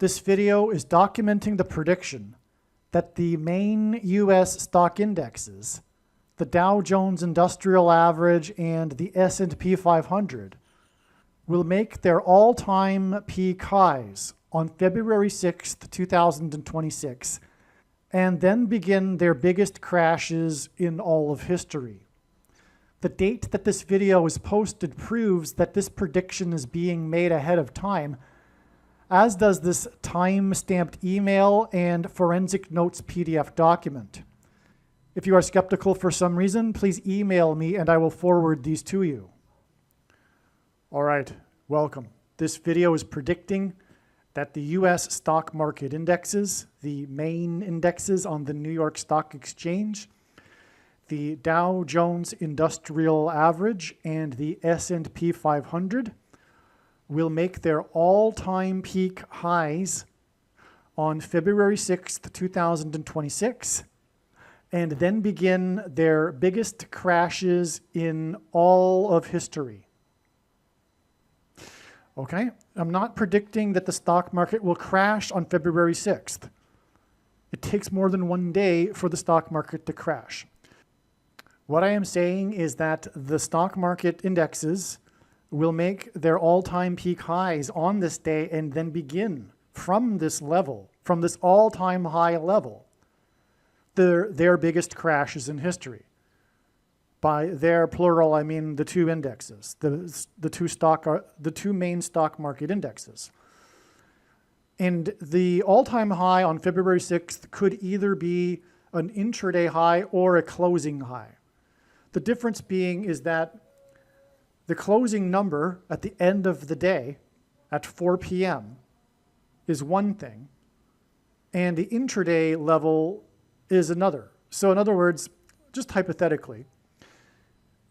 This video is documenting the prediction that the main US stock indexes, the Dow Jones Industrial Average and the S&P 500, will make their all-time peak highs on February 6th, 2026, and then begin their biggest crashes in all of history. The date that this video is posted proves that this prediction is being made ahead of time, as does this time-stamped email and forensic notes PDF document. If you are skeptical for some reason, please email me and I will forward these to you. All right, welcome. This video is predicting that the US stock market indexes, the main indexes on the New York Stock Exchange, the Dow Jones Industrial Average and the S&P 500 will make their all-time peak highs on February 6th, 2026, and then begin their biggest crashes in all of history. Okay, I'm not predicting that the stock market will crash on February 6th. It takes more than one day for the stock market to crash. What I am saying is that the stock market indexes will make their all-time peak highs on this day and then begin from this level, from this all-time high level, their biggest crashes in history. By their plural, I mean the two indexes, the two main stock market indexes. And the all-time high on February 6th could either be an intraday high or a closing high. The difference being is that the closing number at the end of the day at 4 p.m. is one thing, and the intraday level is another. So in other words, just hypothetically,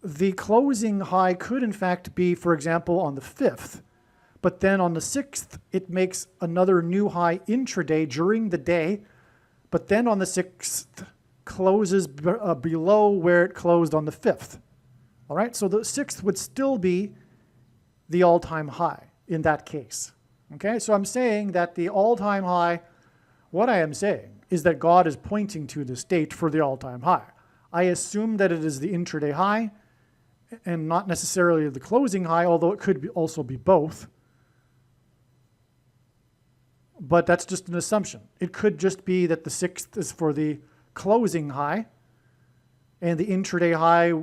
the closing high could in fact be, for example, on the 5th, but then on the 6th, it makes another new high intraday during the day, but then on the 6th, closes below where it closed on the 5th. All right, so the 6th would still be the all-time high in that case. Okay, so I'm saying that the all-time high, what I am saying is that God is pointing to this date for the all-time high. I assume that it is the intraday high and not necessarily the closing high, although it could also be both. But that's just an assumption. It could just be that the 6th is for the closing high and the intraday high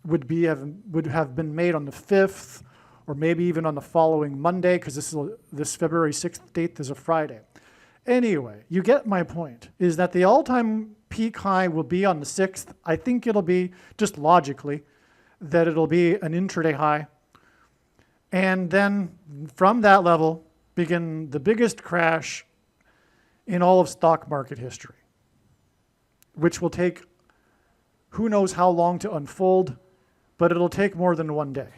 would have been made on the 5th or maybe even on the following Monday, because this February 6th date is a Friday. Anyway, you get my point, is that the all-time peak high will be on the 6th. I think it'll be, just logically, that it'll be an intraday high. And then from that level, begin the biggest crash in all of stock market history, which will take who knows how long to unfold, but it'll take more than one day.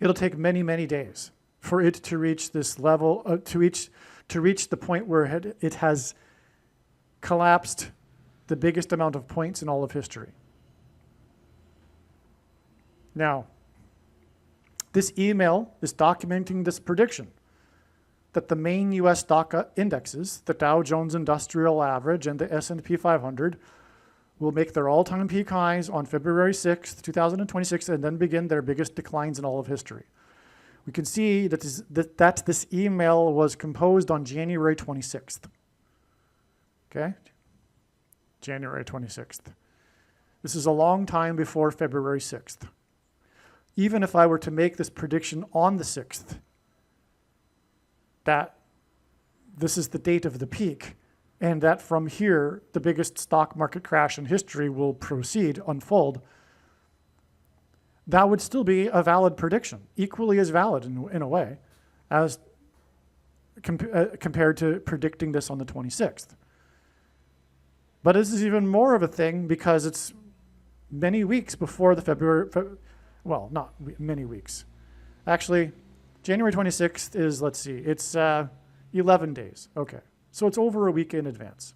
It'll take many, many days for it to reach this level, to reach the point where it has collapsed the biggest amount of points in all of history. Now, this email is documenting this prediction that the main US stock indexes, the Dow Jones Industrial Average and the S&P 500, will make their all-time peak highs on February 6th, 2026, and then begin their biggest declines in all of history. We can see that this email was composed on January 26th. Okay? January 26th. This is a long time before February 6th. Even if I were to make this prediction on the 6th, that this is the date of the peak, and that from here, the biggest stock market crash in history will proceed, unfold, that would still be a valid prediction, equally as valid in a way, as compared to predicting this on the 26th. But this is even more of a thing because it's many weeks before the February, well, not many weeks. Actually, January 26th is, let's see, it's 11 days. Okay, so it's over a week in advance.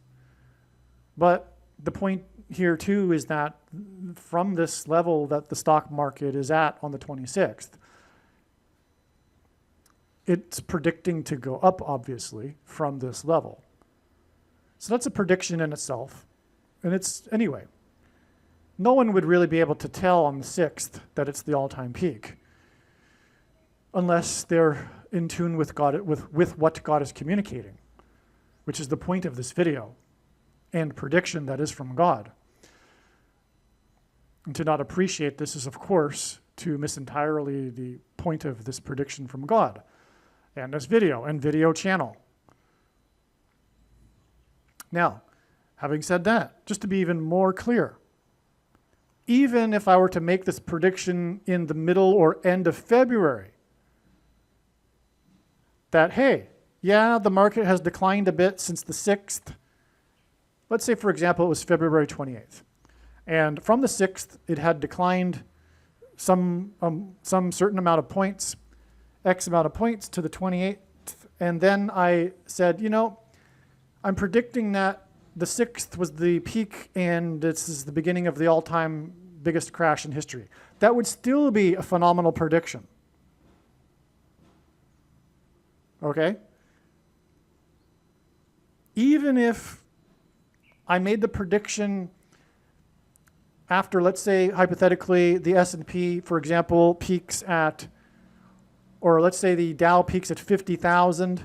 But the point here too is that from this level that the stock market is at on the 26th, it's predicting to go up, obviously, from this level. So that's a prediction in itself. And anyway, no one would really be able to tell on the 6th that it's the all-time peak unless they're in tune with God, with what God is communicating, which is the point of this video and prediction that is from God. And to not appreciate this is, of course, to miss entirely the point of this prediction from God and this video and video channel. Now, having said that, just to be even more clear, even if I were to make this prediction in the middle or end of February, that, hey, yeah, the market has declined a bit since the 6th. Let's say, for example, it was February 28th. And from the 6th, it had declined some certain amount of points, X amount of points to the 28th. And then I said, you know, I'm predicting that the 6th was the peak and this is the beginning of the all-time biggest crash in history. That would still be a phenomenal prediction. Okay? Even if I made the prediction after, let's say, hypothetically, the S&P, for example, peaks at, or let's say the Dow peaks at 50,000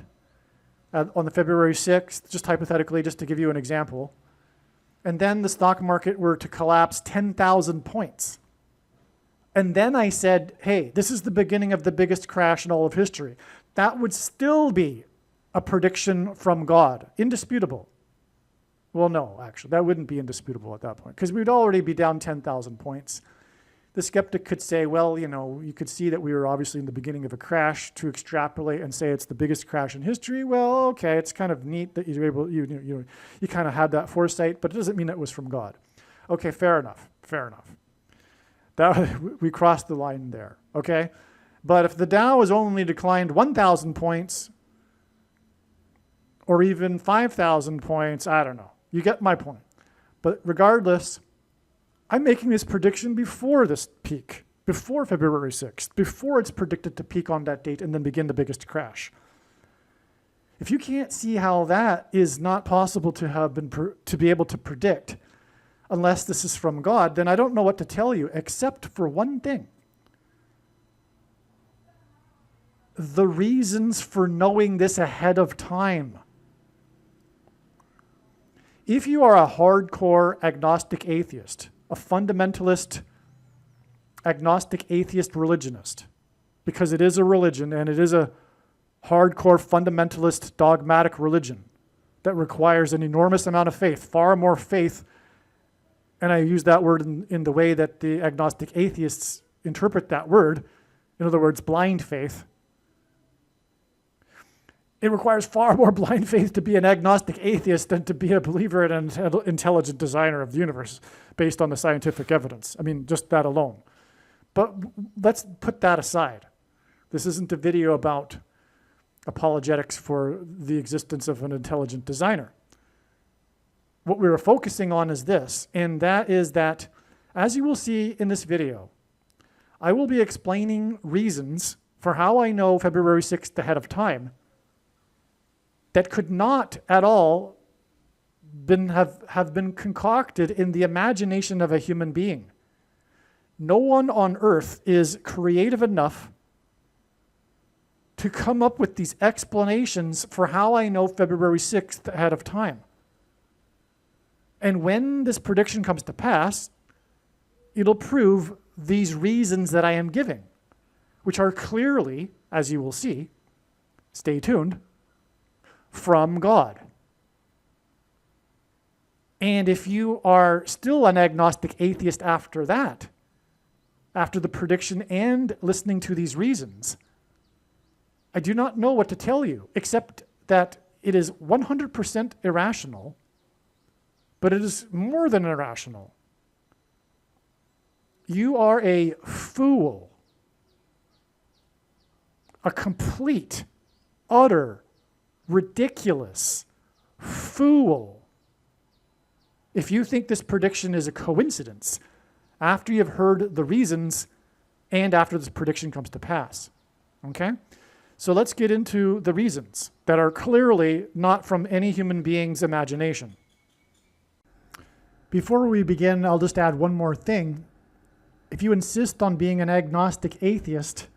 on the February 6th, just hypothetically, just to give you an example. And then the stock market were to collapse 10,000 points. And then I said, hey, this is the beginning of the biggest crash in all of history. That would still be a prediction from God, indisputable. Well, no, actually, that wouldn't be indisputable at that point, because we'd already be down 10,000 points. The skeptic could say, well, you know, you could see that we were obviously in the beginning of a crash. To extrapolate and say it's the biggest crash in history, well, okay, it's kind of neat that you're able, you kind of had that foresight, but it doesn't mean it was from God. Okay, fair enough, fair enough. That, we crossed the line there, okay? But if the Dow has only declined 1,000 points, or even 5,000 points, I don't know. You get my point. But regardless, I'm making this prediction before this peak, before February 6th, before it's predicted to peak on that date and then begin the biggest crash. If you can't see how that is not possible to have been to be able to predict unless this is from God, then I don't know what to tell you except for one thing. The reasons for knowing this ahead of time. If you are a hardcore agnostic atheist, a fundamentalist agnostic atheist religionist, because it is a religion and it is a hardcore fundamentalist dogmatic religion that requires an enormous amount of faith, far more faith, and I use that word in the way that the agnostic atheists interpret that word, in other words, blind faith. It requires far more blind faith to be an agnostic atheist than to be a believer in an intelligent designer of the universe based on the scientific evidence. I mean, just that alone. But let's put that aside. This isn't a video about apologetics for the existence of an intelligent designer. What we were focusing on is this, and that is that, as you will see in this video, I will be explaining reasons for how I know February 6th ahead of time that could not at all have been concocted in the imagination of a human being. No one on earth is creative enough to come up with these explanations for how I know February 6th ahead of time. And when this prediction comes to pass, it'll prove these reasons that I am giving, which are clearly, as you will see, stay tuned, from God. And if you are still an agnostic atheist after that, after the prediction and listening to these reasons, I do not know what to tell you, except that it is 100% irrational, but it is more than irrational. You are a fool, a complete, utter, ridiculous fool if you think this prediction is a coincidence after you've heard the reasons and after this prediction comes to pass. Okay? So let's get into the reasons that are clearly not from any human being's imagination. Before we begin, I'll just add one more thing. If you insist on being an agnostic atheist,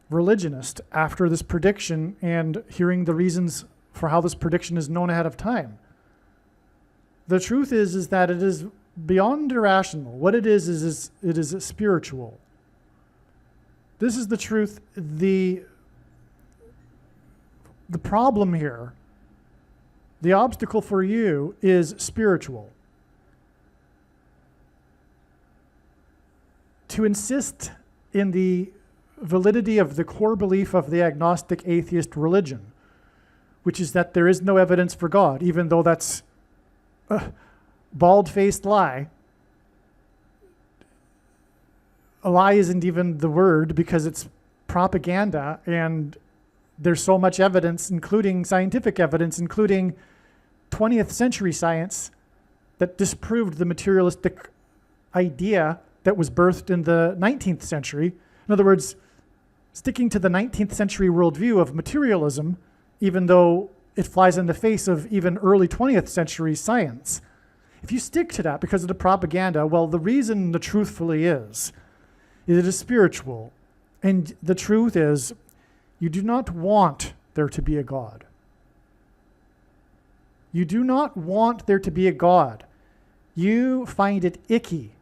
religionist, after this prediction and hearing the reasons for how this prediction is known ahead of time, the truth is that it is beyond irrational. What it is it is spiritual. This is the truth. The problem here, the obstacle for you, is spiritual. To insist in the validity of the core belief of the agnostic atheist religion, which is that there is no evidence for God, even though that's a bald-faced lie. A lie isn't even the word because it's propaganda, and there's so much evidence, including scientific evidence, including 20th century science, that disproved the materialistic idea that was birthed in the 19th century. In other words, sticking to the 19th century worldview of materialism, even though it flies in the face of even early 20th century science. If you stick to that because of the propaganda, well, the reason the truthfully is it is spiritual. And the truth is, you do not want there to be a God. You do not want there to be a God. You find it icky.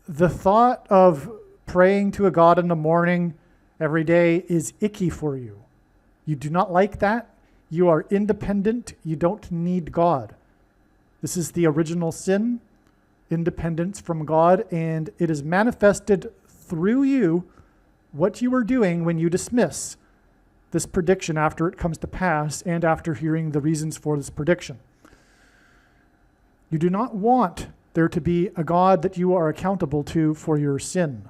The thought of praying to a God in the morning every day is icky for you. You do not like that. You are independent. You don't need God. This is the original sin, independence from God, and it is manifested through you what you are doing when you dismiss this prediction after it comes to pass and after hearing the reasons for this prediction. You do not want there to be a God that you are accountable to for your sin.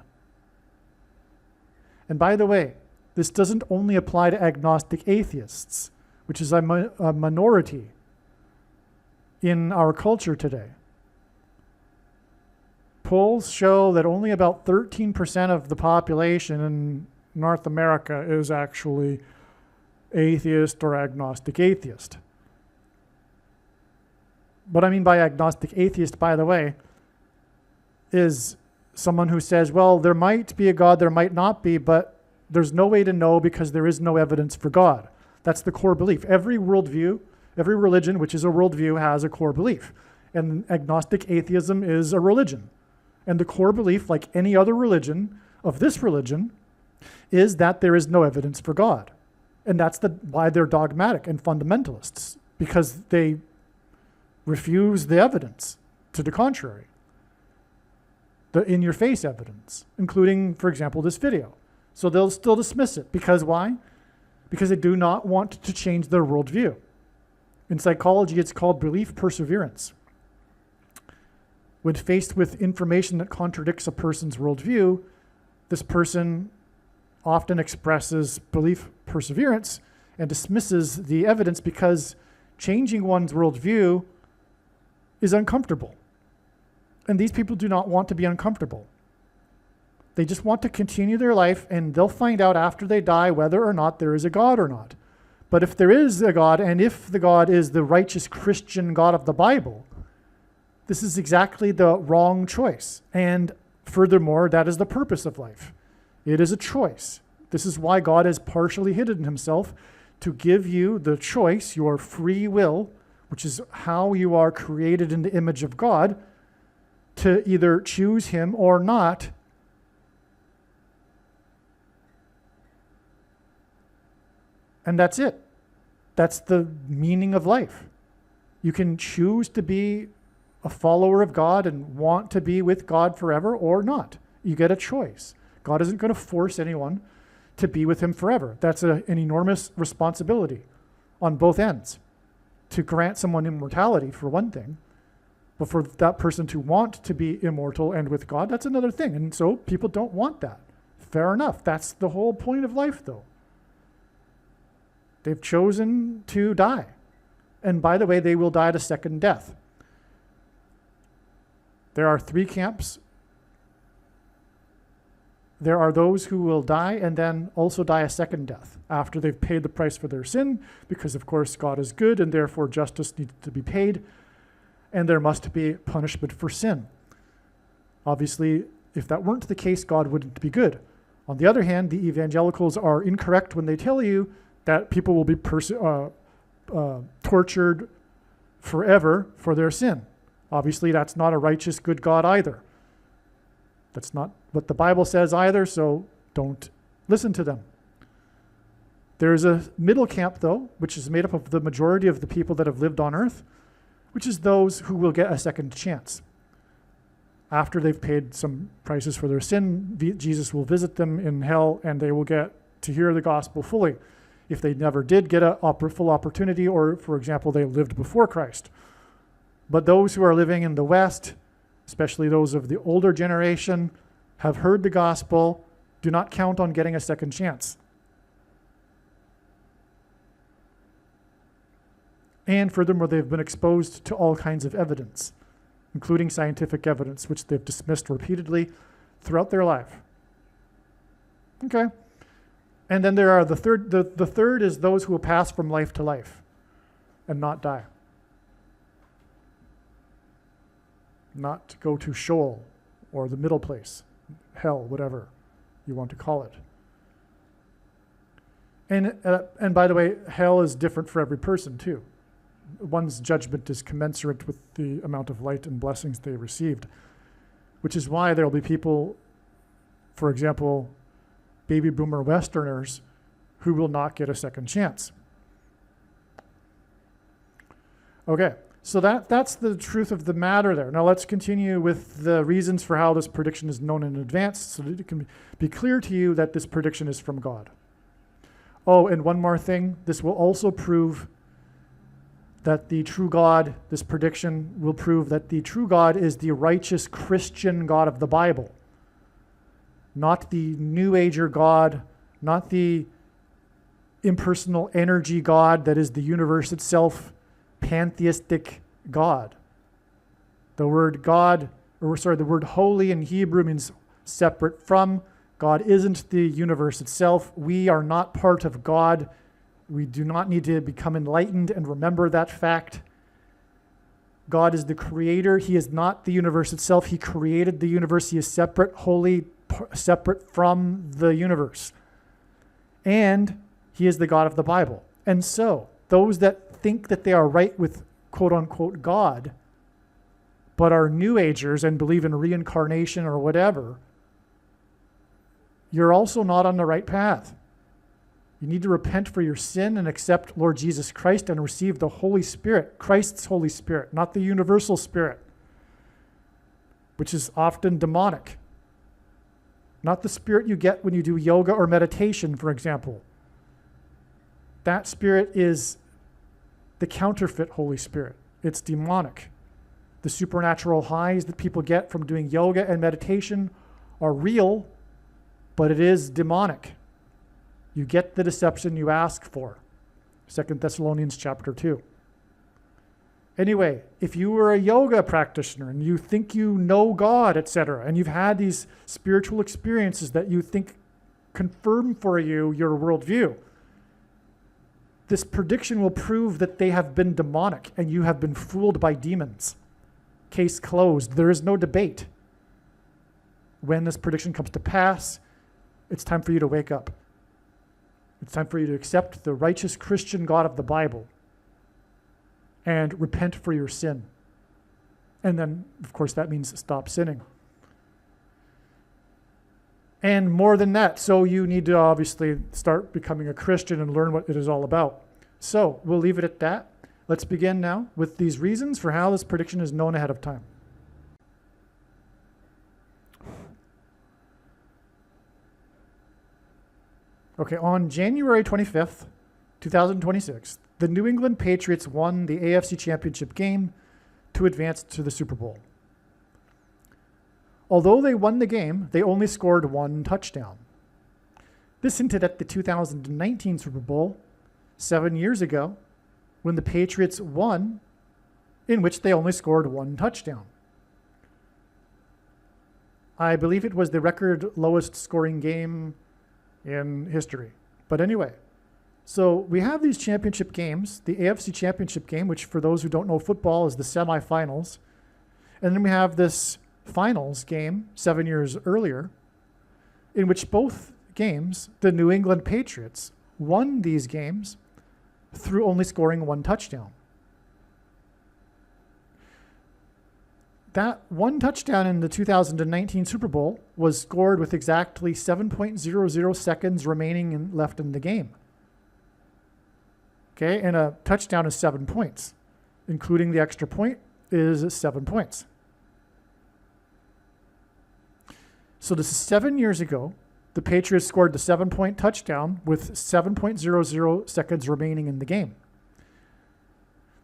And by the way, this doesn't only apply to agnostic atheists, which is a minority in our culture today. Polls show that only about 13% of the population in North America is actually atheist or agnostic atheist. What I mean by agnostic atheist, by the way, is someone who says, well, there might be a God, there might not be, but there's no way to know because there is no evidence for God. That's the core belief. Every worldview, every religion, which is a worldview, has a core belief. And agnostic atheism is a religion. And the core belief, like any other religion, of this religion, is that there is no evidence for God. And that's why they're dogmatic and fundamentalists, because they refuse the evidence to the contrary. The in-your-face evidence, including, for example, this video. So they'll still dismiss it. Because why? Because they do not want to change their worldview. In psychology, it's called belief perseverance. When faced with information that contradicts a person's worldview, this person often expresses belief perseverance and dismisses the evidence because changing one's worldview is uncomfortable. And these people do not want to be uncomfortable. They just want to continue their life, and they'll find out after they die whether or not there is a God or not. But if there is a God, and if the God is the righteous Christian God of the Bible, this is exactly the wrong choice. And furthermore, that is the purpose of life. It is a choice. This is why God has partially hidden himself, to give you the choice, your free will, which is how you are created in the image of God, to either choose him or not. And that's it. That's the meaning of life. You can choose to be a follower of God and want to be with God forever or not. You get a choice. God isn't going to force anyone to be with him forever. That's an enormous responsibility on both ends. To grant someone immortality, for one thing, but for that person to want to be immortal and with God, that's another thing. And so people don't want that. Fair enough. That's the whole point of life, though. They've chosen to die. And by the way, they will die the second death. There are three camps there are those who will die and then also die a second death after they've paid the price for their sin, because of course God is good and therefore justice needs to be paid, and there must be punishment for sin. Obviously, if that weren't the case, God wouldn't be good. On the other hand, the evangelicals are incorrect when they tell you that people will be tortured forever for their sin. Obviously, that's not a righteous, good God either. That's not what the Bible says either, so don't listen to them. There's a middle camp, though, which is made up of the majority of the people that have lived on earth, which is those who will get a second chance. After they've paid some prices for their sin, Jesus will visit them in hell and they will get to hear the gospel fully. If they never did get a full opportunity, or, for example, they lived before Christ. But those who are living in the West, especially those of the older generation, have heard the gospel, do not count on getting a second chance. And furthermore, they've been exposed to all kinds of evidence, including scientific evidence, which they've dismissed repeatedly throughout their life. Okay. And then there are the third is those who will pass from life to life and not die. Not go to Sheol or the middle place, hell, whatever you want to call it. And by the way, hell is different for every person too. One's judgment is commensurate with the amount of light and blessings they received, which is why there will be people, for example, baby boomer Westerners, who will not get a second chance. Okay, so that's the truth of the matter there. Now let's continue with the reasons for how this prediction is known in advance, so that it can be clear to you that this prediction is from God. Oh, and one more thing, this will also prove that the true God, this prediction will prove that the true God is the righteous Christian God of the Bible. Not the New Ager God, not the impersonal energy God that is the universe itself, pantheistic God. The word holy in Hebrew means separate from. God isn't the universe itself. We are not part of God. We do not need to become enlightened and remember that fact. God is the creator. He is not the universe itself. He created the universe. He is separate, holy, separate from the universe. And he is the God of the Bible. And so, those that think that they are right with quote-unquote God, but are New Agers and believe in reincarnation or whatever, you're also not on the right path. You need to repent for your sin and accept Lord Jesus Christ and receive the Holy Spirit, Christ's Holy Spirit, not the universal Spirit, which is often demonic. Not the spirit you get when you do yoga or meditation, for example. That spirit is the counterfeit Holy Spirit. It's demonic. The supernatural highs that people get from doing yoga and meditation are real, but it is demonic. You get the deception you ask for. 2 Thessalonians chapter 2. Anyway, if you were a yoga practitioner and you think you know God, etc., and you've had these spiritual experiences that you think confirm for you your worldview, this prediction will prove that they have been demonic and you have been fooled by demons. Case closed. There is no debate. When this prediction comes to pass, it's time for you to wake up. It's time for you to accept the righteous Christian God of the Bible and repent for your sin. And then, of course, that means stop sinning. And more than that, so you need to obviously start becoming a Christian and learn what it is all about. So we'll leave it at that. Let's begin now with these reasons for how this prediction is known ahead of time. Okay, on January 25th, 2026, the New England Patriots won the AFC Championship game to advance to the Super Bowl. Although they won the game, they only scored one touchdown. This hinted at the 2019 Super Bowl, 7 years ago, when the Patriots won, in which they only scored one touchdown. I believe it was the record lowest scoring game in history. But anyway, so we have these championship games, the AFC Championship game, which for those who don't know football is the semifinals. And then we have this finals game 7 years earlier, in which both games, the New England Patriots won these games through only scoring one touchdown. That one touchdown in the 2019 Super Bowl was scored with exactly 7.00 seconds remaining left in the game. Okay, and a touchdown is 7 points, including the extra point is 7 points. So this is 7 years ago. The Patriots scored the 7-point touchdown with 7.00 seconds remaining in the game.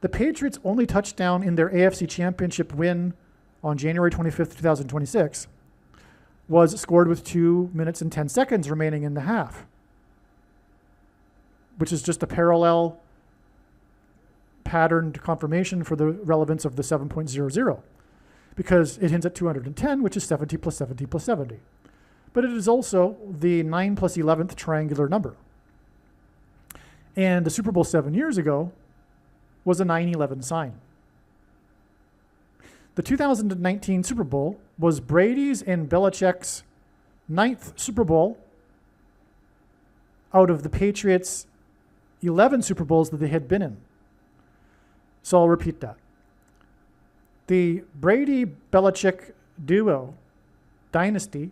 The Patriots' only touchdown in their AFC Championship win on January 25th, 2026 was scored with 2 minutes and 10 seconds remaining in the half, which is just a parallel patterned confirmation for the relevance of the 7.00, because it hints at 210, which is 70 plus 70 plus 70. But it is also the 9 plus 11th triangular number. And the Super Bowl 7 years ago was a 9/11 sign. The 2019 Super Bowl was Brady's and Belichick's 9th Super Bowl out of the Patriots' 11 Super Bowls that they had been in. So I'll repeat that. The Brady-Belichick duo dynasty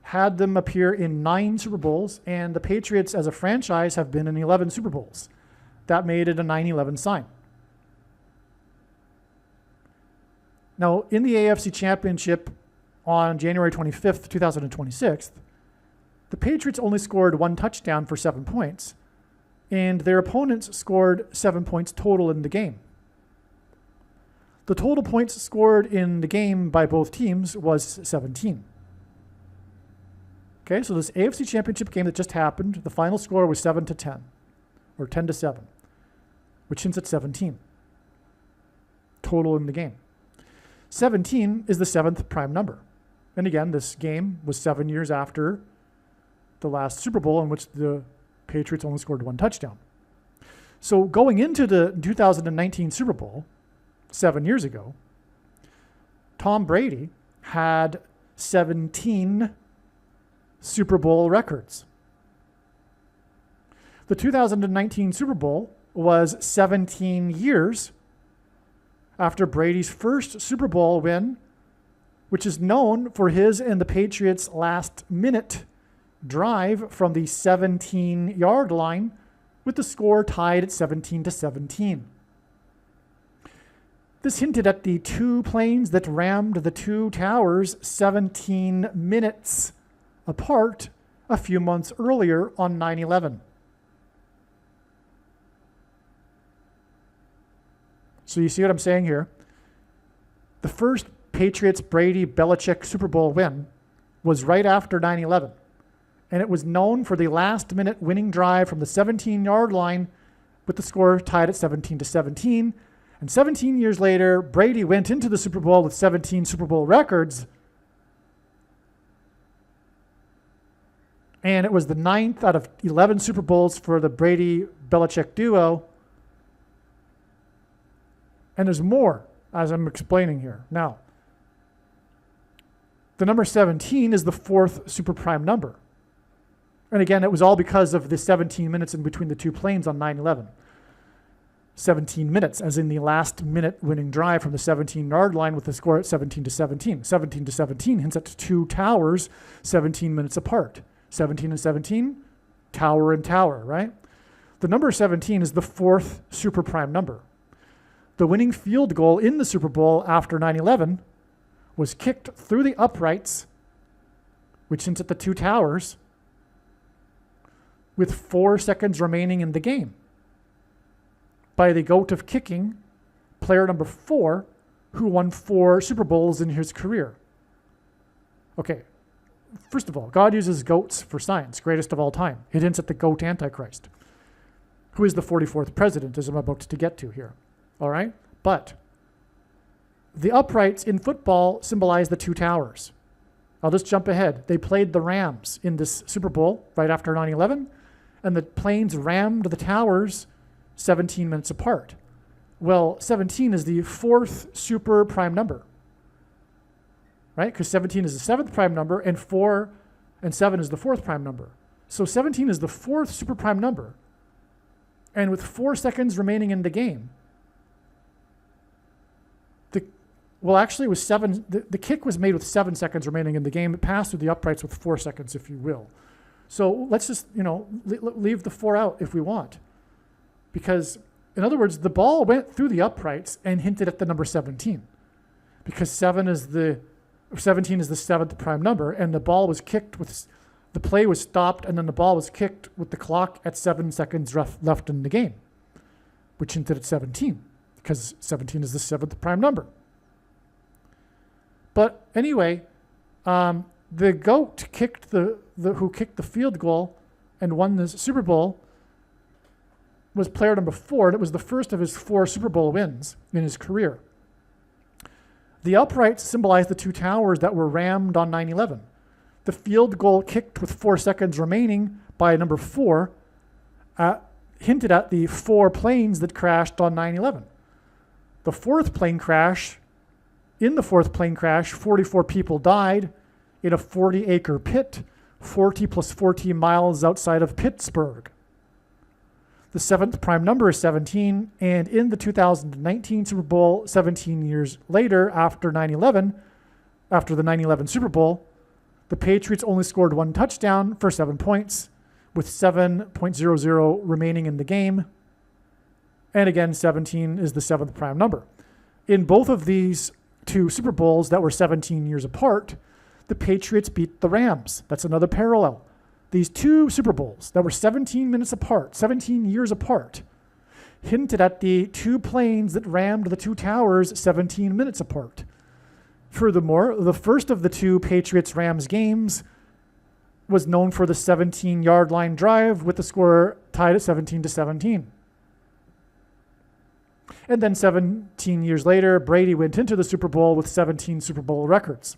had them appear in 9 Super Bowls, and the Patriots as a franchise have been in 11 Super Bowls. That made it a 9/11 sign. Now, in the AFC Championship on January 25th, 2026, the Patriots only scored one touchdown for 7 points, and their opponents scored 7 points total in the game. The total points scored in the game by both teams was 17. Okay, so this AFC Championship game that just happened, the final score was 7-10, or 10-7, which hints at 17 total in the game. 17 is the 7th prime number. And again, this game was 7 years after the last Super Bowl in which the Patriots only scored one touchdown. So going into the 2019 Super Bowl, 7 years ago, Tom Brady had 17 Super Bowl records. The 2019 Super Bowl was 17 years after Brady's first Super Bowl win, which is known for his and the Patriots' last-minute drive from the 17-yard line with the score tied at 17-17. This hinted at the two planes that rammed the two towers 17 minutes apart a few months earlier on 9/11. So you see what I'm saying here? The first Patriots Brady Belichick Super Bowl win was right after 9/11, and it was known for the last-minute winning drive from the 17-yard line with the score tied at 17-17. And 17 years later, Brady went into the Super Bowl with 17 Super Bowl records, and it was the 9th out of 11 Super Bowls for the Brady-Belichick duo. And there's more, as I'm explaining here. Now, the number 17 is the 4th super prime number. And again, it was all because of the 17 minutes in between the two planes on 9/11. 17 minutes, as in the last-minute winning drive from the 17-yard line with the score at 17-17. 17-17 hints at two towers 17 minutes apart. 17 and 17, tower and tower, right? The number 17 is the 4th super prime number. The winning field goal in the Super Bowl after 9/11 was kicked through the uprights, which hints at the two towers, with 4 seconds remaining in the game, by the GOAT of kicking, player number 4, who won 4 Super Bowls in his career. Okay, first of all, God uses goats for science, greatest of all time. It hints at the GOAT Antichrist, who is the 44th president, as I'm about to get to here. All right? But the uprights in football symbolize the two towers. I'll just jump ahead. They played the Rams in this Super Bowl right after 9/11, and the planes rammed the towers 17 minutes apart. Well, 17 is the fourth super prime number, right? Because 17 is the seventh prime number, and 4 and 7 is the fourth prime number. So 17 is the fourth super prime number. And with 4 seconds remaining in the game, actually it was 7. The kick was made with 7 seconds remaining in the game. It passed through the uprights with 4 seconds, if you will. So let's just, leave the 4 out if we want. Because, in other words, the ball went through the uprights and hinted at the number 17. Because 17 is the seventh prime number, and the ball was kicked the play was stopped, and then the ball was kicked with the clock at 7 seconds left in the game, which hinted at 17, because 17 is the seventh prime number. But anyway, the GOAT kicked who kicked the field goal and won the Super Bowl was player number 4, and it was the first of his 4 Super Bowl wins in his career. The uprights symbolize the 2 towers that were rammed on 9/11. The field goal kicked with 4 seconds remaining by number 4 hinted at the 4 planes that crashed on 9/11. In the fourth plane crash, 44 people died in a 40-acre pit, 40 plus 14 miles outside of Pittsburgh. The seventh prime number is 17, and in the 2019 Super Bowl, 17 years later, after the 9/11 Super Bowl, the Patriots only scored 1 touchdown for 7 points, with 7.00 remaining in the game. And again, 17 is the 7th prime number. In both of these 2 Super Bowls that were 17 years apart, the Patriots beat the Rams. That's another parallel. These 2 Super Bowls that were 17 years apart, hinted at the 2 planes that rammed the 2 towers 17 minutes apart. Furthermore, the first of the 2 Patriots-Rams games was known for the 17-yard line drive with the score tied at 17-17. And then 17 years later, Brady went into the Super Bowl with 17 Super Bowl records.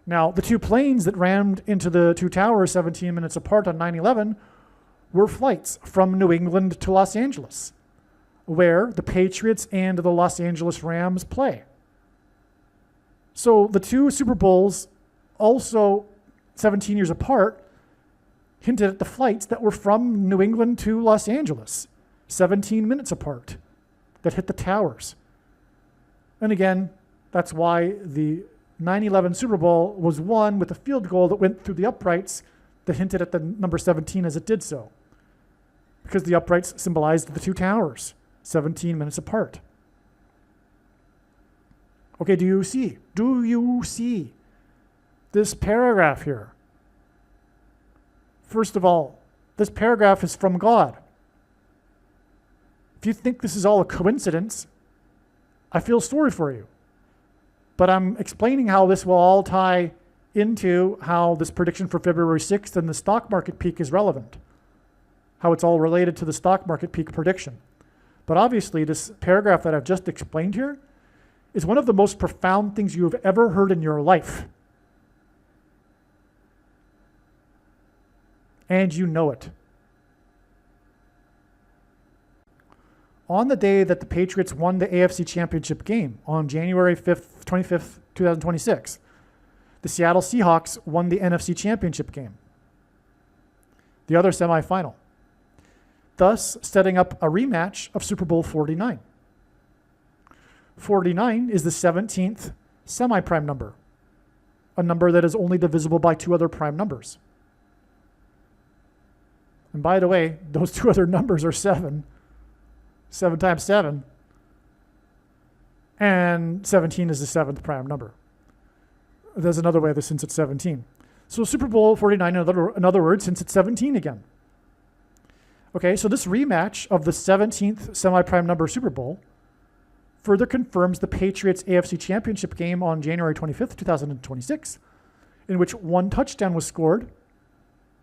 Now, the 2 planes that rammed into the 2 towers 17 minutes apart on 9/11 were flights from New England to Los Angeles, where the Patriots and the Los Angeles Rams play. So the 2 Super Bowls, also 17 years apart, hinted at the flights that were from New England to Los Angeles, 17 minutes apart, that hit the towers. And again, that's why the 9/11 Super Bowl was won with a field goal that went through the uprights that hinted at the number 17 as it did so, because the uprights symbolized the 2 towers, 17 minutes apart. Okay, do you see this paragraph here? First of all, this paragraph is from God. If you think this is all a coincidence, I feel sorry for you. But I'm explaining how this will all tie into how this prediction for February 6th and the stock market peak is relevant, how it's all related to the stock market peak prediction. But obviously, this paragraph that I've just explained here is one of the most profound things you have ever heard in your life. And you know it. On the day that the Patriots won the AFC Championship game on January 25th, 2026, the Seattle Seahawks won the NFC Championship game, the other semifinal, thus setting up a rematch of Super Bowl 49. 49 is the 17th semi-prime number, a number that is only divisible by 2 other prime numbers. And by the way, those 2 other numbers are 7. 7 times 7, and 17 is the 7th prime number. There's another way that since it's 17. So Super Bowl 49, in other words, since it's 17 again. Okay, so this rematch of the 17th semi-prime number Super Bowl further confirms the Patriots AFC Championship game on January 25th, 2026, in which 1 touchdown was scored,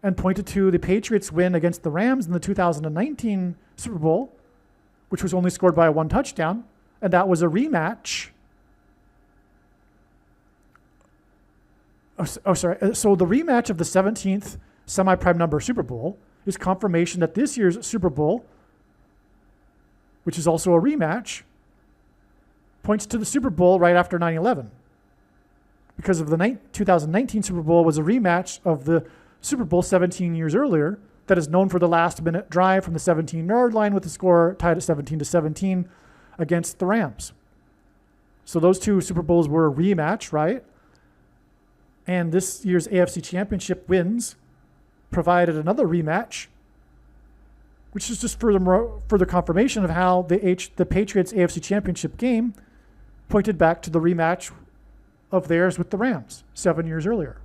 and pointed to the Patriots' win against the Rams in the 2019 Super Bowl, which was only scored by 1 touchdown, and that was a rematch So the rematch of the 17th semi-prime number Super Bowl is confirmation that this year's Super Bowl, which is also a rematch, points to the Super Bowl right after 9/11. Because of the 2019 Super Bowl was a rematch of the Super Bowl 17 years earlier that is known for the last-minute drive from the 17-yard line with the score tied at 17-17 against the Rams. So those two Super Bowls were a rematch, right? And this year's AFC Championship wins provided another rematch, which is just further confirmation of how the Patriots AFC Championship game pointed back to the rematch of theirs with the Rams 7 years earlier.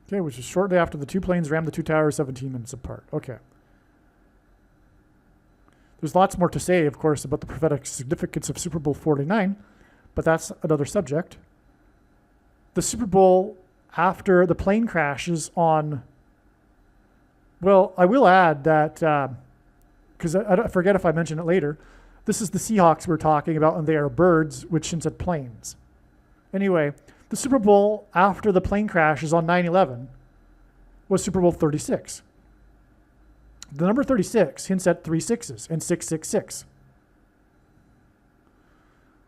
Okay, which is shortly after the two planes rammed the two towers 17 minutes apart. Okay. There's lots more to say, of course, about the prophetic significance of Super Bowl 49, but that's another subject. The Super Bowl after the plane crashes on, well, I will add that, because I forget if I mentioned it later, this is the Seahawks we're talking about, and they are birds, which hints at planes. Anyway, the Super Bowl after the plane crashes on 9/11 was Super Bowl 36. The number 36 hints at 3 sixes and 666.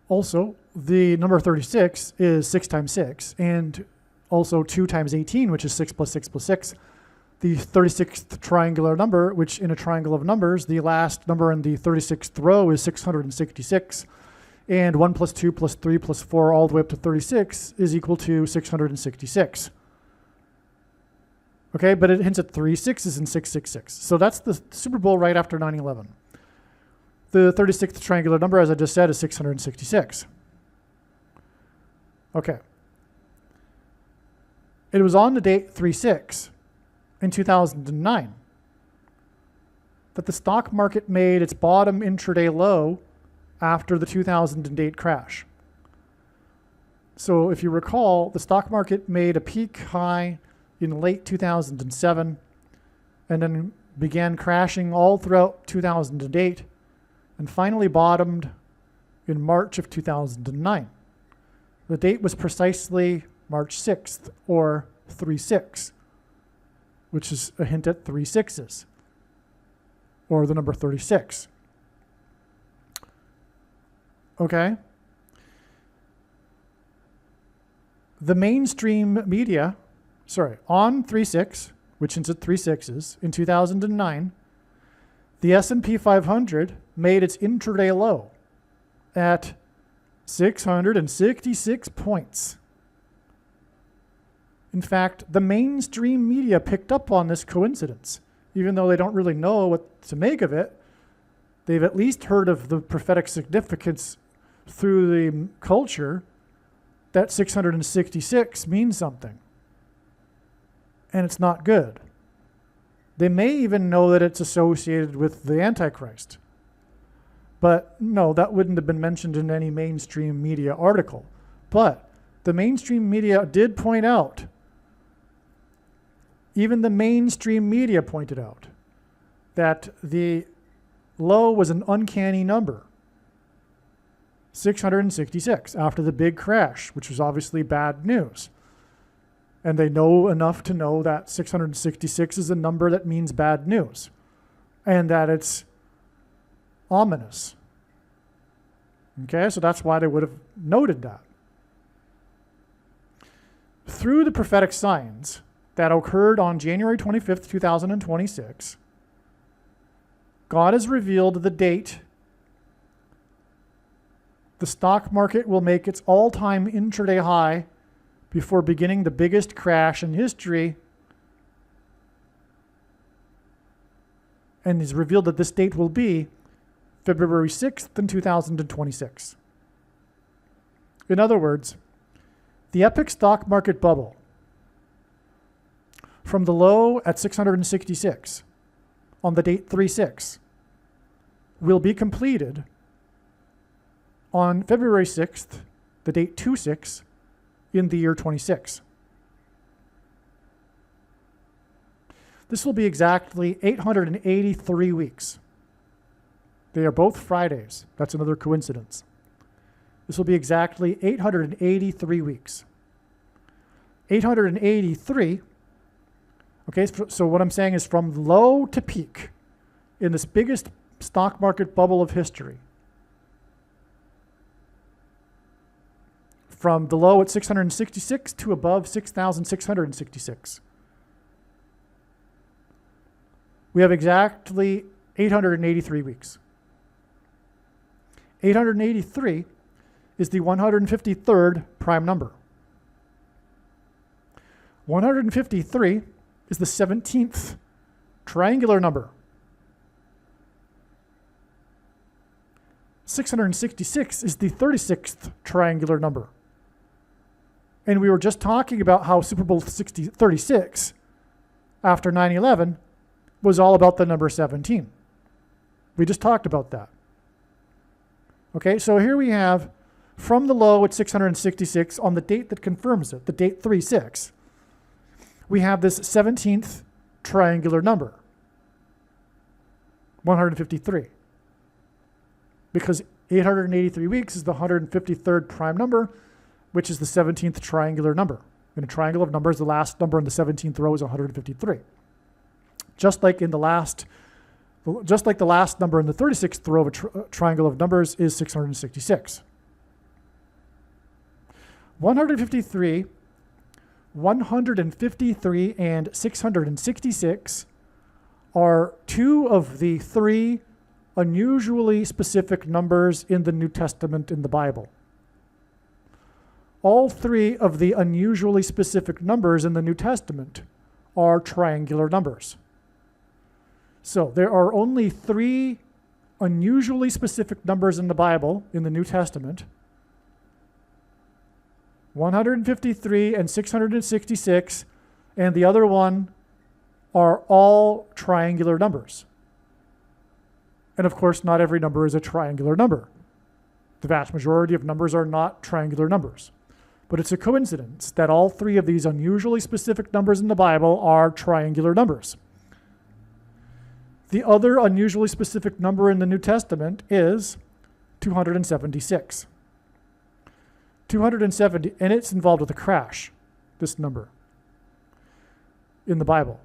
Also, the number 36 is 6 times 6, and also 2 times 18, which is 6 plus 6 plus 6. The 36th triangular number, which in a triangle of numbers, the last number in the 36th row is 666. And 1 plus 2 plus 3 plus 4 all the way up to 36 is equal to 666. Okay, but it hints at 3 sixes and 666. So that's the Super Bowl right after 9/11. The 36th triangular number, as I just said, is 666. Okay. It was on the date 3/6 in 2009 that the stock market made its bottom intraday low after the 2008 crash. So if you recall, the stock market made a peak high in late 2007 and then began crashing all throughout 2008 and finally bottomed in March of 2009. The date was precisely March 6th, or 3/6, which is a hint at 3 sixes, or the number 36. Okay? The mainstream media, on 3/6, which hints at 3 sixes, in 2009, the S&P 500 made its intraday low at 666 points. In fact, the mainstream media picked up on this coincidence. Even though they don't really know what to make of it, they've at least heard of the prophetic significance through the culture that 666 means something. And it's not good. They may even know that it's associated with the Antichrist. But no, that wouldn't have been mentioned in any mainstream media article. But the mainstream media did point out, even the mainstream media pointed out, that the low was an uncanny number, 666, after the big crash, which was obviously bad news. And they know enough to know that 666 is a number that means bad news and that it's ominous. Okay, so that's why they would have noted that. Through the prophetic signs that occurred on January 25th, 2026, God has revealed the date the stock market will make its all-time intraday high before beginning the biggest crash in history, and he's revealed that this date will be February 6th in 2026. In other words, the epic stock market bubble from the low at 666 on the date 3/6 will be completed on February 6th, the date 2/6, in the year 26. This will be exactly 883 weeks. They are both Fridays. That's another coincidence. This will be exactly 883 weeks. 883, okay, so what I'm saying is from low to peak in this biggest stock market bubble of history. From the low at 666 to above 6,666. We have exactly 883 weeks. 883 is the 153rd prime number. 153 is the 17th triangular number. 666 is the 36th triangular number. And we were just talking about how Super Bowl 36 after 9/11 was all about the number 17. We just talked about that. Okay, so here we have from the low at 666 on the date that confirms it, the date 36, we have this 17th triangular number, 153. Because 883 weeks is the 153rd prime number, which is the 17th triangular number. In a triangle of numbers, the last number in the 17th row is 153. Just like the last number in the 36th row of a triangle of numbers is 666. 153, 153, and 666 are two of the three unusually specific numbers in the New Testament in the Bible. All three of the unusually specific numbers in the New Testament are triangular numbers. So there are only three unusually specific numbers in the Bible in the New Testament: 153 and 666, and the other one are all triangular numbers. And of course, not every number is a triangular number. The vast majority of numbers are not triangular numbers. But it's a coincidence that all three of these unusually specific numbers in the Bible are triangular numbers. The other unusually specific number in the New Testament is 276. 270, and it's involved with a crash, this number, in the Bible,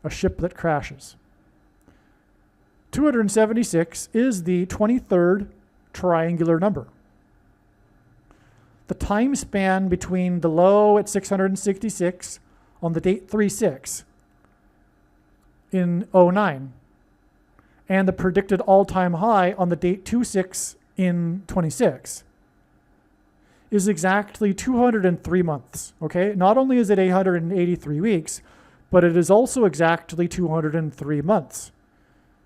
a ship that crashes. 276 is the 23rd triangular number. The time span between the low at 666 on the date 36 in 09 and the predicted all-time high on the date 26 in 26 is exactly 203 months, okay? Not only is it 883 weeks, but it is also exactly 203 months.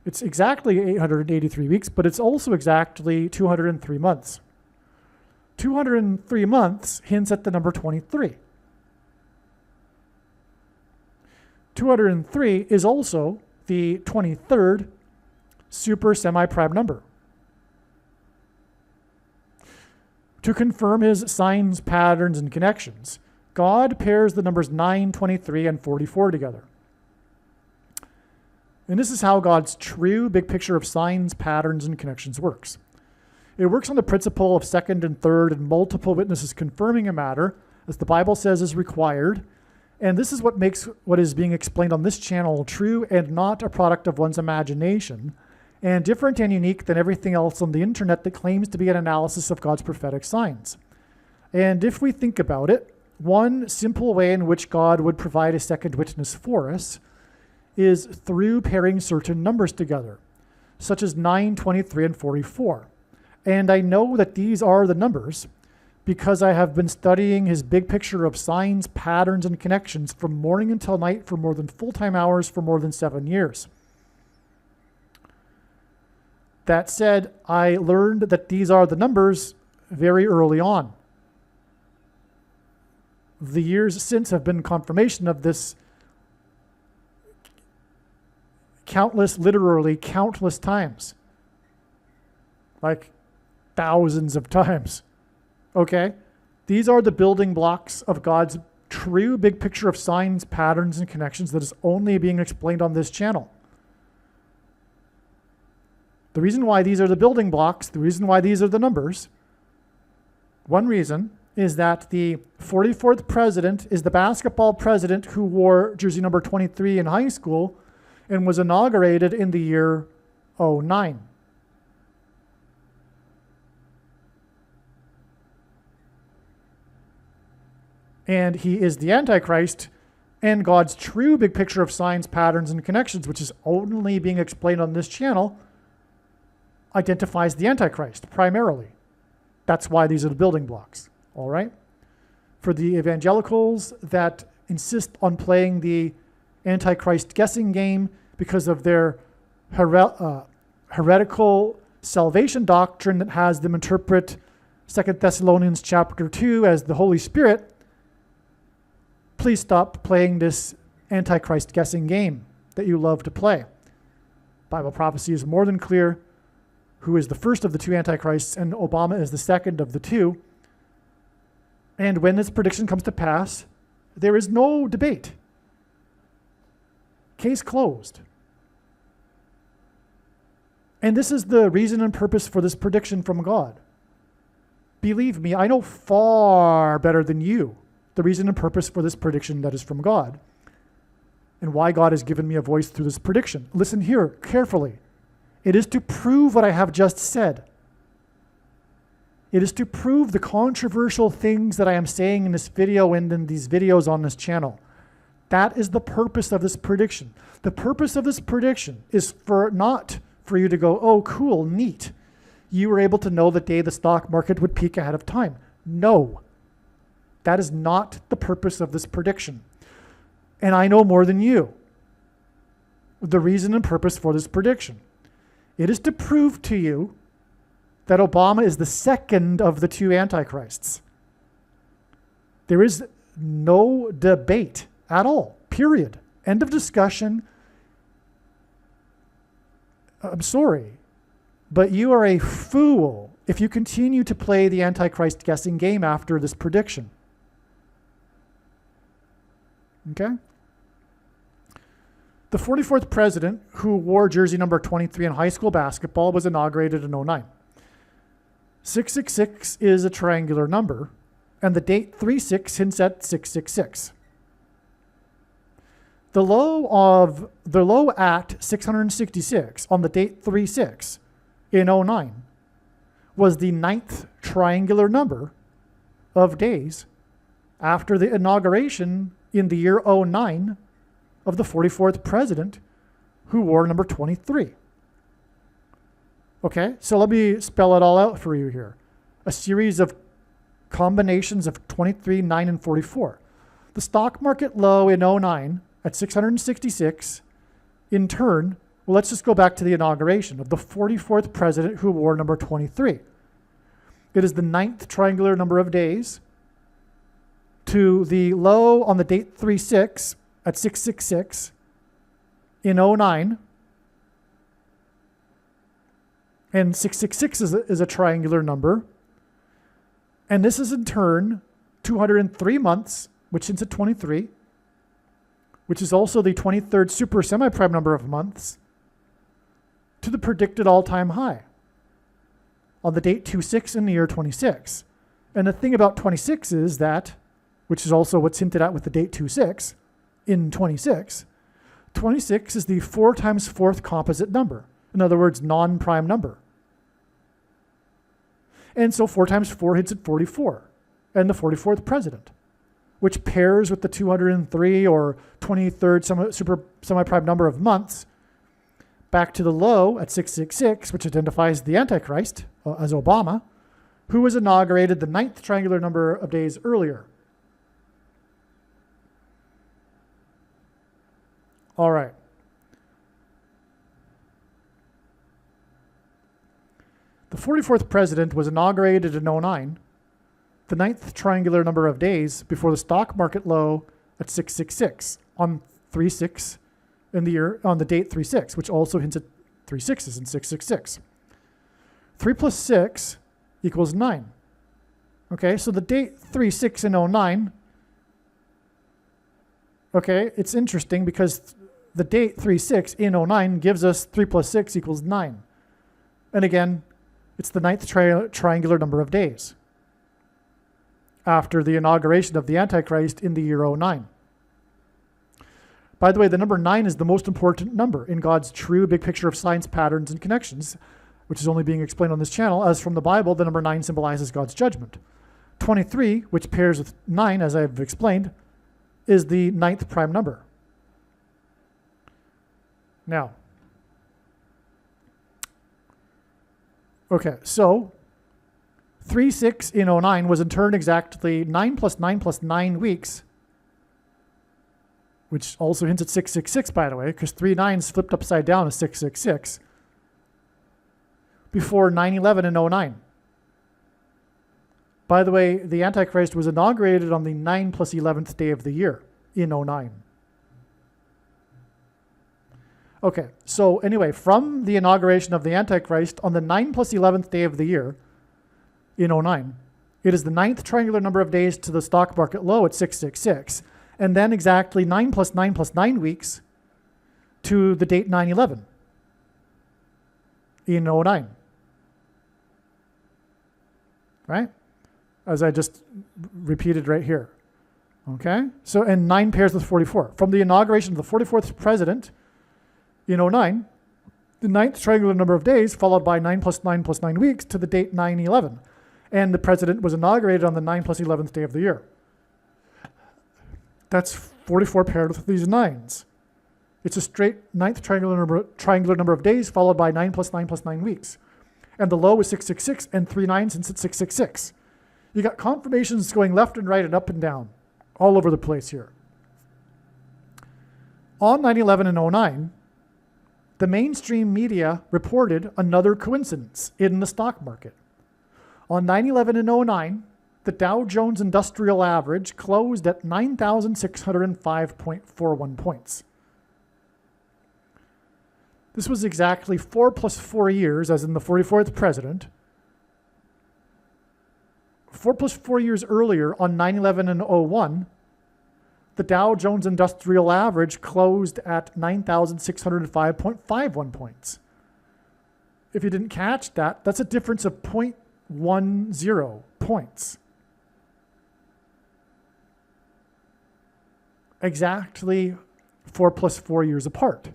It's exactly 883 weeks, but it's also exactly 203 months. 203 months hints at the number 23. 203 is also the 23rd super semi-prime number. To confirm his signs, patterns, and connections, God pairs the numbers 9, 23, and 44 together. And this is how God's true big picture of signs, patterns, and connections works. It works on the principle of second and third and multiple witnesses confirming a matter, as the Bible says is required. And this is what makes what is being explained on this channel true and not a product of one's imagination, and different and unique than everything else on the internet that claims to be an analysis of God's prophetic signs. And if we think about it, one simple way in which God would provide a second witness for us is through pairing certain numbers together, such as 9, 23, and 44. And I know that these are the numbers because I have been studying his big picture of signs, patterns, and connections from morning until night for more than full-time hours for more than 7 years. That said, I learned that these are the numbers very early on. The years since have been confirmation of this countless, literally countless times. Like thousands of times. Okay? These are the building blocks of God's true big picture of signs, patterns, and connections that is only being explained on this channel. The reason why these are the building blocks, the reason why these are the numbers, one reason is that the 44th president is the basketball president who wore jersey number 23 in high school and was inaugurated in the year 09. And he is the Antichrist, and God's true big picture of signs, patterns, and connections, which is only being explained on this channel, identifies the Antichrist primarily. That's why these are the building blocks, all right? For the evangelicals that insist on playing the Antichrist guessing game because of their heretical salvation doctrine that has them interpret 2 Thessalonians chapter 2 as the Holy Spirit, please stop playing this Antichrist guessing game that you love to play. Bible prophecy is more than clear who is the first of the two Antichrists, and Obama is the second of the two. And when this prediction comes to pass, there is no debate. Case closed. And this is the reason and purpose for this prediction from God. Believe me, I know far better than you the reason and purpose for this prediction that is from God, and why God has given me a voice through this prediction. Listen here carefully. It is to prove what I have just said. It is to prove the controversial things that I am saying in this video and in these videos on this channel. That is the purpose of this prediction. The purpose of this prediction is not for you to go, oh, cool, neat. You were able to know the day the stock market would peak ahead of time. No. That is not the purpose of this prediction. And I know more than you the reason and purpose for this prediction. It is to prove to you that Obama is the second of the two Antichrists. There is no debate at all, period. End of discussion. I'm sorry, but you are a fool if you continue to play the Antichrist guessing game after this prediction. Okay? The 44th president, who wore jersey number 23 in high school basketball, was inaugurated in 09. 666 is a triangular number, and the date 36 hints at 666. The low at 666 on the date 36 in 09 was the 9th triangular number of days after the inauguration in the year 09 of the 44th president who wore number 23. Okay, so let me spell it all out for you here. A series of combinations of 23, 9, and 44. The stock market low in 09 at 666, in turn, well, let's just go back to the inauguration of the 44th president who wore number 23. It is the 9th triangular number of days to the low on the date 36 at 666 in 09. And 666 is a triangular number. And this is in turn 203 months, which hints at 23, which is also the 23rd super semi-prime number of months, to the predicted all-time high on the date 26 in the year 26. And the thing about 26 is that, which is also what's hinted at with the date 26, in 26, 26 is the 4 times 4th composite number. In other words, non-prime number. And so 4 times 4 hits at 44, and the 44th president, which pairs with the 203 or 23rd super semi-prime number of months, back to the low at 666, which identifies the Antichrist as Obama, who was inaugurated the 9th triangular number of days earlier. All right. The 44th president was inaugurated in 09, the 9th triangular number of days before the stock market low at 666 on 36 in the year on the date 36, which also hints at 3 6s in 666. 3 plus 6 equals 9. Okay, so the date 36 in 09 Okay, it's interesting because the date 3/6 in '09 gives us 3 plus 6 equals 9. And again, it's the ninth triangular number of days after the inauguration of the Antichrist in the year '09. By the way, the number 9 is the most important number in God's true big picture of science, patterns, and connections, which is only being explained on this channel. As from the Bible, the number 9 symbolizes God's judgment. 23, which pairs with 9, as I've explained, is the ninth prime number. Now, okay, so 3/6 in '09 was in turn exactly 9 plus 9 plus 9 weeks, which also hints at 666, by the way, because 3 9s flipped upside down is 666, before 9/11 in '09. By the way, the Antichrist was inaugurated on the 9 plus 11th day of the year in '09. Okay, so anyway, from the inauguration of the Antichrist on the 9 plus 11th day of the year in '09, it is the ninth triangular number of days to the stock market low at 666, and then exactly 9 plus 9 plus 9 weeks to the date 9/11 in '09. Right? As I just repeated right here. Okay? So, and 9 pairs with 44. From the inauguration of the 44th president in '09, the ninth triangular number of days, followed by 9 plus 9 plus 9 weeks to the date 9/11. And the president was inaugurated on the 9 plus 11th day of the year. That's 44 paired with these 9s. It's a straight ninth triangular number of days, followed by 9 plus 9 plus 9 weeks. And the low is 666 and 3 9s since it's 666. You got confirmations going left and right and up and down all over the place here. On 9/11 and '09, the mainstream media reported another coincidence in the stock market. On 9/11 and '09, the Dow Jones Industrial Average closed at 9,605.41 points. This was exactly 4 plus 4 years, as in the 44th president. 4 plus 4 years earlier, on 9/11 and '01, the Dow Jones Industrial Average closed at 9,605.51 points. If you didn't catch that, that's a difference of 0.10 points. Exactly 4 plus 4 years apart.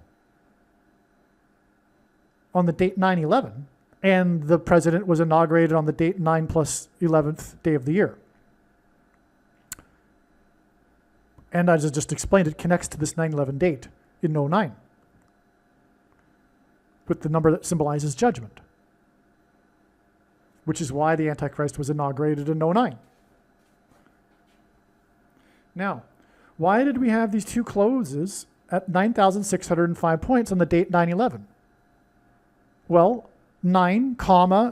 On the date 9/11, and the president was inaugurated on the date 9 plus 11th day of the year. And as I just explained, it connects to this 9/11 date in '09 with the number that symbolizes judgment, which is why the Antichrist was inaugurated in '09. Now, why did we have these two closes at 9,605 points on the date 9/11? Well, 9,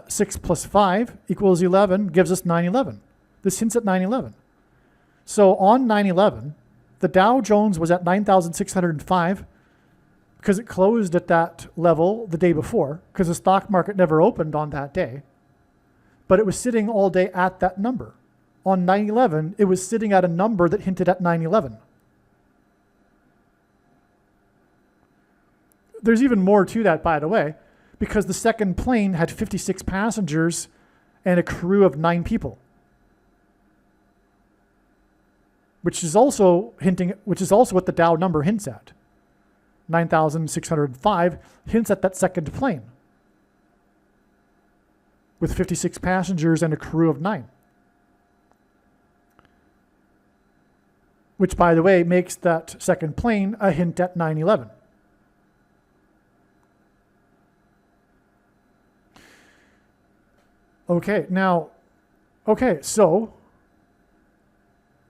6 plus 5 equals 11 gives us 9/11. This hints at 9/11. So on 9/11, the Dow Jones was at 9,605 because it closed at that level the day before, because the stock market never opened on that day, but it was sitting all day at that number. On 9/11, it was sitting at a number that hinted at 9/11. There's even more to that, by the way, because the second plane had 56 passengers and a crew of 9 people, which is also what the Dow number hints at. 9,605 hints at that second plane with 56 passengers and a crew of 9. Which, by the way, makes that second plane a hint at 9/11. So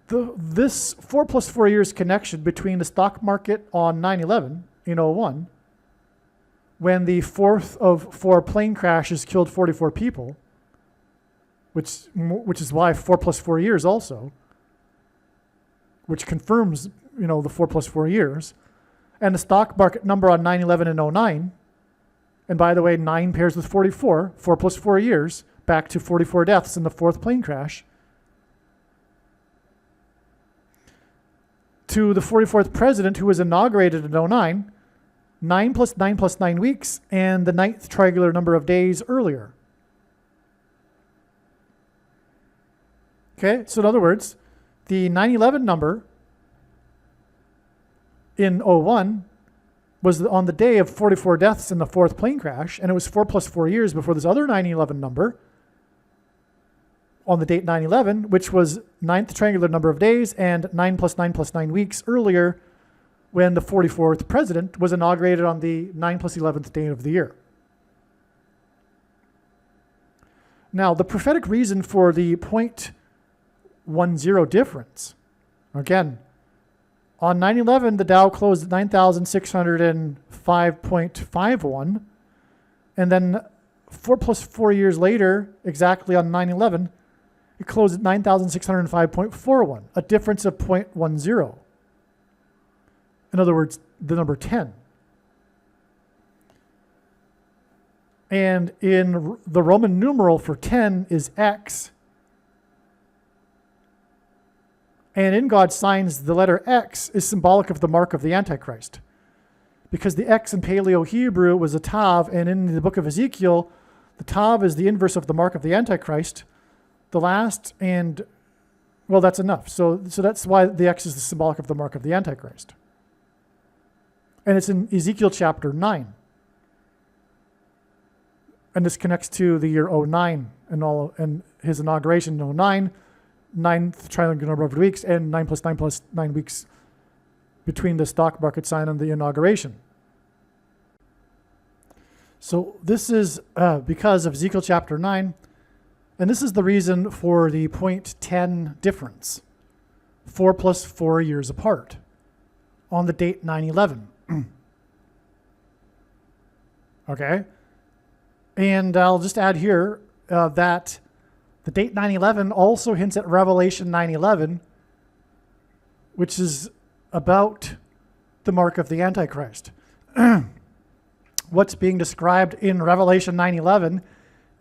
this 4 plus 4 years connection between the stock market on 9/11 in '01, when the fourth of 4 plane crashes killed 44 people, which is why 4 plus 4 years also, which confirms, the 4 plus 4 years, and the stock market number on 9/11 and '09, and by the way, 9 pairs with 44, 4 plus 4 years, back to 44 deaths in the 4th plane crash. to the 44th president who was inaugurated in 09, 9 plus 9 plus 9 weeks, and the 9th triangular number of days earlier. Okay, so in other words, the 9/11 number in 01 was on the day of 44 deaths in the 4th plane crash, and it was 4 plus 4 years before this other 9/11 number on the date 9/11, which was 9th triangular number of days and 9 plus 9 plus 9 weeks earlier, when the 44th president was inaugurated on the 9 plus 11th day of the year. Now, the prophetic reason for the 0.10 difference, again, on 9/11, the Dow closed at 9,605.51, and then 4 plus 4 years later, exactly on 9/11, it closed at 9,605.41, a difference of 0.10. In other words, the number 10. And in the Roman numeral for 10 is X. And in God's signs, the letter X is symbolic of the mark of the Antichrist. Because the X in Paleo-Hebrew was a Tav, and in the book of Ezekiel, the Tav is the inverse of the mark of the Antichrist. The last, and, well, that's enough. So that's why the X is the symbolic of the mark of the Antichrist. And it's in Ezekiel chapter 9. And this connects to the year 09 and his inauguration in 09, 9th triangular number of weeks, and 9 plus 9 plus 9 weeks between the stock market sign and the inauguration. So this is because of Ezekiel chapter 9, and this is the reason for the 0.10 difference, 4 plus 4 years apart, on the date 9/11. Okay? And I'll just add here that the date 9/11 also hints at Revelation 9/11, which is about the mark of the Antichrist. What's being described in Revelation 9/11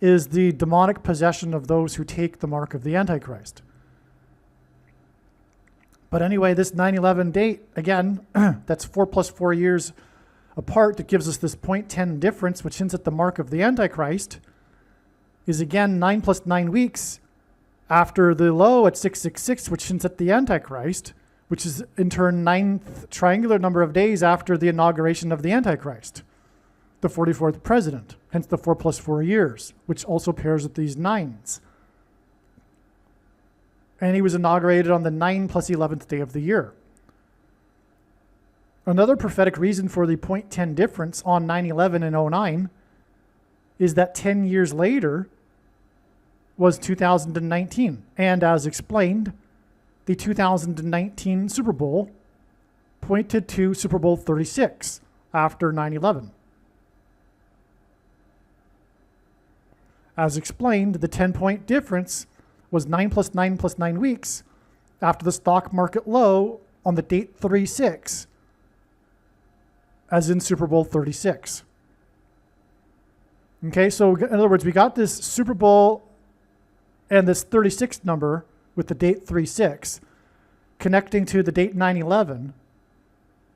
is the demonic possession of those who take the mark of the Antichrist. But anyway, this 9/11 date, again, that's 4 plus 4 years apart, that gives us this 0.10 difference, which hints at the mark of the Antichrist, is again 9 plus 9 weeks after the low at 666, which hints at the Antichrist, which is in turn 9th triangular number of days after the inauguration of the Antichrist, the 44th president, hence the 4 plus 4 years, which also pairs with these 9s. And he was inaugurated on the 9 plus 11th day of the year. Another prophetic reason for the 0.10 difference on 9/11 and 09 is that 10 years later was 2019. And as explained, the 2019 Super Bowl pointed to Super Bowl 36 after 9/11. As explained, the 10-point difference was 9 plus 9 plus 9 weeks after the stock market low on the date 36, as in Super Bowl 36. Okay, so in other words, we got this Super Bowl and this 36 number with the date 36 connecting to the date 9/11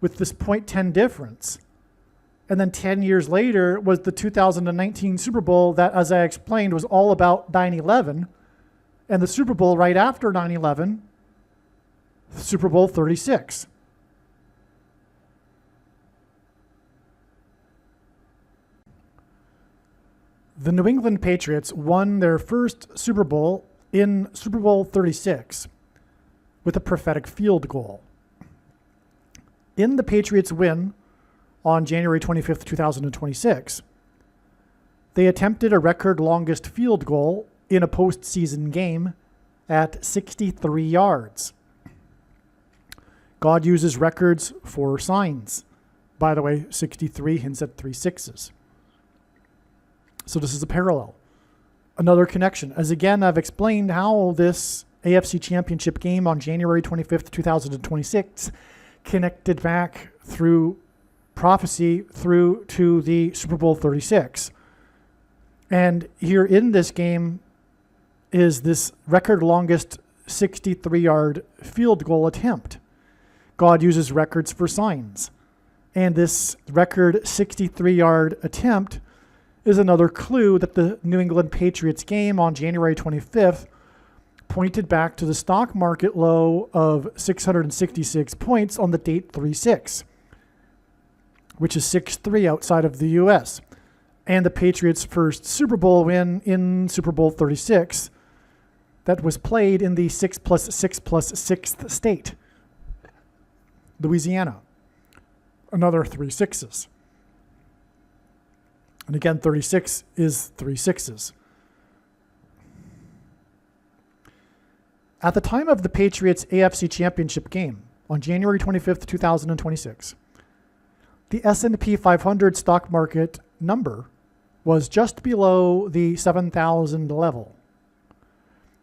with this 0.10 difference. And then 10 years later was the 2019 Super Bowl that, as I explained, was all about 9/11. And the Super Bowl right after 9/11, Super Bowl 36. The New England Patriots won their first Super Bowl in Super Bowl 36 with a prophetic field goal. In the Patriots' win on January 25th, 2026, they attempted a record longest field goal in a postseason game at 63 yards. God uses records for signs. By the way, 63 hints at 3 sixes. So this is a parallel. Another connection. As again, I've explained how this AFC Championship game on January 25th, 2026 connected back through prophecy through to the Super Bowl 36. And here in this game is this record longest 63-yard field goal attempt. God uses records for signs. And this record 63-yard attempt is another clue that the New England Patriots game on January 25th pointed back to the stock market low of 666 points on the date 3/6, which is 6-3 outside of the U.S., and the Patriots' first Super Bowl win in Super Bowl 36 that was played in the 6+6+6th state, Louisiana. Another 3 sixes. And again, 36 is 3 sixes. At the time of the Patriots' AFC Championship game on January 25th, 2026, the S&P 500 stock market number was just below the 7,000 level.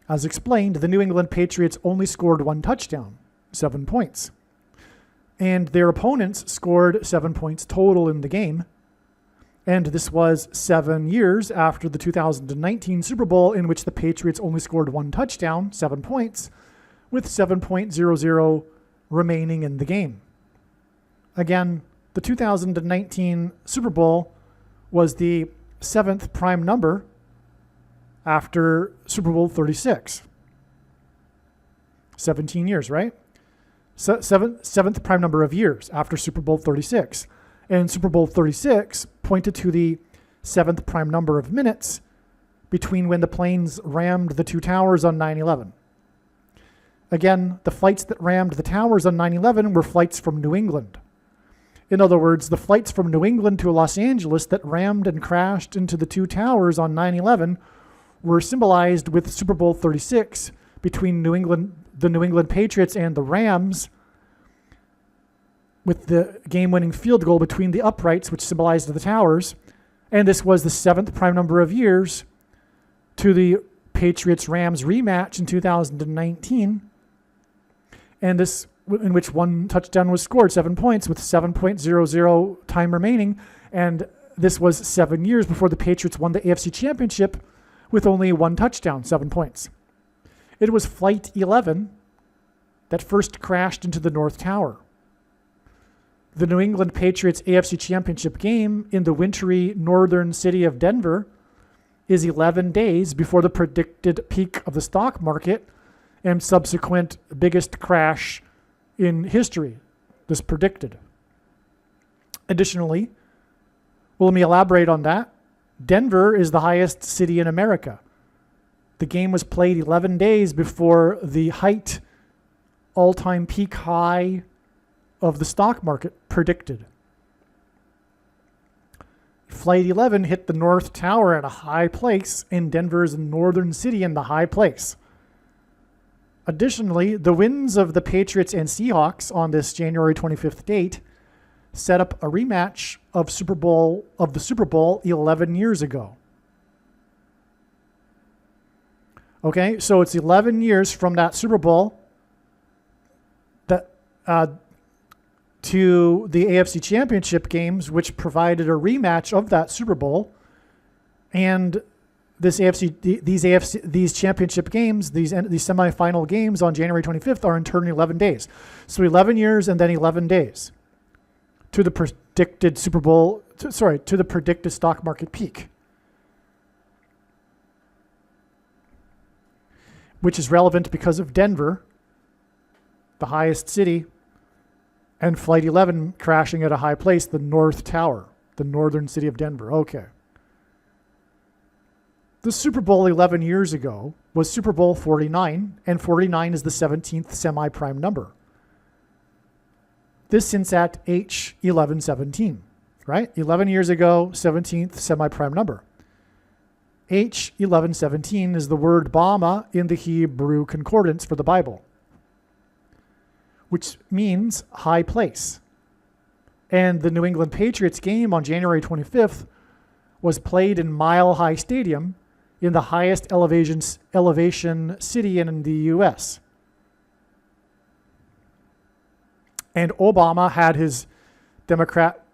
As explained, the New England Patriots only scored 1 touchdown, 7 points. And their opponents scored 7 points total in the game. And this was 7 years after the 2019 Super Bowl, in which the Patriots only scored 1 touchdown, 7 points, with 7.00 remaining in the game. Again, the 2019 Super Bowl was the 7th prime number after Super Bowl 36. 17 years, right? Seventh prime number of years after Super Bowl 36. And Super Bowl 36 pointed to the 7th prime number of minutes between when the planes rammed the 2 towers on 9/11. Again, the flights that rammed the towers on 9/11 were flights from New England. In other words, the flights from New England to Los Angeles that rammed and crashed into the 2 towers on 9/11 were symbolized with Super Bowl 36 between the New England Patriots and the Rams, with the game-winning field goal between the uprights, which symbolized the towers. And this was the 7th prime number of years to the Patriots-Rams rematch in 2019. And this, in which 1 touchdown was scored, 7 points, with 7.00 time remaining. And this was 7 years before the Patriots won the AFC Championship with only 1 touchdown, 7 points. It was Flight 11 that first crashed into the North Tower. The New England Patriots AFC Championship game in the wintry northern city of Denver is 11 days before the predicted peak of the stock market and subsequent biggest crash in history, this predicted. Additionally, well, let me elaborate on that. Denver is the highest city in America. The game was played 11 days before the height, all-time peak high of the stock market predicted. Flight 11 hit the North Tower at a high place, and Denver is a northern city in the high place. Additionally, the wins of the Patriots and Seahawks on this January 25th date set up a rematch of the Super Bowl 11 years ago. Okay, so it's 11 years from that Super Bowl that to the AFC Championship games, which provided a rematch of that Super Bowl. And these championship games, these semifinal games on January 25th are in turn 11 days. So 11 years and then 11 days to the predicted to the predicted stock market peak, which is relevant because of Denver, the highest city, and Flight 11 crashing at a high place, the North Tower, the northern city of Denver. Okay. The Super Bowl 11 years ago was Super Bowl 49, and 49 is the 17th semi-prime number. This hints at H1117, right? 11 years ago, 17th semi-prime number. H1117 is the word Bama in the Hebrew concordance for the Bible, which means high place. And the New England Patriots game on January 25th was played in Mile High Stadium in the highest elevation city in the U.S. And Obama had his Democrat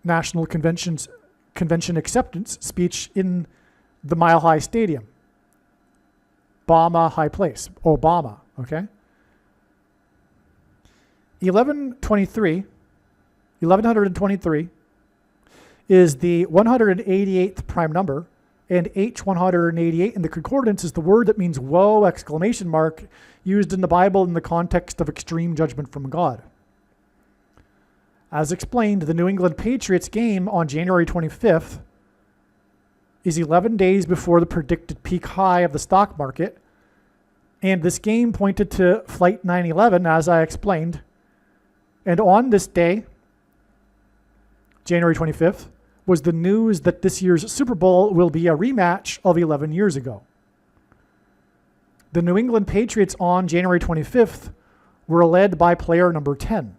National Convention acceptance speech in the Mile High Stadium. Bama, high place. Obama, okay? 1123 is the 188th prime number, and H188 in the concordance is the word that means woe, exclamation mark, used in the Bible in the context of extreme judgment from God. As explained, the New England Patriots game on January 25th is 11 days before the predicted peak high of the stock market, and this game pointed to Flight 911, as I explained. And on this day, January 25th, was the news that this year's Super Bowl will be a rematch of 11 years ago. The New England Patriots on January 25th were led by player number 10,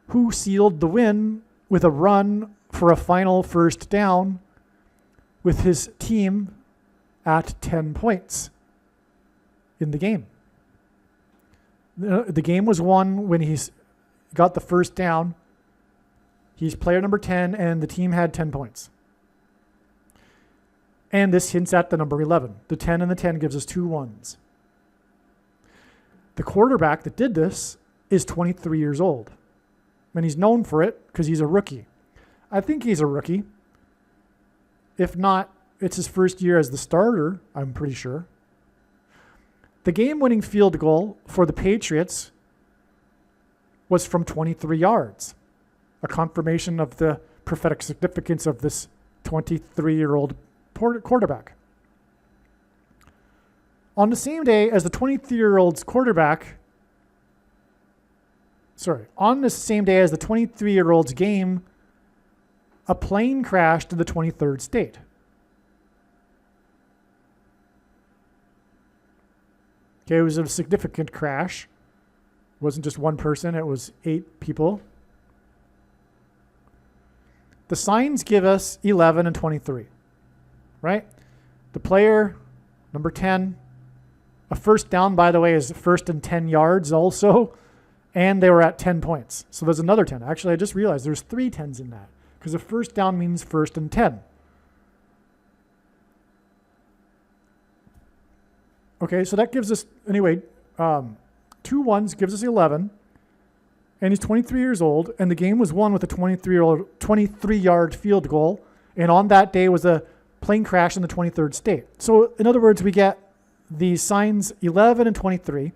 who sealed the win with a run for a final first down with his team at 10 points in the game. The game was won when he's got the first down. He's player number 10, and the team had 10 points. And this hints at the number 11. The 10 and the 10 gives us 2 ones. The quarterback that did this is 23 years old. And he's known for it because he's a rookie. I think he's a rookie. If not, it's his first year as the starter, I'm pretty sure. The game-winning field goal for the Patriots was from 23 yards, a confirmation of the prophetic significance of this 23-year-old quarterback. On the same day as the 23-year-old's on the same day as the 23-year-old's game, a plane crashed in the 23rd state. Okay, it was a significant crash. It wasn't just one person, it was 8 people. The signs give us 11 and 23, right? The player, number 10, a first down, by the way, is first and 10 yards also, and they were at 10 points. So there's another 10. Actually, I just realized there's 3 10s in that, because a first down means first and 10. Okay, so that gives us, anyway, 2 ones gives us 11, and he's 23 years old, and the game was won with a 23-yard field goal, and on that day was a plane crash in the 23rd state. So in other words, we get the signs 11 and 23,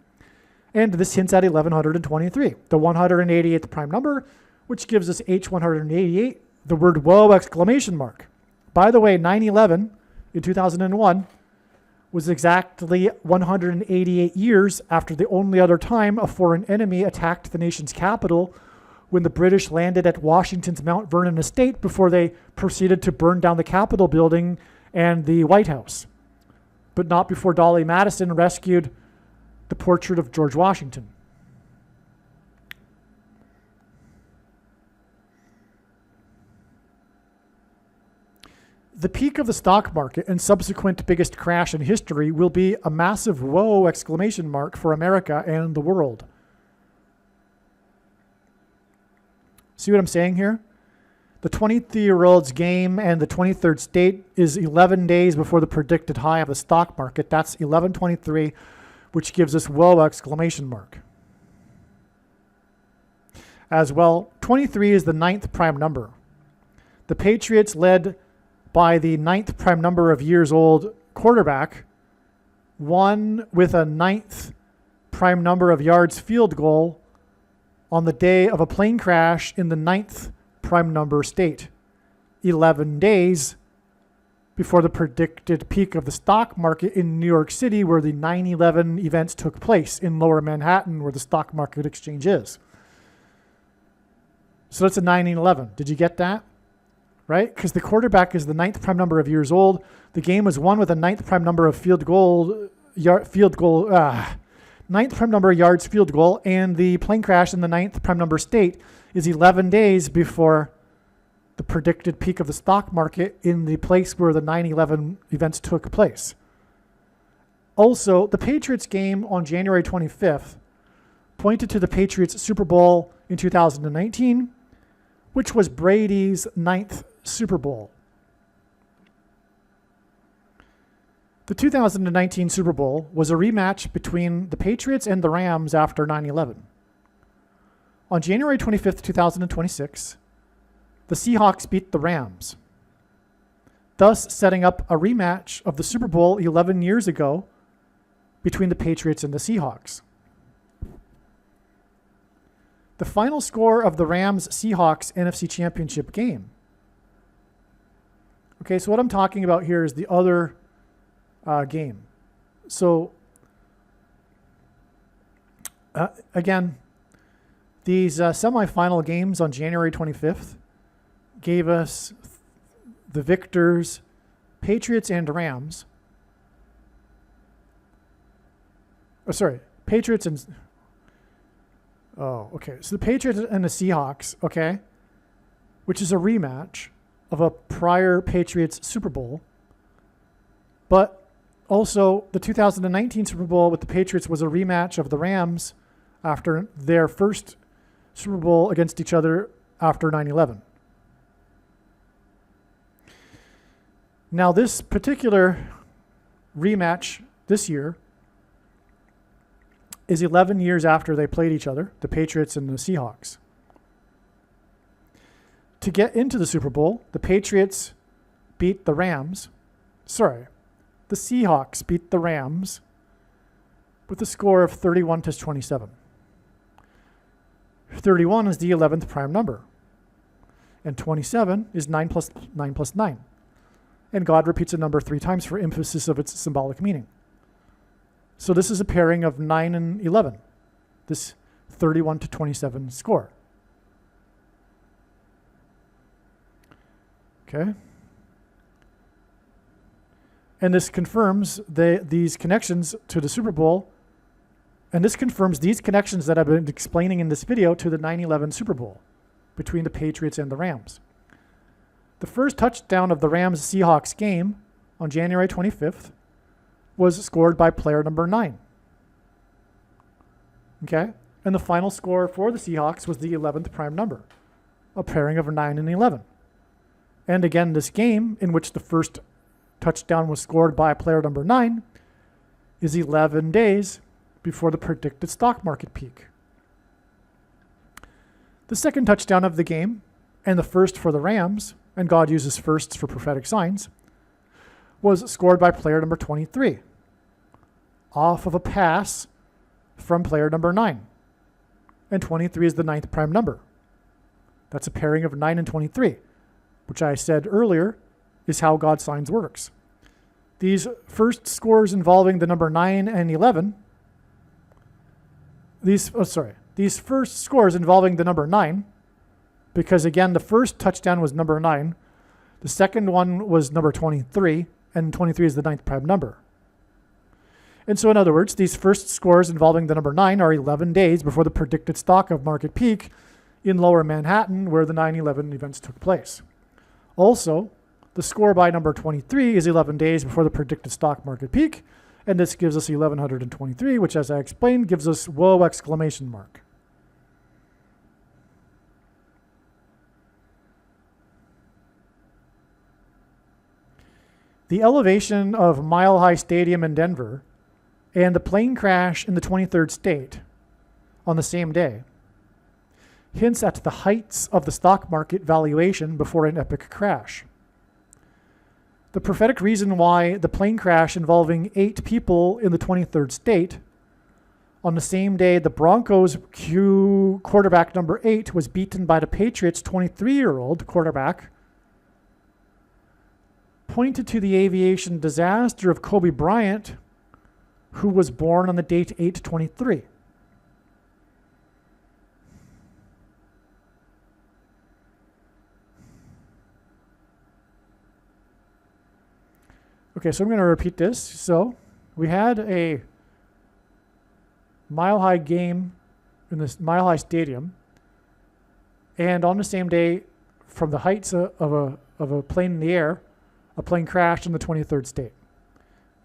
and this hints at 1123, the 188th prime number, which gives us H188, the word whoa, exclamation mark. By the way, 9/11 in 2001 was exactly 188 years after the only other time a foreign enemy attacked the nation's capital, when the British landed at Washington's Mount Vernon estate before they proceeded to burn down the Capitol building and the White House, but not before Dolly Madison rescued the portrait of George Washington. The peak of the stock market and subsequent biggest crash in history will be a massive whoa, exclamation mark, for America and the world. See what I'm saying here? The 23-year-old's game and the 23rd state is 11 days before the predicted high of the stock market. That's 1123, which gives us whoa, exclamation mark. As well, 23 is the 9th prime number. The Patriots, led by the 9th prime number of years old quarterback, won with a 9th prime number of yards field goal on the day of a plane crash in the 9th prime number state, 11 days before the predicted peak of the stock market in New York City, where the 9/11 events took place, in Lower Manhattan, where the stock market exchange is. So that's a 9/11. Did you get that? Right? Because the quarterback is the 9th prime number of years old. The game was won with a 9th prime number of 9th prime number yards field goal, and the plane crash in the 9th prime number state is 11 days before the predicted peak of the stock market in the place where the 9/11 events took place. Also, the Patriots game on January 25th pointed to the Patriots Super Bowl in 2019, which was Brady's 9th Super Bowl. The 2019 Super Bowl was a rematch between the Patriots and the Rams after 9/11. On January 25th, 2026, the Seahawks beat the Rams, thus setting up a rematch of the Super Bowl 11 years ago between the Patriots and the Seahawks. The final score of the Rams-Seahawks NFC Championship game. Okay, so what I'm talking about here is the other game. So, again, these semifinal games on January 25th gave us the victors, Patriots and Rams. Patriots and... Oh, okay. So the Patriots and the Seahawks, okay, which is a rematch of a prior Patriots Super Bowl. But also the 2019 Super Bowl with the Patriots was a rematch of the Rams after their first Super Bowl against each other after 9/11. Now this particular rematch this year is 11 years after they played each other, the Patriots and the Seahawks. To get into the Super Bowl, the Patriots beat the Rams. The Seahawks beat the Rams with a score of 31-27. 31 is the 11th prime number, and 27 is 9 plus 9 plus 9. And God repeats a number 3 times for emphasis of its symbolic meaning. So this is a pairing of 9 and 11, this 31-27 score. Okay. And this confirms these connections to the Super Bowl, and this confirms these connections that I've been explaining in this video to the 9/11 Super Bowl between the Patriots and the Rams. The first touchdown of the Rams-Seahawks game on January 25th was scored by player number 9. Okay? And the final score for the Seahawks was the 11th prime number, a pairing of 9 and 11. And again, this game, in which the first touchdown was scored by player number 9, is 11 days before the predicted stock market peak. The second touchdown of the game, and the first for the Rams, and God uses firsts for prophetic signs, was scored by player number 23, off of a pass from player number 9. And 23 is the 9th prime number. That's a pairing of 9 and 23, which I said earlier is how God's signs works. These first scores involving the number 9 and 11, these first scores involving the number 9, because again, the first touchdown was number 9, the second one was number 23, and 23 is the 9th prime number. And so in other words, these first scores involving the number 9 are 11 days before the predicted stock of market peak in lower Manhattan, where the 9/11 events took place. Also, the score by number 23 is 11 days before the predicted stock market peak, and this gives us 1123, which, as I explained, gives us whoa exclamation mark. The elevation of Mile High Stadium in Denver and the plane crash in the 23rd state on the same day hints at the heights of the stock market valuation before an epic crash. The prophetic reason why the plane crash involving 8 people in the 23rd state on the same day the Broncos quarterback number 8 was beaten by the Patriots 23-year-old quarterback pointed to the aviation disaster of Kobe Bryant, who was born on the date 8/23. Okay, so I'm going to repeat this. So we had a Mile High game in this Mile High Stadium, and on the same day, from the heights of a plane in the air, a plane crashed in the 23rd state.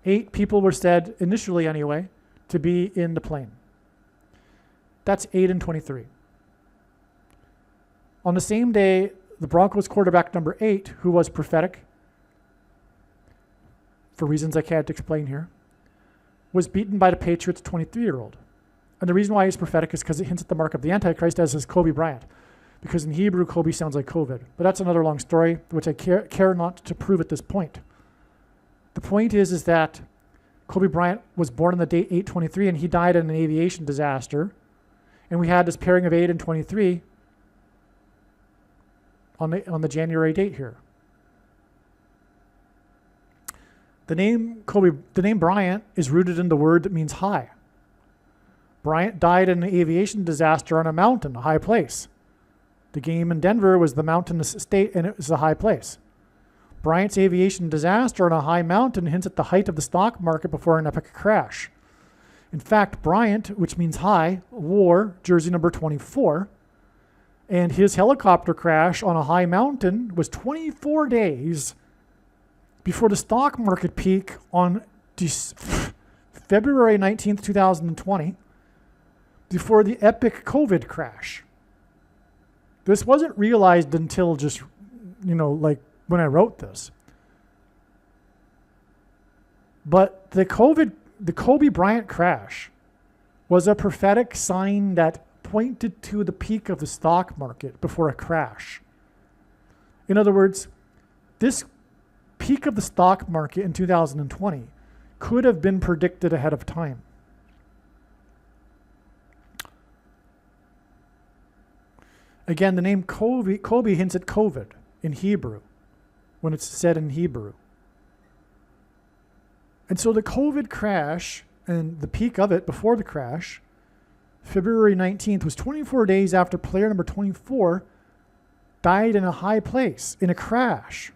8 people were said, initially anyway, to be in the plane. That's 8 and 23. On the same day, the Broncos quarterback number 8, who was prophetic, for reasons I can't explain here, was beaten by the Patriots 23-year-old. And the reason why it's prophetic is because it hints at the mark of the Antichrist, as is Kobe Bryant. Because in Hebrew, Kobe sounds like COVID. But that's another long story, which I care not to prove at this point. The point is that Kobe Bryant was born on the date 8/23, and he died in an aviation disaster. And we had this pairing of 8 and 23 on the January date here. The name Bryant is rooted in the word that means high. Bryant died in an aviation disaster on a mountain, a high place. The game in Denver was the mountainous state, and it was a high place. Bryant's aviation disaster on a high mountain hints at the height of the stock market before an epic crash. In fact, Bryant, which means high, wore jersey number 24, and his helicopter crash on a high mountain was 24 days before the stock market peak on February 19th, 2020, before the epic COVID crash. This wasn't realized until just, like when I wrote this. But the Kobe Bryant crash was a prophetic sign that pointed to the peak of the stock market before a crash. In other words, this peak of the stock market in 2020 could have been predicted ahead of time. Again, the name Kobe hints at COVID in Hebrew, when it's said in Hebrew. And so the COVID crash and the peak of it before the crash, February 19th, was 24 days after player number 24 died in a high place, in a crash.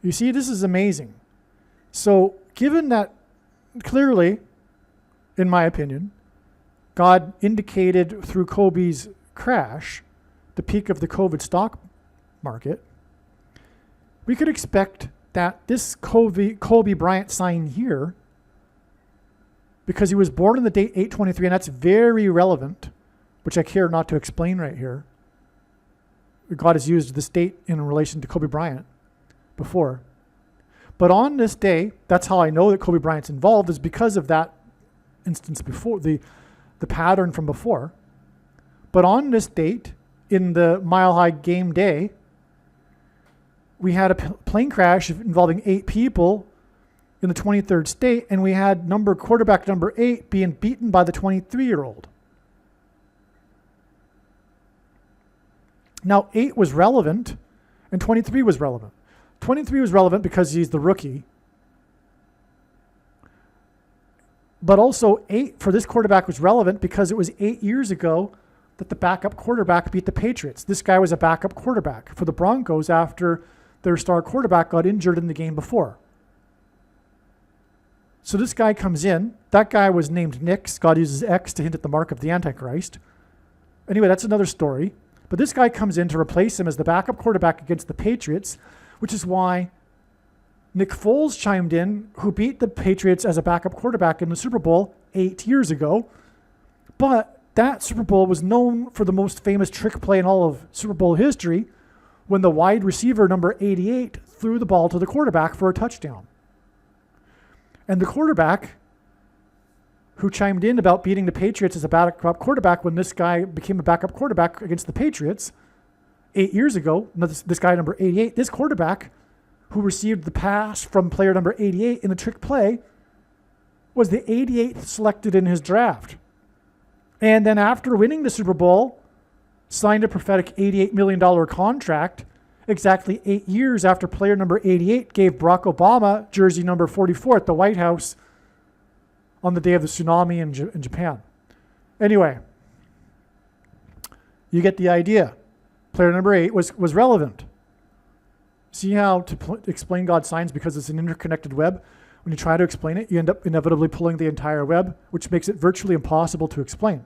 You see, this is amazing. So given that clearly, in my opinion, God indicated through Kobe's crash the peak of the COVID stock market, we could expect that this Kobe Bryant sign here, because he was born on the date 8/23, and that's very relevant, which I care not to explain right here. God has used this date in relation to Kobe Bryant before. But on this day, that's how I know that Kobe Bryant's involved, is because of that instance before, the pattern from before. But on this date, in the Mile High game day, we had a plane crash involving 8 people in the 23rd state, and we had quarterback number 8 being beaten by the 23-year-old. Now, 8 was relevant, and 23 was relevant. 23 was relevant because he's the rookie. But also 8 for this quarterback was relevant because it was 8 years ago that the backup quarterback beat the Patriots. This guy was a backup quarterback for the Broncos after their star quarterback got injured in the game before. So this guy comes in. That guy was named Nix. God uses X to hint at the mark of the Antichrist. Anyway, that's another story. But this guy comes in to replace him as the backup quarterback against the Patriots, which is why Nick Foles chimed in, who beat the Patriots as a backup quarterback in the Super Bowl 8 years ago. But that Super Bowl was known for the most famous trick play in all of Super Bowl history, when the wide receiver number 88 threw the ball to the quarterback for a touchdown. And the quarterback who chimed in about beating the Patriots as a backup quarterback when this guy became a backup quarterback against the Patriots 8 years ago, this guy number 88, this quarterback who received the pass from player number 88 in the trick play was the 88th selected in his draft. And then after winning the Super Bowl, signed a prophetic $88 million contract exactly 8 years after player number 88 gave Barack Obama jersey number 44 at the White House on the day of the tsunami in Japan. Anyway, you get the idea. Player number 8 was relevant. See how to explain God's signs, because it's an interconnected web, when you try to explain it, you end up inevitably pulling the entire web, which makes it virtually impossible to explain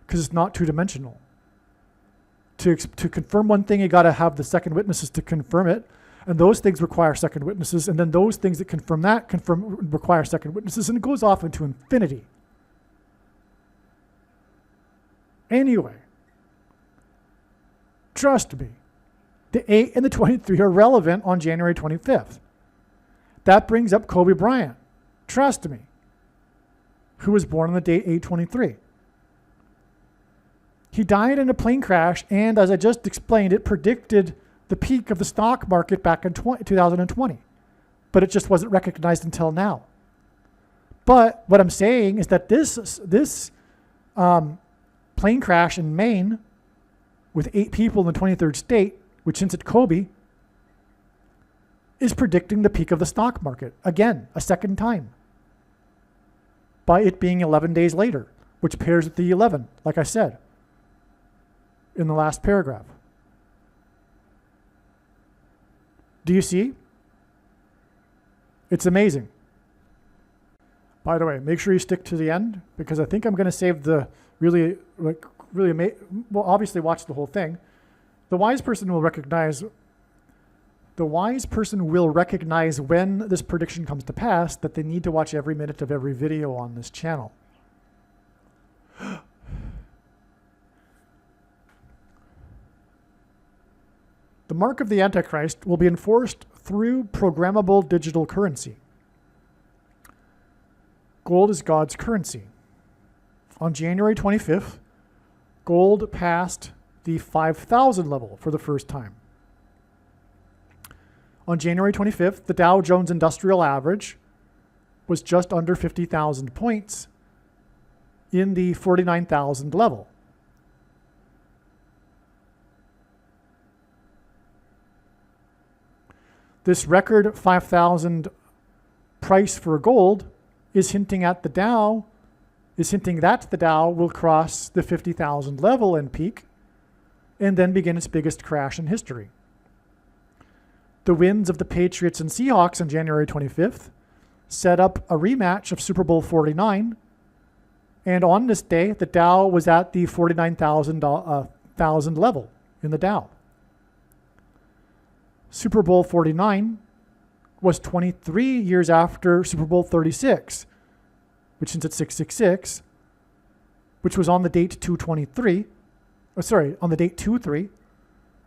because it's not two-dimensional. To confirm one thing, you got to have the second witnesses to confirm it, and those things require second witnesses, and then those things that confirm that require second witnesses, and it goes off into infinity. Anyway, trust me, the 8 and the 23 are relevant on January 25th. That brings up Kobe Bryant. Trust me. who was born on the date 8/23. He died in a plane crash, and as I just explained, it predicted the peak of the stock market back in 2020, but it just wasn't recognized until now. But what I'm saying is that this plane crash in Maine with 8 people in the 23rd state, which hints at Kobe, is predicting the peak of the stock market again, a second time, by it being 11 days later, which pairs with the 11, like I said in the last paragraph. Do you see? It's amazing. By the way, make sure you stick to the end, because I think I'm going to save the obviously watch the whole thing. The wise person will recognize when this prediction comes to pass that they need to watch every minute of every video on this channel. The mark of the Antichrist will be enforced through programmable digital currency. Gold is God's currency. On January 25th, gold passed the 5,000 level for the first time. On January 25th, the Dow Jones Industrial Average was just under 50,000 points in the 49,000 level. This record 5,000 price for gold is hinting that the Dow will cross the 50,000 level and peak, and then begin its biggest crash in history. The wins of the Patriots and Seahawks on January 25th set up a rematch of Super Bowl 49, and on this day, the Dow was at the 49,000 level in the Dow. Super Bowl 49 was 23 years after Super Bowl 36, which is at 666, which was on the date 223. On the date 2-3.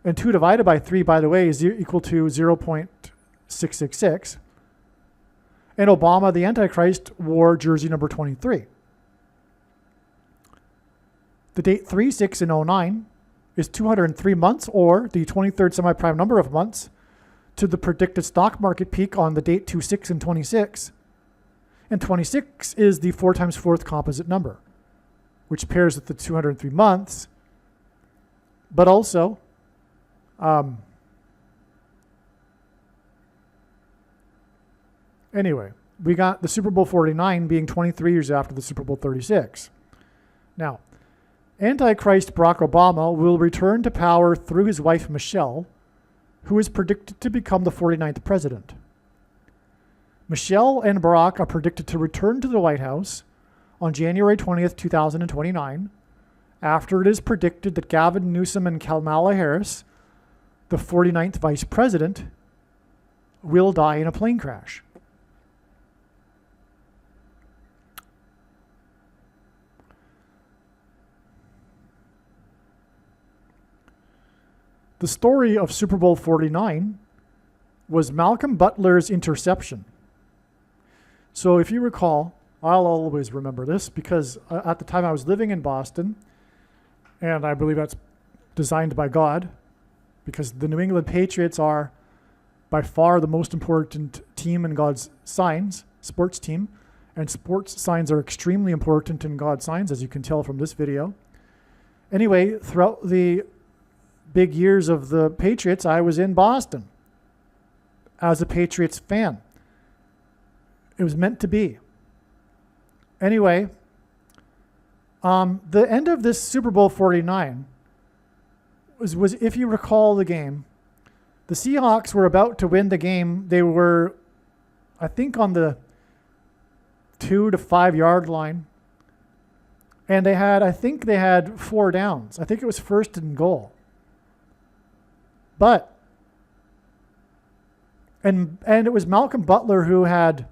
And 2 divided by 3, by the way, is equal to 0.666. And Obama, the Antichrist, wore jersey number 23. The date 3-6 in 09 is 203 months, or the 23rd semi-prime number of months, to the predicted stock market peak on the date 2-6 in 26. And 26 is the 4 times 4th composite number, which pairs with the 203 months. But also, anyway, we got the Super Bowl 49 being 23 years after the Super Bowl 36. Now, Antichrist Barack Obama will return to power through his wife Michelle, who is predicted to become the 49th president. Michelle and Barack are predicted to return to the White House on January 20th, 2029, after it is predicted that Gavin Newsom and Kamala Harris, the 49th vice president, will die in a plane crash. The story of Super Bowl 49 was Malcolm Butler's interception. So if you recall, I'll always remember this because at the time I was living in Boston, and I believe that's designed by God, because the New England Patriots are by far the most important team in God's signs, sports team, and sports signs are extremely important in God's signs, as you can tell from this video. Anyway, throughout the big years of the Patriots, I was in Boston as a Patriots fan. It was meant to be. Anyway, the end of this Super Bowl 49 was, if you recall the game, the Seahawks were about to win the game. They were, I think, on the 2 to 5 yard line. And they had 4 downs. I think it was 1st and goal. But, and it was Malcolm Butler who had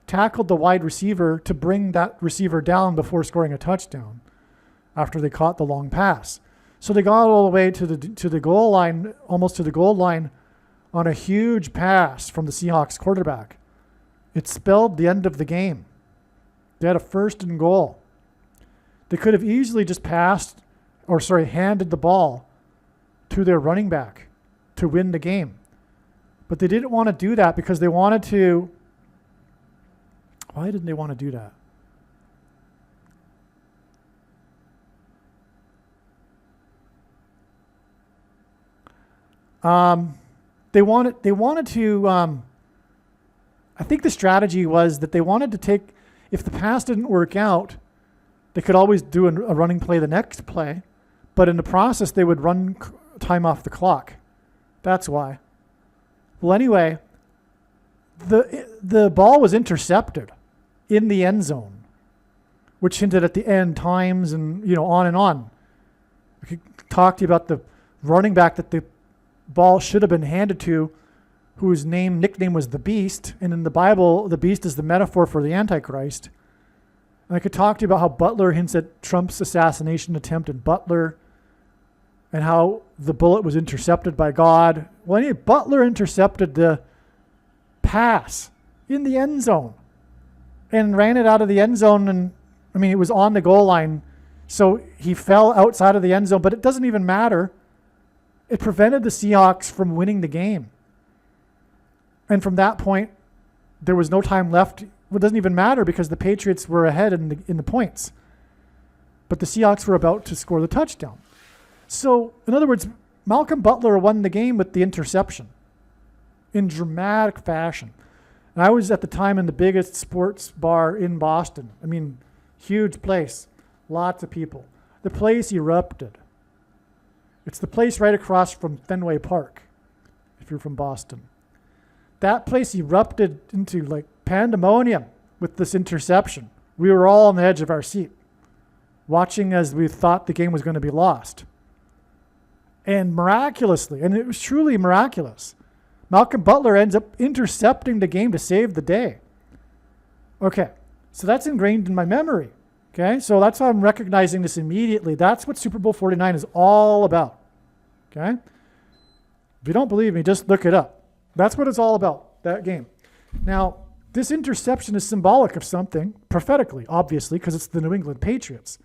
tackled the wide receiver to bring that receiver down before scoring a touchdown after they caught the long pass. So they got all the way to the goal line, almost to the goal line, on a huge pass from the Seahawks quarterback. It spelled the end of the game. They had a 1st and goal. They could have easily just handed the ball to their running back to win the game. But they didn't want to do that because they wanted to. Why didn't they want to do that? They wanted to, I think the strategy was that they wanted to take, if the pass didn't work out, they could always do a running play the next play, but in the process they would run time off the clock. That's why. Well, anyway, the ball was intercepted in the end zone, which hinted at the end times and, on and on. I could talk to you about the running back that the ball should have been handed to, whose nickname was the Beast. And in the Bible, the Beast is the metaphor for the Antichrist. And I could talk to you about how Butler hints at Trump's assassination attempt in Butler and how the bullet was intercepted by God. Well, anyway, Butler intercepted the pass in the end zone and ran it out of the end zone. And it was on the goal line. So he fell outside of the end zone, but it doesn't even matter. It prevented the Seahawks from winning the game. And from that point, there was no time left. It doesn't even matter because the Patriots were ahead in the points. But the Seahawks were about to score the touchdown. So, in other words, Malcolm Butler won the game with the interception in dramatic fashion. And I was at the time in the biggest sports bar in Boston. Huge place, lots of people. The place erupted. It's the place right across from Fenway Park, if you're from Boston. That place erupted into like pandemonium with this interception. We were all on the edge of our seat, watching as we thought the game was going to be lost. And miraculously, and it was truly miraculous, Malcolm Butler ends up intercepting the game to save the day. Okay, so that's ingrained in my memory. Okay, so that's how I'm recognizing this immediately. That's what Super Bowl 49 is all about. Okay? If you don't believe me, just look it up. That's what it's all about, that game. Now, this interception is symbolic of something, prophetically, obviously, because it's the New England Patriots.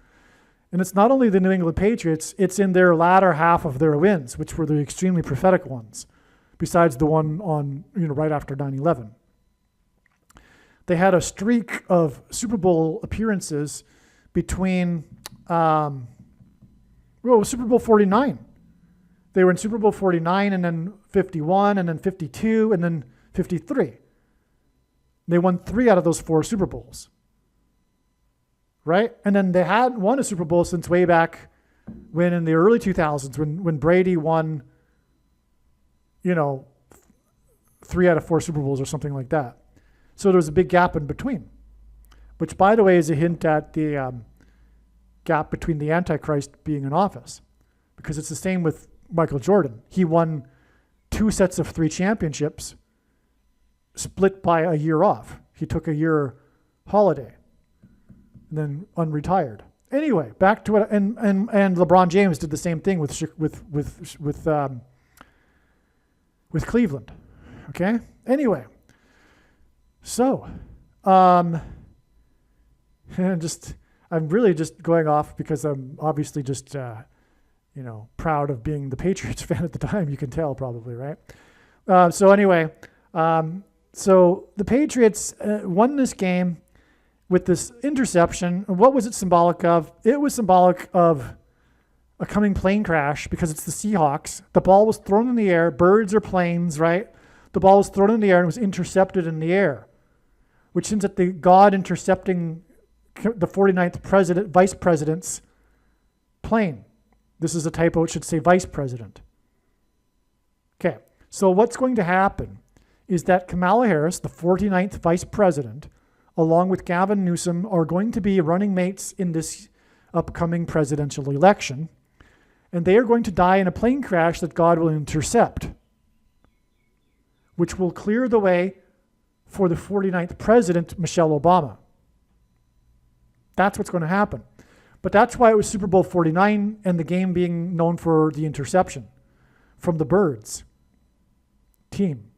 And it's not only the New England Patriots, it's in their latter half of their wins, which were the extremely prophetic ones, besides the one on, right after 9/11. They had a streak of Super Bowl appearances between, Super Bowl 49. They were in Super Bowl 49 and then 51 and then 52 and then 53. They won 3 out of those 4 Super Bowls. Right? And then they hadn't won a Super Bowl since way back when in the early 2000s when Brady won, 3 out of 4 Super Bowls or something like that. So there was a big gap in between, which, by the way, is a hint at the gap between the Antichrist being in office, because it's the same with Michael Jordan. He won 2 sets of 3 championships split by a year off. He took a year holiday and then unretired. Anyway, back to it. And LeBron James did the same thing with Cleveland. Okay? Anyway. So, I'm really just going off because I'm obviously just, proud of being the Patriots fan at the time. You can tell probably, right? So the Patriots won this game with this interception. What was it symbolic of? It was symbolic of a coming plane crash because it's the Seahawks. The ball was thrown in the air. Birds are planes, right? The ball was thrown in the air and was intercepted in the air, which hints at the God intercepting the 49th vice president's plane. This is a typo. It should say vice president. Okay, so what's going to happen is that Kamala Harris, the 49th vice president, along with Gavin Newsom, are going to be running mates in this upcoming presidential election, and they are going to die in a plane crash that God will intercept, which will clear the way for the 49th president, Michelle Obama. That's what's going to happen. But that's why it was Super Bowl 49 and the game being known for the interception from the Birds team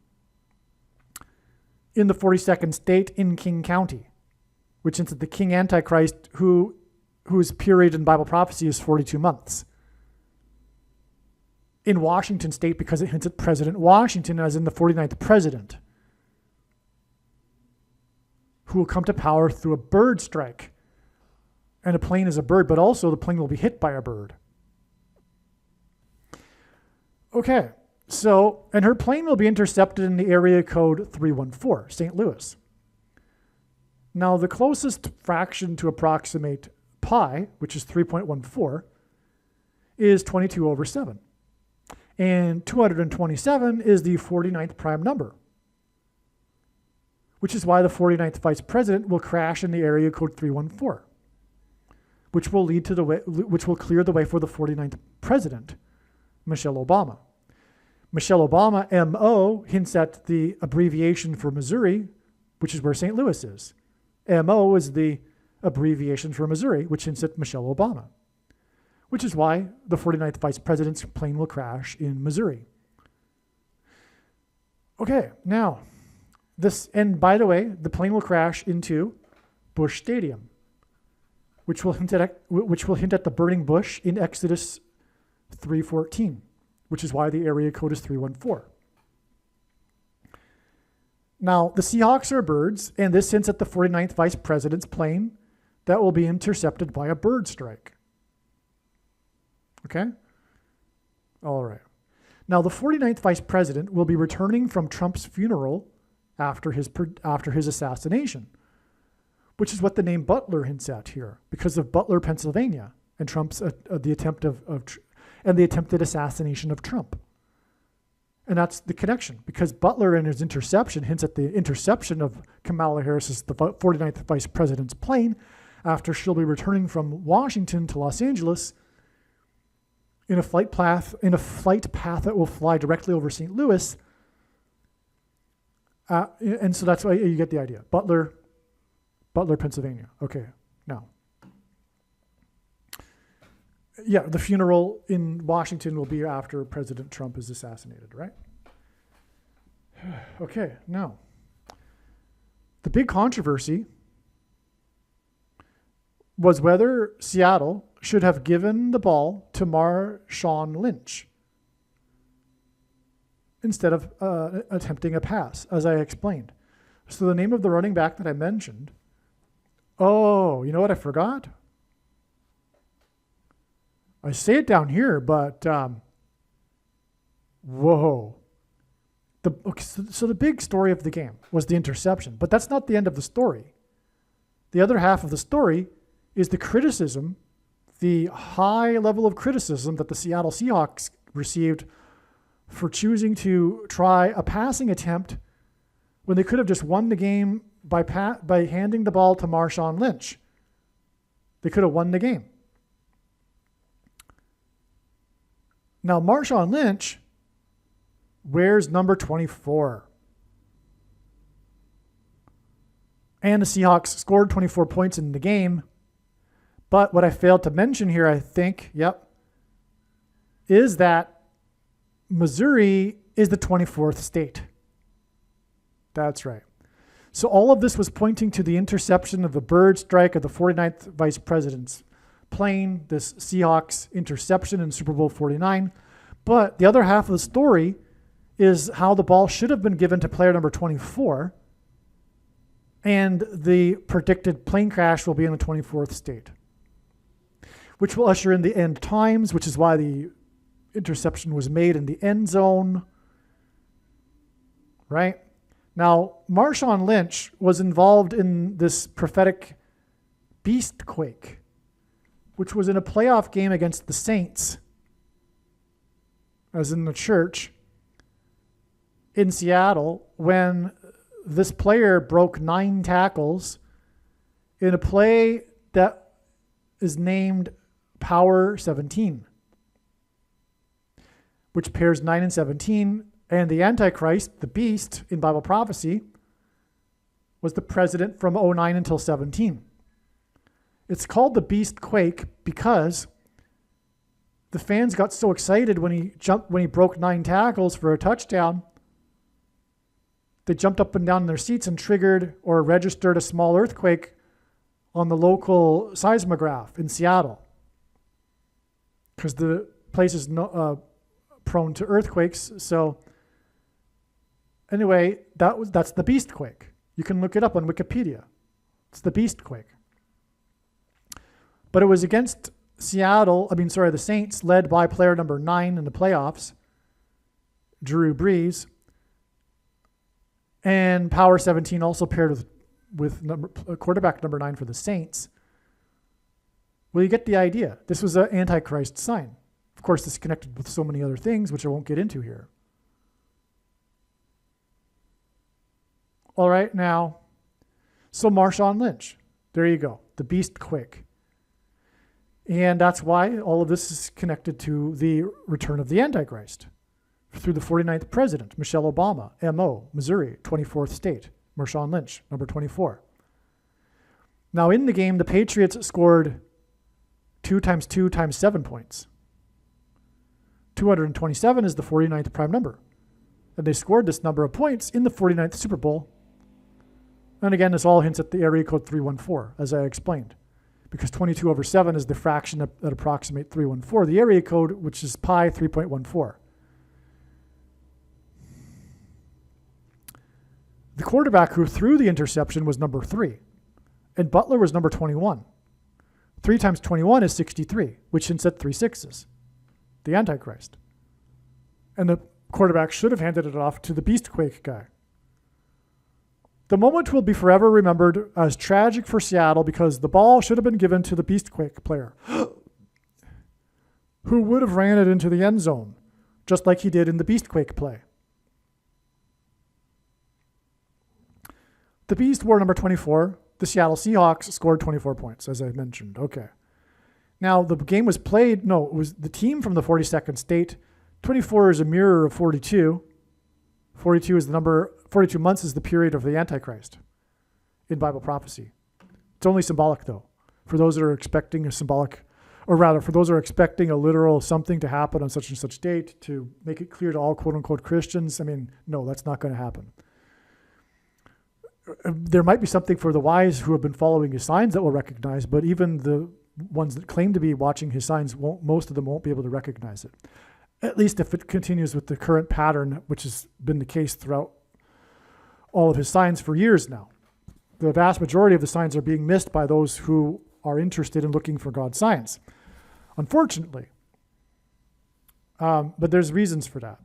in the 42nd state in King County, which hints at the king antichrist whose period in Bible prophecy is 42 months. In Washington state, because it hints at President Washington as in the 49th president, who will come to power through a bird strike. And a plane is a bird, but also the plane will be hit by a bird. Okay, so, and her plane will be intercepted in the area code 314, St. Louis. Now, the closest fraction to approximate pi, which is 3.14, is 22 over 7. And 227 is the 49th prime number, which is why the 49th vice president will crash in the area code 314, which will clear the way for the 49th president, Michelle Obama. Michelle Obama, MO, hints at the abbreviation for Missouri, which is where St. Louis is. MO is the abbreviation for Missouri, which hints at Michelle Obama, which is why the 49th vice president's plane will crash in Missouri. Okay, now, and by the way, the plane will crash into Bush Stadium, which will hint at the burning bush in Exodus 3:14, which is why the area code is 314. Now, the Seahawks are birds, and this hints at the 49th vice president's plane that will be intercepted by a bird strike. Okay? All right. Now, the 49th vice president will be returning from Trump's funeral after his assassination, which is what the name Butler hints at here, because of Butler, Pennsylvania, and Trump's the attempted assassination of Trump. And that's the connection, because Butler in his interception hints at the interception of Kamala Harris's, the 49th vice president's plane, after she'll be returning from Washington to Los Angeles in a flight path that will fly directly over St. Louis. And so that's why you get the idea. Butler, Pennsylvania. Okay, now. Yeah, the funeral in Washington will be after President Trump is assassinated, right? Okay, now. The big controversy was whether Seattle should have given the ball to Marshawn Lynch instead of attempting a pass, as I explained. So the name of the running back that I mentioned, oh, you know what I forgot? I say it down here, but whoa. So the big story of the game was the interception, but that's not the end of the story. The other half of the story is the criticism, the high level of criticism that the Seattle Seahawks received for choosing to try a passing attempt when they could have just won the game by handing the ball to Marshawn Lynch. They could have won the game. Now, Marshawn Lynch wears number 24. And the Seahawks scored 24 points in the game. But what I failed to mention here, I think, is that Missouri is the 24th state. That's right. So all of this was pointing to the interception of the bird strike of the 49th vice president's plane, this Seahawks interception in Super Bowl 49. But the other half of the story is how the ball should have been given to player number 24, and the predicted plane crash will be in the 24th state, which will usher in the end times, which is why the interception was made in the end zone, right? Now, Marshawn Lynch was involved in this prophetic beast quake, which was in a playoff game against the Saints, as in the church, in Seattle, when this player broke 9 tackles in a play that is named Power 17, which pairs 9 and 17, and the Antichrist, the beast in Bible prophecy, was the president from 09 until 17. It's called the Beast Quake because the fans got so excited when he broke 9 tackles for a touchdown. They jumped up and down in their seats and triggered or registered a small earthquake on the local seismograph in Seattle, because the place is prone to earthquakes. So anyway, that's the beast quake. You can look it up on Wikipedia. It's the beast quake. But it was against the Saints, led by player number 9 in the playoffs, Drew Brees, and Power 17 also paired with quarterback number 9 for the Saints. Well, you get the idea. This was an Antichrist sign. Of course, this is connected with so many other things, which I won't get into here. All right, now, so Marshawn Lynch. There you go, the beast quake. And that's why all of this is connected to the return of the Antichrist through the 49th president, Michelle Obama, MO, Missouri, 24th state, Marshawn Lynch, number 24. Now in the game, the Patriots scored 2 times 2 times 7 points. 227 is the 49th prime number. And they scored this number of points in the 49th Super Bowl. And again, this all hints at the area code 314, as I explained. Because 22 over 7 is the fraction that approximates 314. The area code, which is pi 3.14. The quarterback who threw the interception was number 3. And Butler was number 21. 3 times 21 is 63, which hints at 3 sixes. The Antichrist. And the quarterback should have handed it off to the Beastquake guy. The moment will be forever remembered as tragic for Seattle because the ball should have been given to the Beastquake player, who would have ran it into the end zone, just like he did in the Beastquake play. The Beast wore number 24. The Seattle Seahawks scored 24 points, as I mentioned. Okay. Now, the game was played, it was the team from the 42nd state. 24 is a mirror of 42. 42 is the number, 42 months is the period of the Antichrist in Bible prophecy. It's only symbolic, though. For those that are expecting a symbolic, or rather, for those that are expecting a literal something to happen on such and such date to make it clear to all quote-unquote Christians, no, that's not going to happen. There might be something for the wise who have been following his signs that will recognize, but even the ones that claim to be watching his signs, most of them won't be able to recognize it. At least if it continues with the current pattern, which has been the case throughout all of his signs for years now. The vast majority of the signs are being missed by those who are interested in looking for God's signs, unfortunately. But there's reasons for that.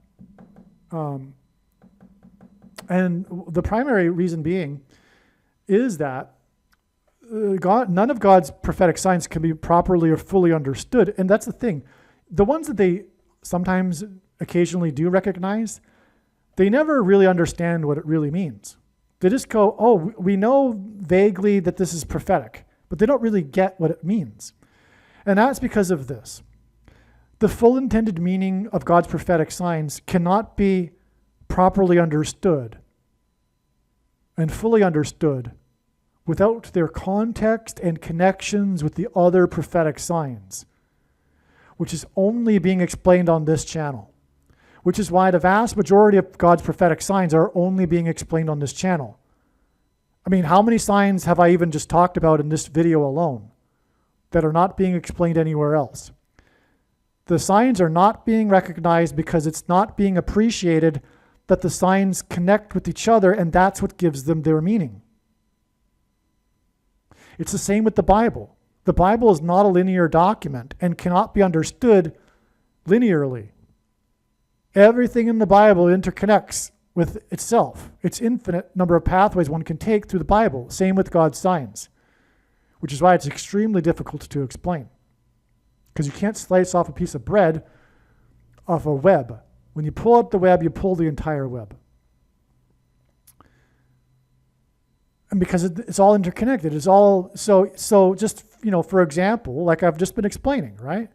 And the primary reason being is that none of God's prophetic signs can be properly or fully understood. And that's the thing. The ones that they sometimes occasionally do recognize, they never really understand what it really means. They just go, oh, we know vaguely that this is prophetic, but they don't really get what it means. And that's because of this. The full intended meaning of God's prophetic signs cannot be properly understood and fully understood without their context and connections with the other prophetic signs, which is only being explained on this channel, which is why the vast majority of God's prophetic signs are only being explained on this channel. How many signs have I even just talked about in this video alone that are not being explained anywhere else? The signs are not being recognized because it's not being appreciated that the signs connect with each other, and that's what gives them their meaning. It's the same with the Bible. The Bible is not a linear document and cannot be understood linearly. Everything in the Bible interconnects with itself. It's infinite number of pathways one can take through the Bible. Same with God's signs, which is why it's extremely difficult to explain. Because you can't slice off a piece of bread off a web. When you pull up the web, you pull the entire web. And because it's all interconnected, it's all, so just, for example, like I've just been explaining, right?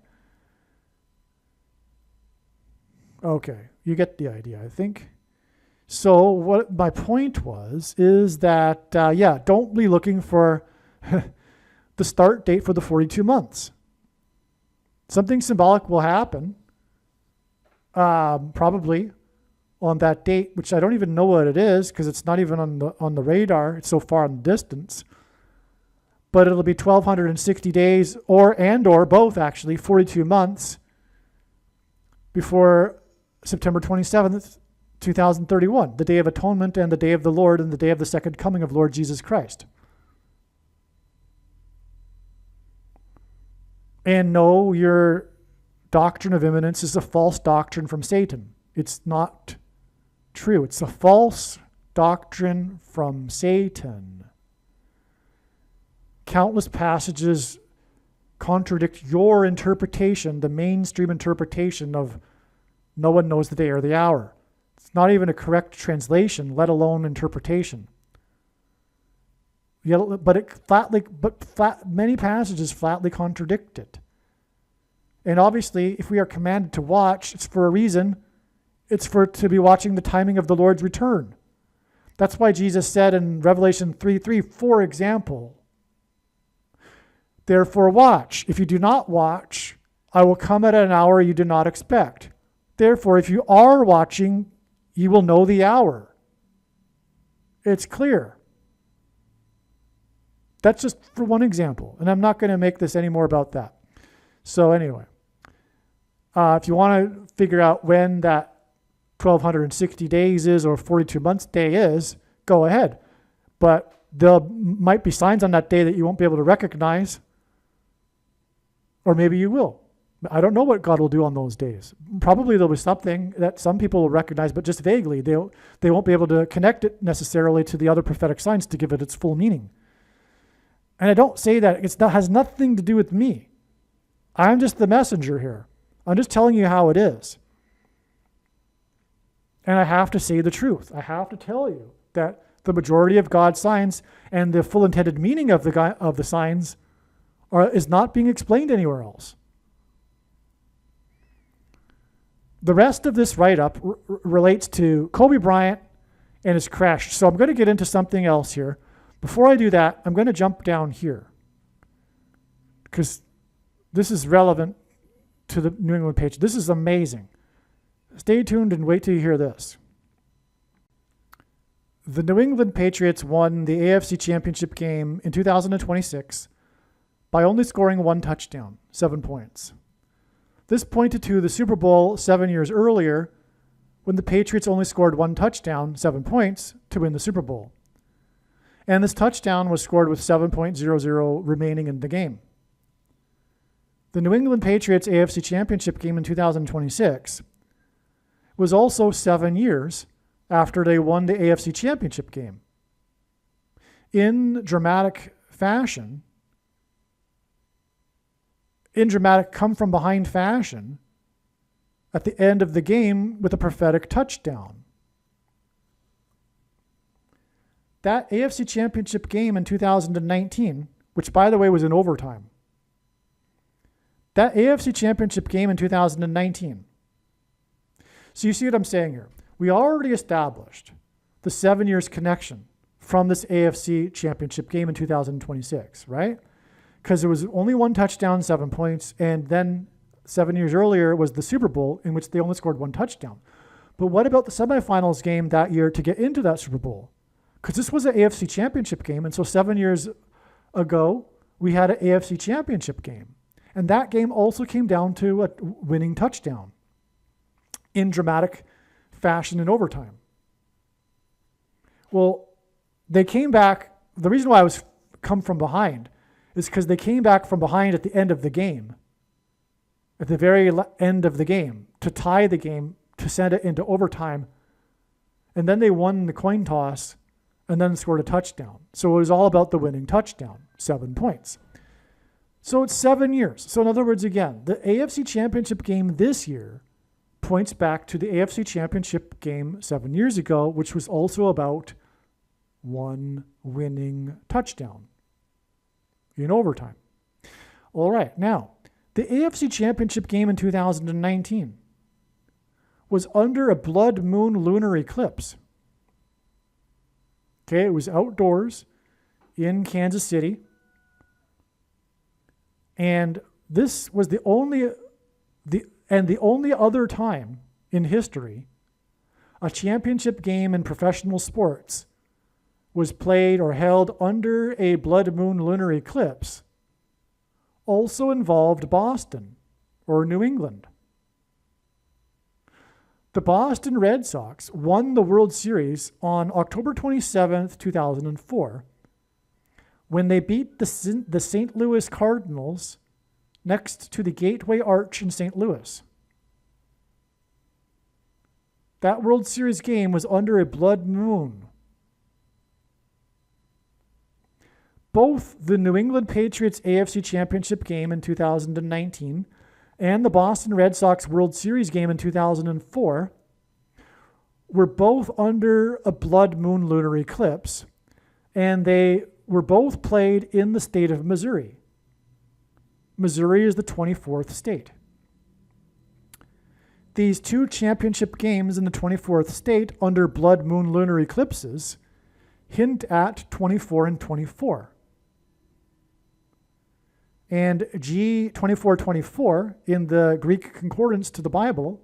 Okay, you get the idea, I think. So what my point is that, don't be looking for the start date for the 42 months. Something symbolic will happen, probably on that date, which I don't even know what it is because it's not even on the radar. It's so far in the distance. but it'll be 1,260 days or both actually, 42 months before September 27th, 2031, the Day of Atonement and the Day of the Lord and the day of the second coming of Lord Jesus Christ. And no, your doctrine of imminence is a false doctrine from Satan. It's not true. It's a false doctrine from Satan. Countless passages contradict your interpretation, the mainstream interpretation of no one knows the day or the hour. It's not even a correct translation, let alone interpretation. Many passages flatly contradict it. And obviously, if we are commanded to watch, it's for a reason. It's to be watching the timing of the Lord's return. That's why Jesus said in Revelation 3:3, for example, therefore watch. If you do not watch, I will come at an hour you do not expect. Therefore, if you are watching, you will know the hour. It's clear. That's just for one example. And I'm not going to make this any more about that. So anyway, if you want to figure out when that 1,260 days is or 42 months day is, go ahead. But there might be signs on that day that you won't be able to recognize. Or maybe you will. I don't know what God will do on those days. Probably there'll be something that some people will recognize, but just vaguely. They won't be able to connect it necessarily to the other prophetic signs to give it its full meaning. And I don't say that. It has nothing to do with me. I'm just the messenger here. I'm just telling you how it is. And I have to say the truth. I have to tell you that the majority of God's signs and the full intended meaning of the signs is not being explained anywhere else. The rest of this write-up relates to Kobe Bryant and his crash. So I'm going to get into something else here. Before I do that, I'm going to jump down here because this is relevant to the New England Patriots. This is amazing. Stay tuned and wait till you hear this. The New England Patriots won the AFC Championship game in 2026 by only scoring one touchdown, 7 points. This pointed to the Super Bowl 7 years earlier when the Patriots only scored one touchdown, 7 points, to win the Super Bowl. And this touchdown was scored with 7.00 remaining in the game. The New England Patriots AFC Championship game in 2026 was also 7 years after they won the AFC Championship game. In dramatic fashion, in dramatic come-from-behind fashion, at the end of the game with a prophetic touchdown. That AFC Championship game in 2019, which by the way was in overtime, that AFC Championship game in 2019. So you see what I'm saying here. We already established the 7 years connection from this AFC Championship game in 2026, right? Because there was only one touchdown, 7 points, and then 7 years earlier was the Super Bowl in which they only scored one touchdown. But what about the semifinals game that year to get into that Super Bowl? Because this was an AFC Championship game, and so 7 years ago, we had an AFC Championship game. And that game also came down to a winning touchdown in dramatic fashion in overtime. Well, they came back. The reason why I was come from behind is because they came back from behind at the end of the game, at the very end of the game, to tie the game, to send it into overtime. And then they won the coin toss and then scored a touchdown. So it was all about the winning touchdown, 7 points. So it's 7 years. So in other words, again, the AFC Championship game this year points back to the AFC Championship game 7 years ago, which was also about one winning touchdown in overtime. All right, now, the AFC Championship game in 2019 was under a blood moon lunar eclipse. Okay, it was outdoors in Kansas City. And this was the only other time in history a championship game in professional sports was played or held under a blood moon lunar eclipse also involved Boston or New England. The Boston Red Sox won the World Series on October 27th, 2004, when they beat the St. Louis Cardinals next to the Gateway Arch in St. Louis. That World Series game was under a blood moon. Both the New England Patriots AFC Championship game in 2019 and the Boston Red Sox World Series game in 2004 were both under a blood moon lunar eclipse, and they were both played in the state of Missouri. Missouri is the 24th state. These two championship games in the 24th state under blood moon lunar eclipses hint at 24 and 24. And G2424 in the Greek concordance to the Bible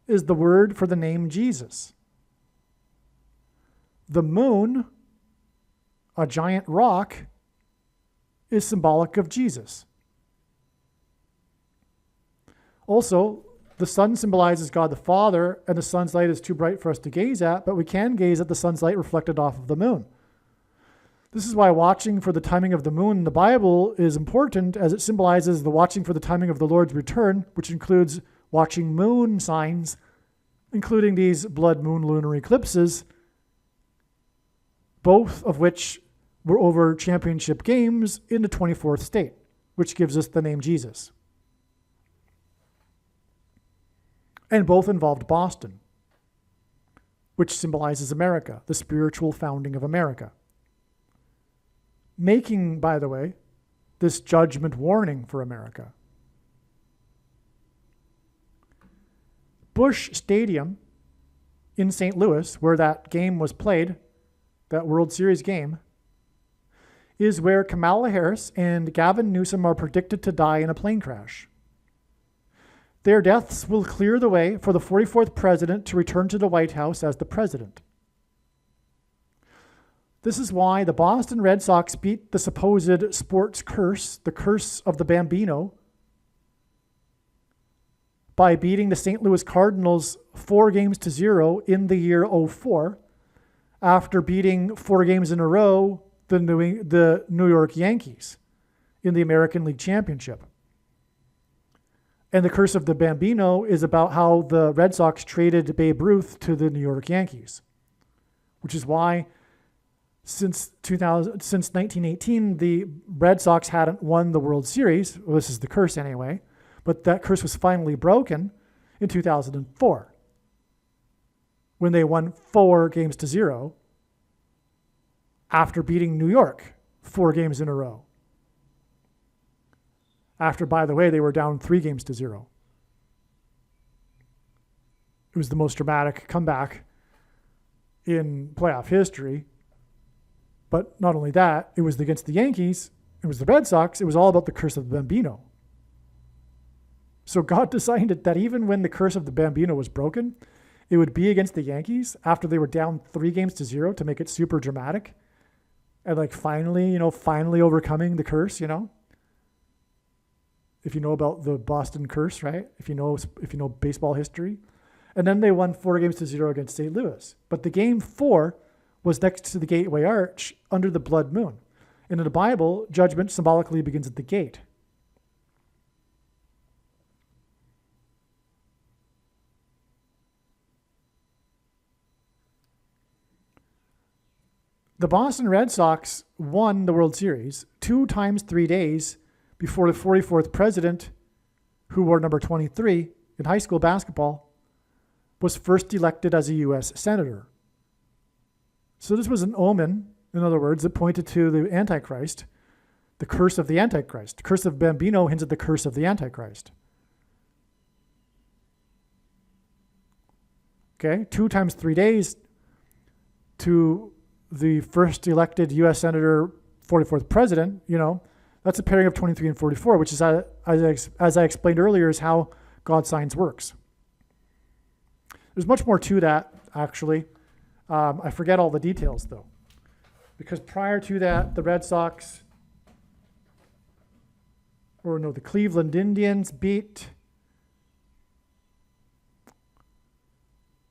is the word for the name Jesus. The moon, a giant rock, is symbolic of Jesus. Also, the sun symbolizes God the Father, and the sun's light is too bright for us to gaze at, but we can gaze at the sun's light reflected off of the moon. This is why watching for the timing of the moon in the Bible is important, as it symbolizes the watching for the timing of the Lord's return, which includes watching moon signs, including these blood moon lunar eclipses, both of which were over championship games in the 24th state, which gives us the name Jesus. And both involved Boston, which symbolizes America, the spiritual founding of America. Making, by the way, this judgment warning for America. Busch Stadium in St. Louis, where that game was played, that World Series game, is where Kamala Harris and Gavin Newsom are predicted to die in a plane crash. Their deaths will clear the way for the 44th president to return to the White House as the president. This is why the Boston Red Sox beat the supposed sports curse, the Curse of the Bambino, by beating the St. Louis Cardinals 4-0 in the year 2004, after beating 4 games in a row the New York Yankees in the American League Championship. And the Curse of the Bambino is about how the Red Sox traded Babe Ruth to the New York Yankees, which is why since 1918, the Red Sox hadn't won the World Series. Well, this is the curse anyway, but that curse was finally broken in 2004 when they won 4-0 after beating New York 4 games in a row. After, by the way, they were down 3-0. It was the most dramatic comeback in playoff history. But not only that, it was against the Yankees, it was the Red Sox, it was all about the Curse of the Bambino. So God decided that even when the Curse of the Bambino was broken, it would be against the Yankees after they were down 3-0 to make it super dramatic. And finally overcoming the curse, If you know about the Boston curse, right? If you know baseball history. And then they won 4-0 against St. Louis. But the game 4 was next to the Gateway Arch under the blood moon. And in the Bible, judgment symbolically begins at the gate. The Boston Red Sox won the World Series 2 times 3 days before the 44th president, who wore number 23 in high school basketball, was first elected as a U.S. Senator. So this was an omen, in other words, that pointed to the Antichrist, the curse of the Antichrist. The Curse of Bambino hints at the curse of the Antichrist. Okay, 2 times 3 days to the first elected U.S. Senator, 44th president, that's a pairing of 23 and 44, which is, as I explained earlier, is how God's signs works. There's much more to that, actually. I forget all the details, though. Because prior to that, the Cleveland Indians beat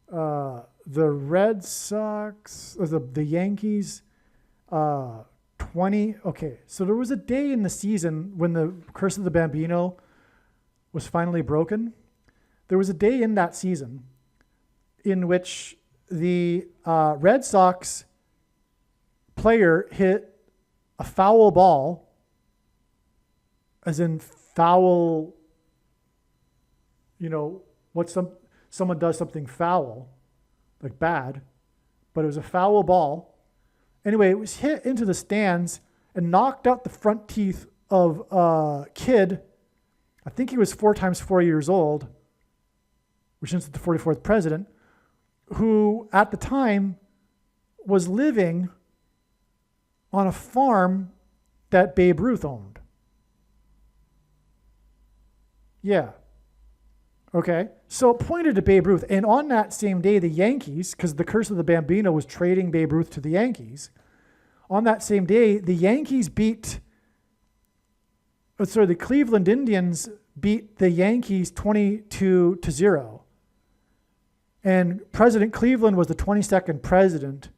the Red Sox, or the Yankees, 20. Okay, so there was a day in the season when the Curse of the Bambino was finally broken. There was a day in that season in which the Red Sox player hit a foul ball, as in foul, someone does something foul, like bad, but it was a foul ball. Anyway, it was hit into the stands and knocked out the front teeth of a kid. I think he was 4 times 4 years old, which is the 44th president, who at the time was living on a farm that Babe Ruth owned. Yeah. Okay. So it pointed to Babe Ruth. And on that same day, the Yankees, because the Curse of the Bambino was trading Babe Ruth to the Yankees, on that same day, the Cleveland Indians beat the Yankees 22-0. And President Cleveland was the 22nd president.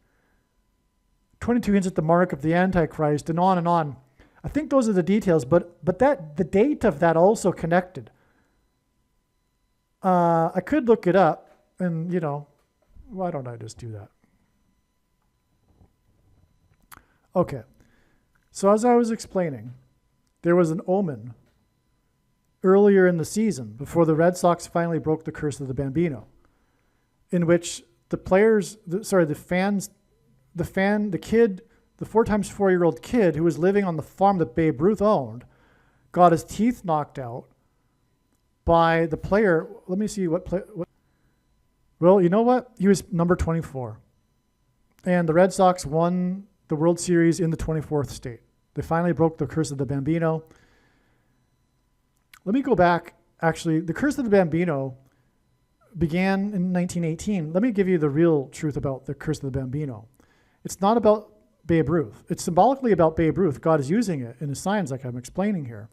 22 hints at the mark of the Antichrist, and on and on. I think those are the details, but the date of that also connected. I could look it up, and why don't I just do that? Okay. So as I was explaining, there was an omen earlier in the season, before the Red Sox finally broke the Curse of the Bambino, in which the 4 times 4 year old kid who was living on the farm that Babe Ruth owned got his teeth knocked out by the player. Let me see what. Well, you know what? He was number 24. And the Red Sox won the World Series in the 24th state. They finally broke the Curse of the Bambino. Let me go back. Actually, the Curse of the Bambino began in 1918. Let me give you the real truth about the Curse of the Bambino. It's not about Babe Ruth. It's symbolically about Babe Ruth. God is using it in his signs, like I'm explaining here.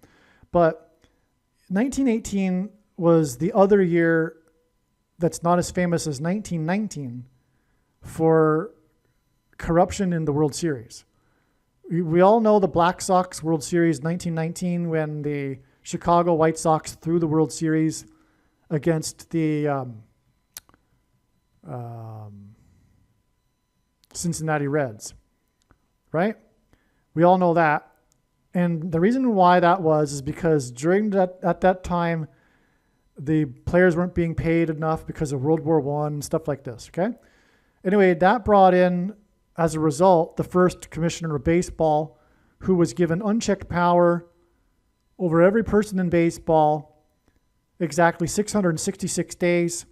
But 1918 was the other year that's not as famous as 1919 for corruption in the World Series. We all know the Black Sox World Series 1919, when the Chicago White Sox threw the World Series against the Cincinnati Reds, right? We all know that. And the reason why that was is because at that time, the players weren't being paid enough because of World War I and stuff like this, okay? Anyway, that brought in, as a result, the first commissioner of baseball, who was given unchecked power over every person in baseball exactly 666 days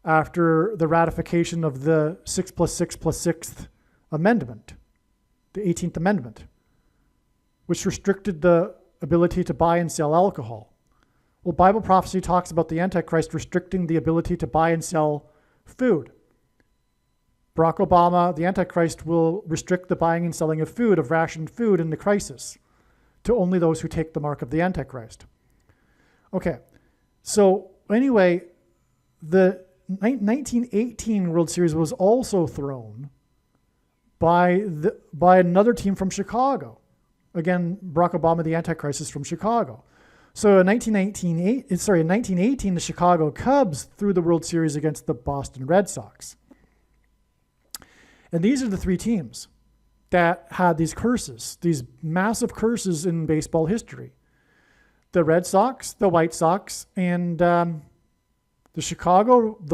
after the ratification of the 6+6+6 amendment, the 18th Amendment, which restricted the ability to buy and sell alcohol. Well, Bible prophecy talks about the Antichrist restricting the ability to buy and sell food. Barack Obama, the Antichrist, will restrict the buying and selling of food, of rationed food in the crisis, to only those who take the mark of the Antichrist. Okay, so anyway, the 1918 World Series was also thrown by another team from Chicago. Again, Barack Obama, the Antichrist, is from Chicago. So in 1918, the Chicago Cubs threw the World Series against the Boston Red Sox. And these are the 3 teams that had these curses, these massive curses in baseball history. The Red Sox, the White Sox, and the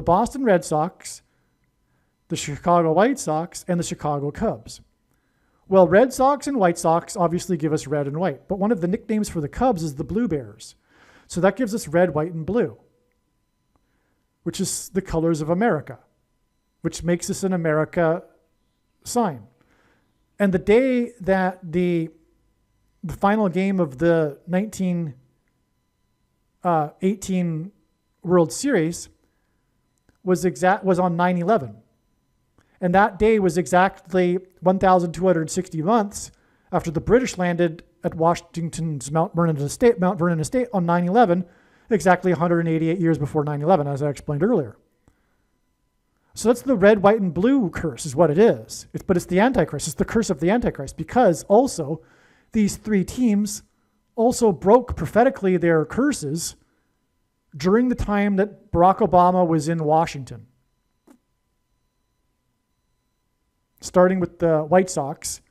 Boston Red Sox, the Chicago White Sox, and the Chicago Cubs. Well, Red Sox and White Sox obviously give us red and white, but one of the nicknames for the Cubs is the Blue Bears. So that gives us red, white, and blue, which is the colors of America, which makes us an America sign. And the day that the final game of the 1918 World Series was on 9/11. And that day was exactly 1,260 months after the British landed at Washington's Mount Vernon Estate on 9/11, exactly 188 years before 9/11, as I explained earlier. So that's the red, white, and blue curse is what it is. But it's the Antichrist. It's the curse of the Antichrist, because also these three teams also broke prophetically their curses during the time that Barack Obama was in Washington. Starting with the White Sox.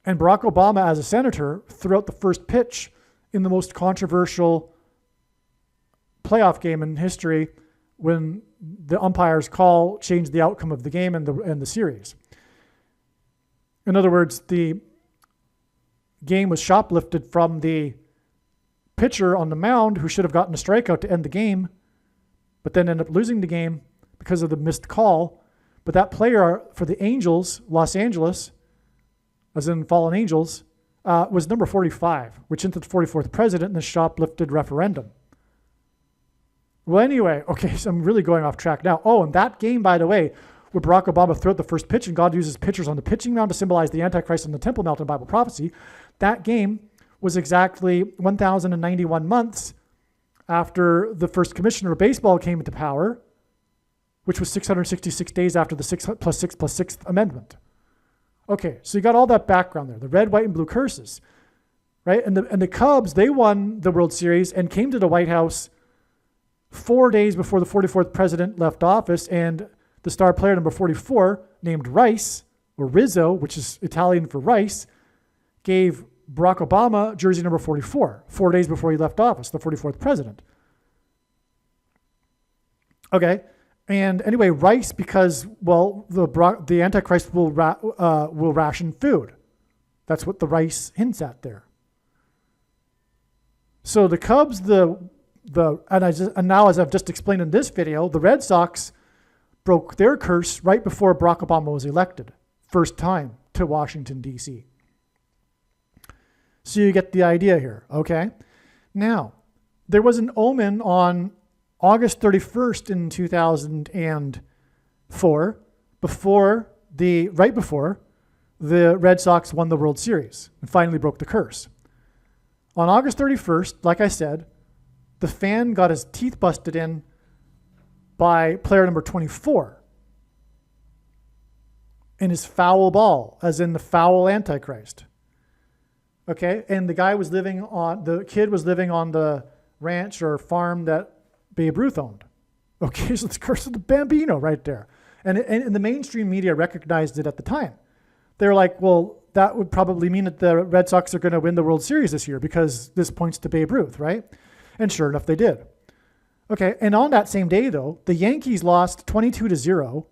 And Barack Obama, as a senator, threw out the first pitch in the most controversial playoff game in history when the umpire's call changed the outcome of the game and the series. In other words, the game was shoplifted from the pitcher on the mound, who should have gotten a strikeout to end the game, but then ended up losing the game because of the missed call. But that player for the Angels, Los Angeles, as in fallen angels, was number 45, which entered the 44th president in the shoplifted referendum. Well, anyway, okay, so I'm really going off track now. Oh, and that game, by the way, where Barack Obama threw out the first pitch and God uses pitchers on the pitching mound to symbolize the Antichrist on the Temple Mount in Bible prophecy, that game was exactly 1,091 months after the first commissioner of baseball came into power, which was 666 days after the 6+6+6 amendment. Okay, so you got all that background there, the red, white, and blue curses, right? And the Cubs, they won the World Series and came to the White House 4 days before the 44th president left office, and the star player number 44, named Rice, or Rizzo, which is Italian for rice, gave Barack Obama jersey number 44, 4 days before he left office, the 44th president. Okay, and anyway, Rice, because, well, the Antichrist will ration food. That's what the Rice hints at there. So the Cubs, and now, as I've just explained in this video, the Red Sox broke their curse right before Barack Obama was elected, first time to Washington, D.C. So you get the idea here, okay? Now, there was an omen on August 31st in 2004, right before the Red Sox won the World Series and finally broke the curse. On August 31st, like I said, the fan got his teeth busted in by player number 24 in his foul ball, as in the foul Antichrist. Okay, and the kid was living on the ranch or farm that Babe Ruth owned. Okay, so it's Curse of the Bambino right there. And the mainstream media recognized it at the time. They were like, well, that would probably mean that the Red Sox are going to win the World Series this year because this points to Babe Ruth, right? And sure enough, they did. Okay, and on that same day, though, the Yankees lost 22-0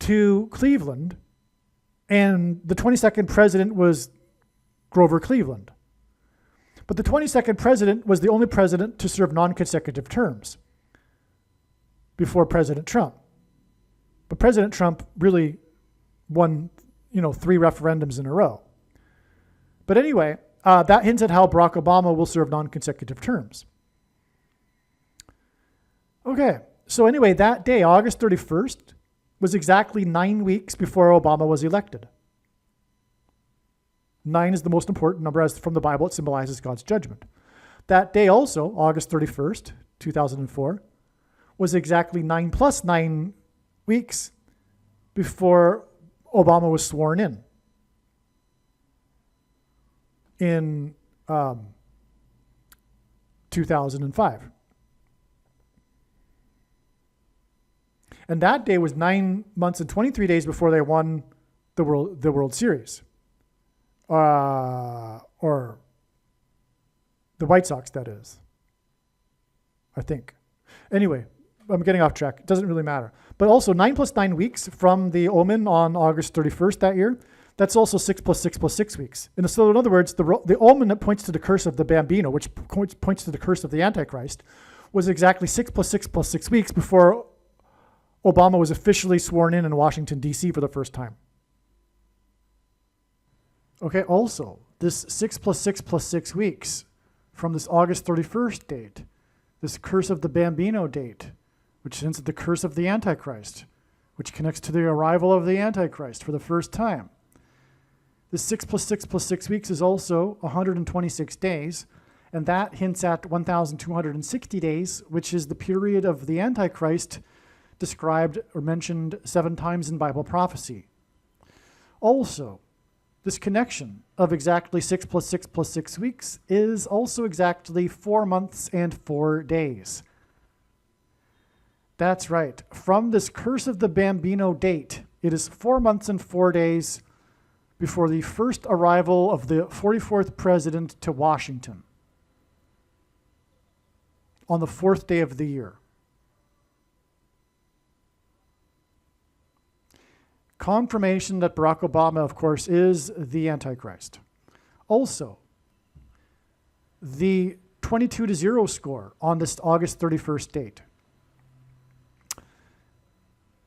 to Cleveland, and the 22nd president was Grover Cleveland. But the 22nd president was the only president to serve non-consecutive terms before President Trump. But President Trump really won, 3 referendums in a row. But anyway, that hints at how Barack Obama will serve non-consecutive terms. Okay, so anyway, that day, August 31st, was exactly 9 weeks before Obama was elected. 9 is the most important number, as from the Bible, it symbolizes God's judgment. That day also, August 31st, 2004, was exactly 9 plus 9 weeks before Obama was sworn in 2005. And that day was 9 months and 23 days before they won the World Series. Or the White Sox, that is. I think. Anyway, I'm getting off track. It doesn't really matter. But also 9 plus 9 weeks from the omen on August 31st that year, that's also 6 plus 6 plus 6 weeks. And so in other words, the omen that points to the curse of the Bambino, which points to the curse of the Antichrist, was exactly 6 plus 6 plus 6 weeks before Obama was officially sworn in Washington, D.C. for the first time. Okay, also, this 6 plus 6 plus 6 weeks from this August 31st date, this Curse of the Bambino date, which hints at the curse of the Antichrist, which connects to the arrival of the Antichrist for the first time. The 6 plus 6 plus 6 weeks is also 126 days, and that hints at 1,260 days, which is the period of the Antichrist described or mentioned 7 times in Bible prophecy. Also, this connection of exactly 6 plus 6 plus 6 weeks is also exactly 4 months and 4 days. That's right. From this Curse of the Bambino date, it is 4 months and 4 days before the first arrival of the 44th president to Washington on the 4th day of the year. Confirmation that Barack Obama, of course, is the Antichrist. Also, the 22-0 score on this August 31st date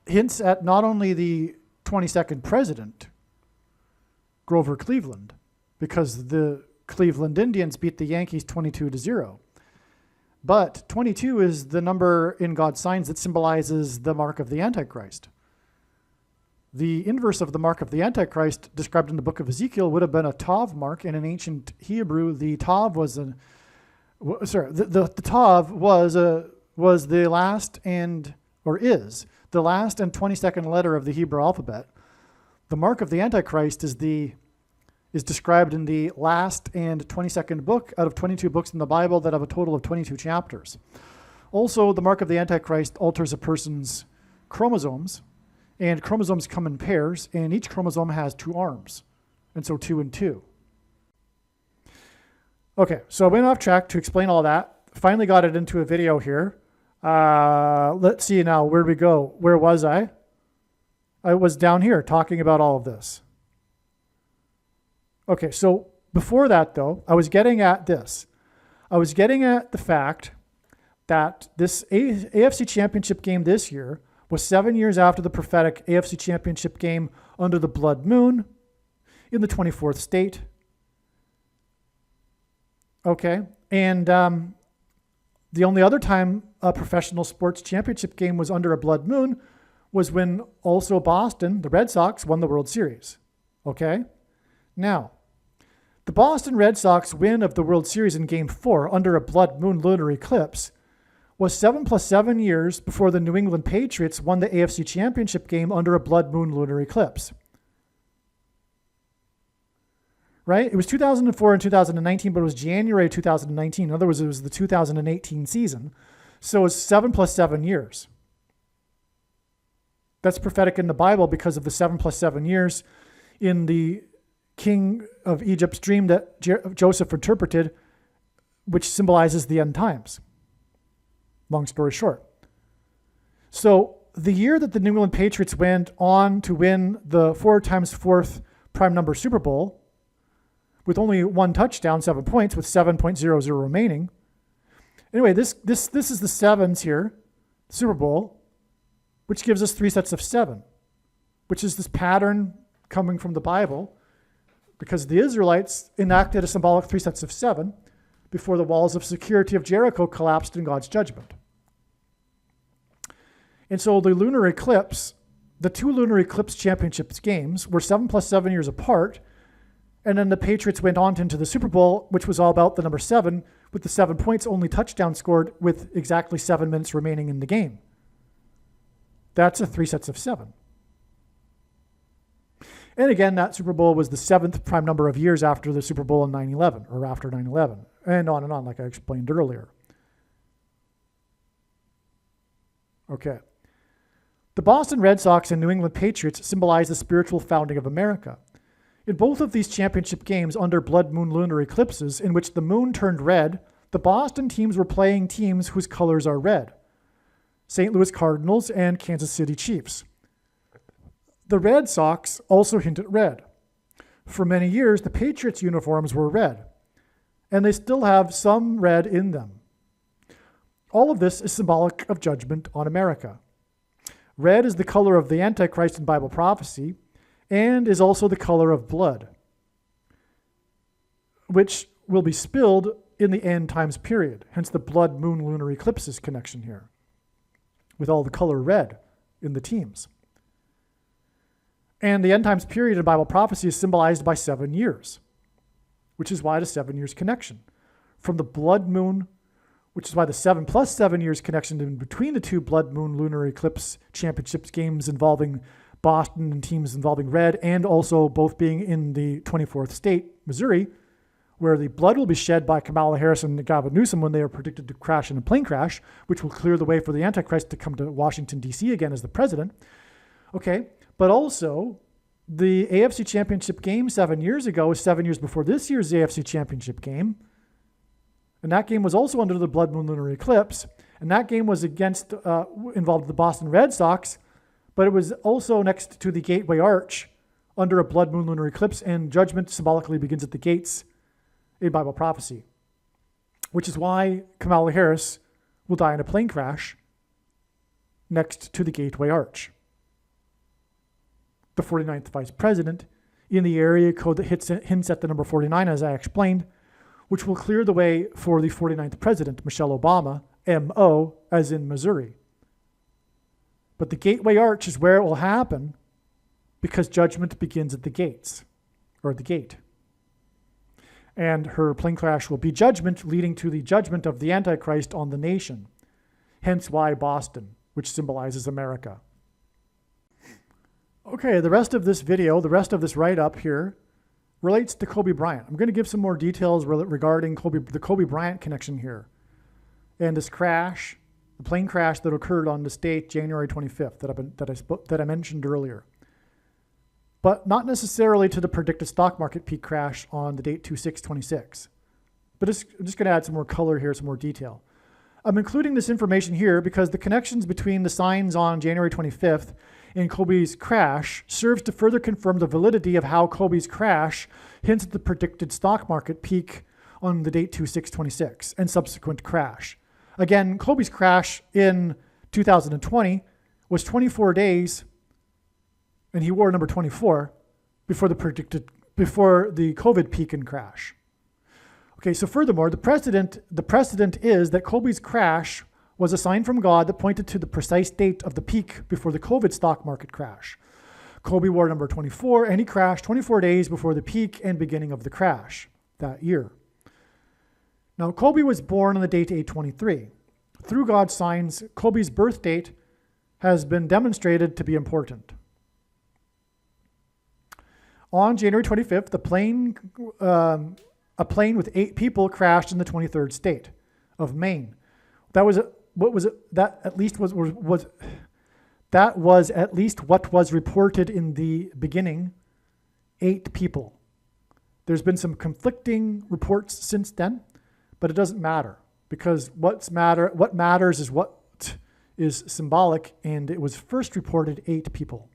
hints at not only the 22nd president, Grover Cleveland, because the Cleveland Indians beat the Yankees 22-0. But 22 is the number in God's signs that symbolizes the mark of the Antichrist. The inverse of the mark of the Antichrist described in the book of Ezekiel would have been a Tav mark, and in ancient Hebrew, the Tav was the Tav was the last and, or is, the last and 22nd letter of the Hebrew alphabet. The mark of the Antichrist is described in the last and 22nd book out of 22 books in the Bible that have a total of 22 chapters. Also, the mark of the Antichrist alters a person's chromosomes, and chromosomes come in pairs, and each chromosome has 2 arms, and so 2 and 2. Okay, so I went off track to explain all that. Finally got it into a video here. Let's see now, where'd we go? Where was I? I was down here talking about all of this. Okay, so before that, though, I was getting at this. I was getting at the fact that this AFC Championship game this year was 7 years after the prophetic AFC Championship game under the blood moon in the 24th state. Okay, and the only other time a professional sports championship game was under a blood moon was when also Boston, the Red Sox, won the World Series. Okay, now, the Boston Red Sox win of the World Series in Game 4 under a blood moon lunar eclipse was 7 plus 7 years before the New England Patriots won the AFC Championship game under a blood moon lunar eclipse. Right? It was 2004 and 2019, but it was January 2019. In other words, it was the 2018 season. So it's 7 plus 7 years. That's prophetic in the Bible because of the 7 plus 7 years in the king of Egypt's dream that Joseph interpreted, which symbolizes the end times. Long story short. So the year that the New England Patriots went on to win the 4 times 4th prime number Super Bowl with only 1 touchdown, 7 points, with 7.00 remaining. Anyway, this is the sevens here, Super Bowl, which gives us 3 sets of 7, which is this pattern coming from the Bible, because the Israelites enacted a symbolic 3 sets of 7 before the walls of security of Jericho collapsed in God's judgment. And so the lunar eclipse, the 2 lunar eclipse championships games were 7 plus 7 years apart, and then the Patriots went on into the Super Bowl, which was all about the number 7, with the 7 points, only touchdown scored with exactly 7 minutes remaining in the game. That's a 3 sets of 7. And again, that Super Bowl was the 7th prime number of years after the Super Bowl in 9/11, or after 9/11, and on, like I explained earlier. Okay. The Boston Red Sox and New England Patriots symbolize the spiritual founding of America. In both of these championship games under blood moon lunar eclipses, in which the moon turned red, the Boston teams were playing teams whose colors are red: St. Louis Cardinals and Kansas City Chiefs. The Red Sox also hint at red. For many years, the Patriots' uniforms were red, and they still have some red in them. All of this is symbolic of judgment on America. Red is the color of the Antichrist in Bible prophecy, and is also the color of blood, which will be spilled in the end times period, hence the blood moon lunar eclipses connection here, with all the color red in the teams. And the end times period in Bible prophecy is symbolized by 7 years, which is why the 7 years connection. From the blood moon, which is why the 7 plus 7 years connection in between the two blood moon lunar eclipse championships games involving Boston and teams involving red, and also both being in the 24th state, Missouri, where the blood will be shed by Kamala Harris and Gavin Newsom when they are predicted to crash in a plane crash, which will clear the way for the Antichrist to come to Washington, D.C. again as the president. Okay, but also the AFC Championship game 7 years ago was 7 years before this year's AFC Championship game. And that game was also under the blood moon lunar eclipse. And that game was involved the Boston Red Sox, but it was also next to the Gateway Arch under a blood moon lunar eclipse, and judgment symbolically begins at the gates in Bible prophecy, which is why Kamala Harris will die in a plane crash next to the Gateway Arch. The 49th vice president in the area code that hints at the number 49, as I explained, which will clear the way for the 49th president, Michelle Obama, M.O., as in Missouri. But the Gateway Arch is where it will happen because judgment begins at the gates, or the gate. And her plane crash will be judgment, leading to the judgment of the Antichrist on the nation. Hence why Boston, which symbolizes America. Okay, the rest of this video, the rest of this write-up here, relates to Kobe Bryant. I'm going to give some more details regarding the Kobe Bryant connection here. And this crash, the plane crash that occurred on this date, January 25th, that I mentioned earlier. But not necessarily to the predicted stock market peak crash on the date 2626. But I'm just going to add some more color here, some more detail. I'm including this information here because the connections between the signs on January 25th and Kobe's crash serves to further confirm the validity of how Kobe's crash hints at the predicted stock market peak on the date 2626 and subsequent crash. Again, Kobe's crash in 2020 was 24 days, and he wore number 24 before the COVID peak and crash. Okay, so furthermore, the precedent is that Kobe's crash was a sign from God that pointed to the precise date of the peak before the COVID stock market crash. Kobe wore number 24, and he crashed 24 days before the peak and beginning of the crash that year. Now, Kobe was born on the date 823. Through God's signs, Kobe's birth date has been demonstrated to be important. On January 25th, a plane with 8 people crashed in the 23rd state of Maine. That was at least what was reported in the beginning. 8 people. There's been some conflicting reports since then, but it doesn't matter because what matters is what is symbolic, and it was first reported 8 people.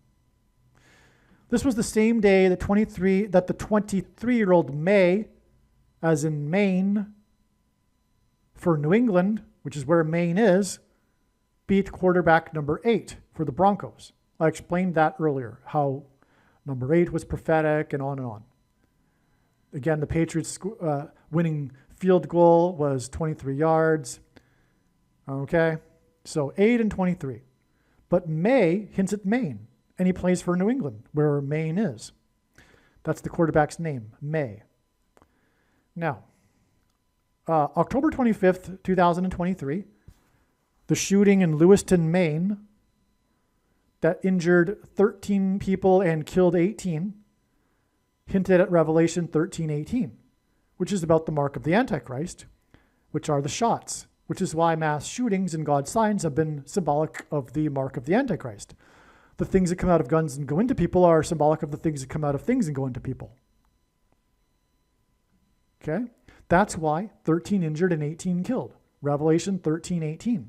This was the same day that the 23-year-old May, as in Maine, for New England, which is where Maine is, beat quarterback number 8 for the Broncos. I explained that earlier, how number 8 was prophetic and on and on. Again, the Patriots' winning field goal was 23 yards. Okay, so 8 and 23. But May hints at Maine, and he plays for New England, where Maine is. That's the quarterback's name, May. Now, October 25th, 2023, the shooting in Lewiston, Maine, that injured 13 people and killed 18, hinted at Revelation 13:18, which is about the mark of the Antichrist, which are the shots, which is why mass shootings and God's signs have been symbolic of the mark of the Antichrist. The things that come out of guns and go into people are symbolic of the things that come out of things and go into people. Okay? That's why 13 injured and 18 killed. Revelation 13:18.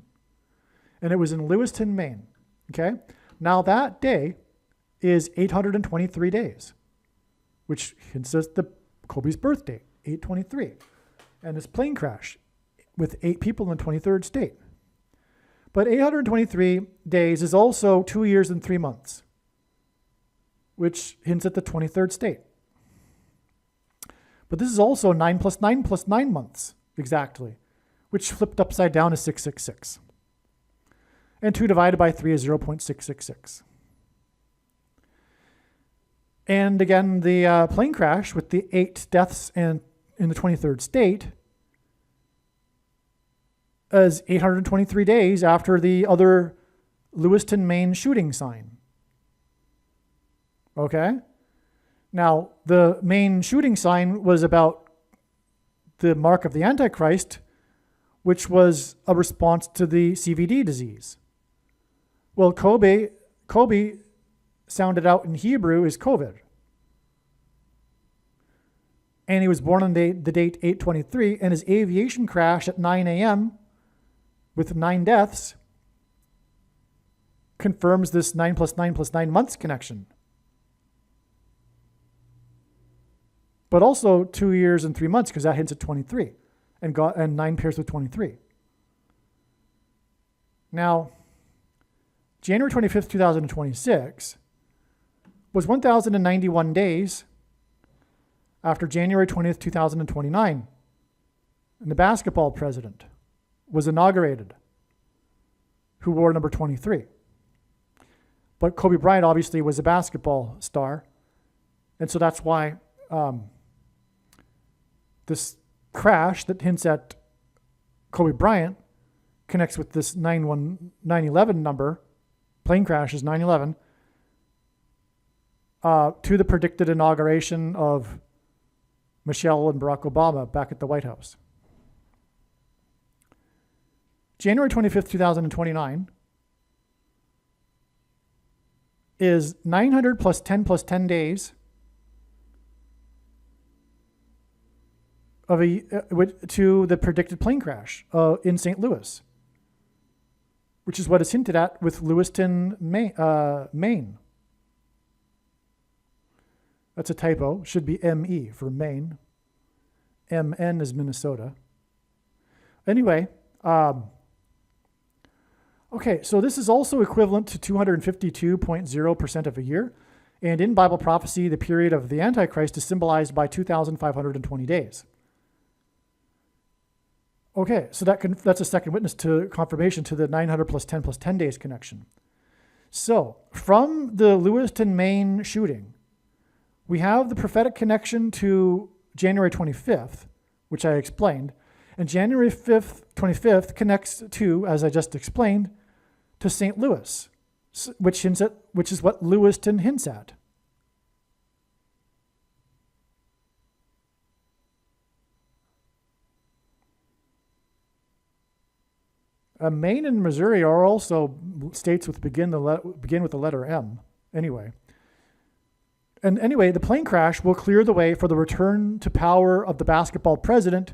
And it was in Lewiston, Maine. Okay? Now that day is 823 days, which hints at Kobe's birthday, 823. And this plane crash with 8 people in the 23rd state. But 823 days is also 2 years and 3 months, which hints at the 23rd state. But this is also 9 plus 9 plus 9 months, exactly, which flipped upside down is 666. And 2 divided by 3 is 0.666. And again, the plane crash with the 8 deaths and in the 23rd state is 823 days after the other Lewiston, Maine shooting sign. Okay? Now, the Maine shooting sign was about the mark of the Antichrist, which was a response to the CVD disease. Well, Kobe sounded out in Hebrew is COVID. And he was born on the date 8/23, and his aviation crash at 9 a.m. with 9 deaths confirms this 9 plus 9 plus 9 months connection. But also 2 years and 3 months, because that hits at 23, and 9 pairs with 23. Now, January 25th, 2026 was 1,091 days after January 20th, 2029, and the basketball president was inaugurated, who wore number 23. But Kobe Bryant obviously was a basketball star, and so that's why this crash that hints at Kobe Bryant connects with this 911 number, plane crash is 911, to the predicted inauguration of Michelle and Barack Obama back at the White House. January 25th, 2029 is 900 plus 10 days of to the predicted plane crash in St. Louis, which is what is hinted at with Lewiston, Maine. That's a typo. Should be ME for Maine. MN is Minnesota. Anyway, okay, so this is also equivalent to 252.0% of a year. And in Bible prophecy, the period of the Antichrist is symbolized by 2,520 days. Okay, so that's a second witness to confirmation to the 900 plus 10 days connection. So from the Lewiston, Maine shooting, we have the prophetic connection to January 25th, which I explained, and January 25th connects to, as I just explained, to St. Louis, which is what Lewiston hints at. Maine and Missouri are also states with begin with the letter M. Anyway, the plane crash will clear the way for the return to power of the basketball president.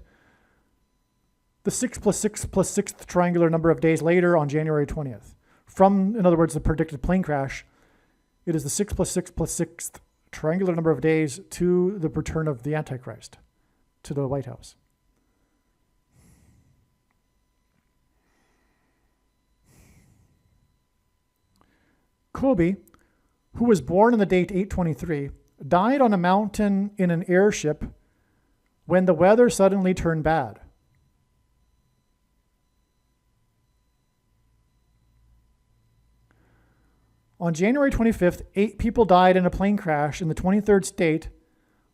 The 6 plus 6 plus 6th triangular number of days later on January 20th. From, in other words, the predicted plane crash, it is the 6 plus 6 plus 6th triangular number of days to the return of the Antichrist to the White House. Kobe, who was born on the date 8/23, died on a mountain in an airship when the weather suddenly turned bad. On January 25th, 8 people died in a plane crash in the 23rd state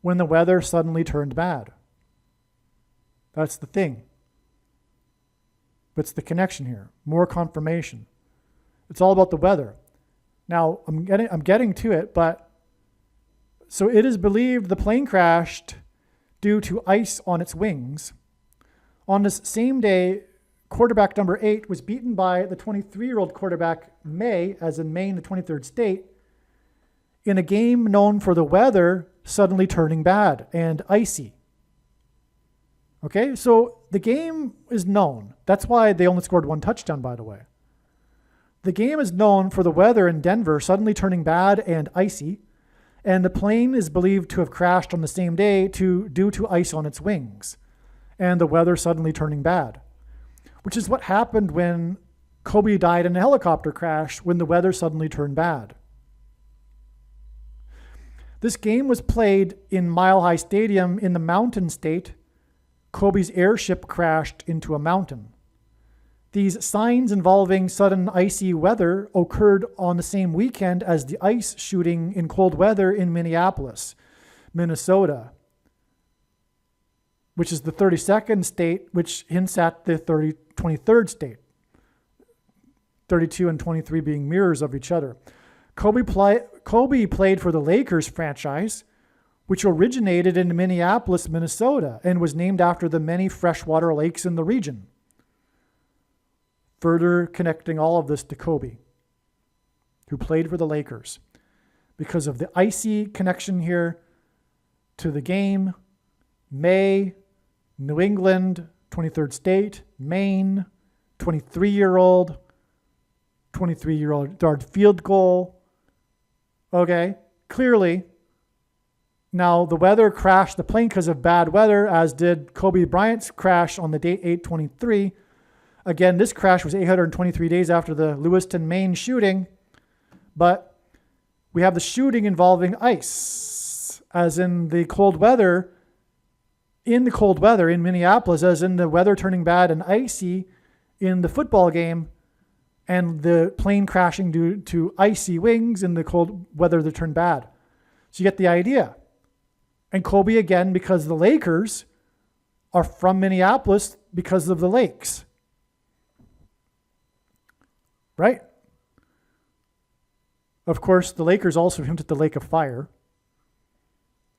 when the weather suddenly turned bad. That's the thing. That's the connection here. More confirmation. It's all about the weather. Now, I'm getting to it, but so it is believed the plane crashed due to ice on its wings. On this same day, quarterback number 8 was beaten by the 23-year-old quarterback May, as in Maine, the 23rd state, in a game known for the weather suddenly turning bad and icy. Okay, so the game is known. That's why they only scored 1 touchdown, by the way. The game is known for the weather in Denver suddenly turning bad and icy, and the plane is believed to have crashed on the same day due to ice on its wings and the weather suddenly turning bad, which is what happened when Kobe died in a helicopter crash when the weather suddenly turned bad. This game was played in Mile High Stadium in the Mountain State. Kobe's airship crashed into a mountain. These signs involving sudden icy weather occurred on the same weekend as the ice shooting in cold weather in Minneapolis, Minnesota, which is the 32nd state, which hints at the 23rd state. 32 and 23 being mirrors of each other. Kobe played for the Lakers franchise, which originated in Minneapolis, Minnesota, and was named after the many freshwater lakes in the region. Further connecting all of this to Kobe, who played for the Lakers. Because of the icy connection here to the game, May, New England, 23rd state, Maine, 23-year-old yard field goal. Okay, clearly. Now, the weather crashed the plane because of bad weather, as did Kobe Bryant's crash on the date 8/23. Again, this crash was 823 days after the Lewiston, Maine shooting. But we have the shooting involving ice, as in the cold weather, in Minneapolis, as in the weather turning bad and icy in the football game, and the plane crashing due to icy wings in the cold weather that turned bad. So you get the idea. And Kobe, again, because the Lakers are from Minneapolis because of the lakes. Right? Of course, the Lakers also hint at the Lake of Fire,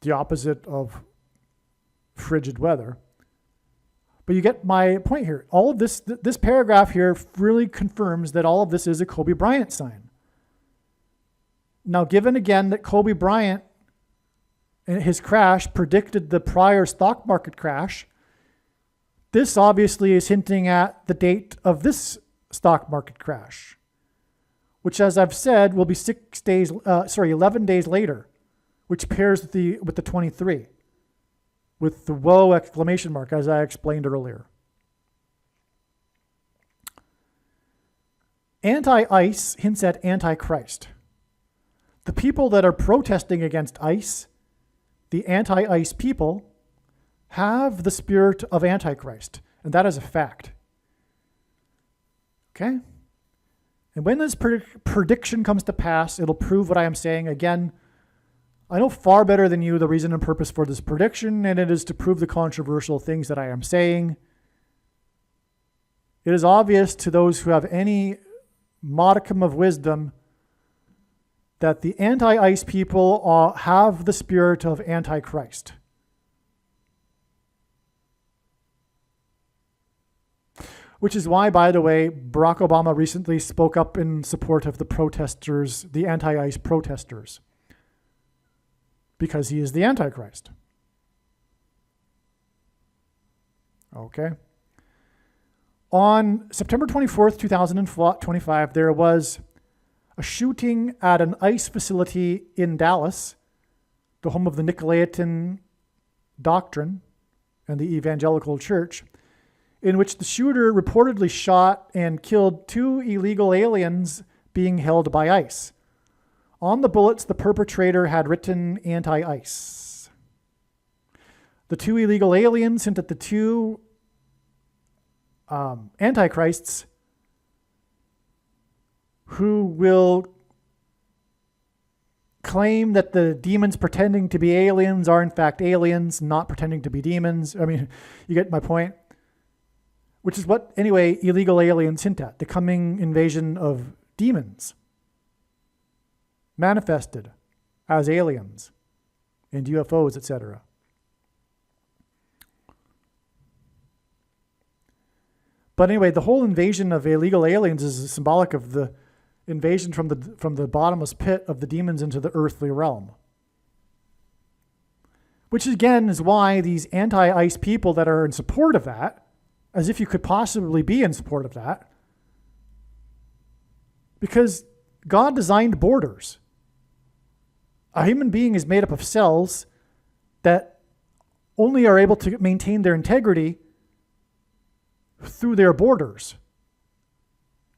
the opposite of frigid weather. But you get my point here. All of this paragraph here really confirms that all of this is a Kobe Bryant sign. Now, given again that Kobe Bryant and his crash predicted the prior stock market crash, this obviously is hinting at the date of this stock market crash, which, as I've said, will be 11 days later, which pairs with the 23, with the whoa exclamation mark, as I explained earlier. Anti-ice hints at anti-Christ. The people that are protesting against ice, the anti-ice people, have the spirit of Antichrist, and that is a fact. Okay? And when this prediction comes to pass, it'll prove what I am saying. Again, I know far better than you the reason and purpose for this prediction, and it is to prove the controversial things that I am saying. It is obvious to those who have any modicum of wisdom that the anti-ice people have the spirit of Antichrist. Which is why, by the way, Barack Obama recently spoke up in support of the protesters, the anti-ice protesters, because he is the Antichrist. Okay. On September 24th, 2025, there was a shooting at an ice facility in Dallas, the home of the Nicolaitan doctrine and the evangelical church, in which the shooter reportedly shot and killed 2 illegal aliens being held by ICE. On the bullets, the perpetrator had written anti-ICE. The 2 illegal aliens hint at the 2 antichrists who will claim that the demons pretending to be aliens are in fact aliens, not pretending to be demons. I mean, you get my point. Which is what, anyway, illegal aliens hint at, the coming invasion of demons manifested as aliens and UFOs, etc. But anyway, the whole invasion of illegal aliens is symbolic of the invasion from the bottomless pit of the demons into the earthly realm. Which again is why these anti-ICE people that are in support of that, as if you could possibly be in support of that, because God designed borders. A human being is made up of cells that only are able to maintain their integrity through their borders.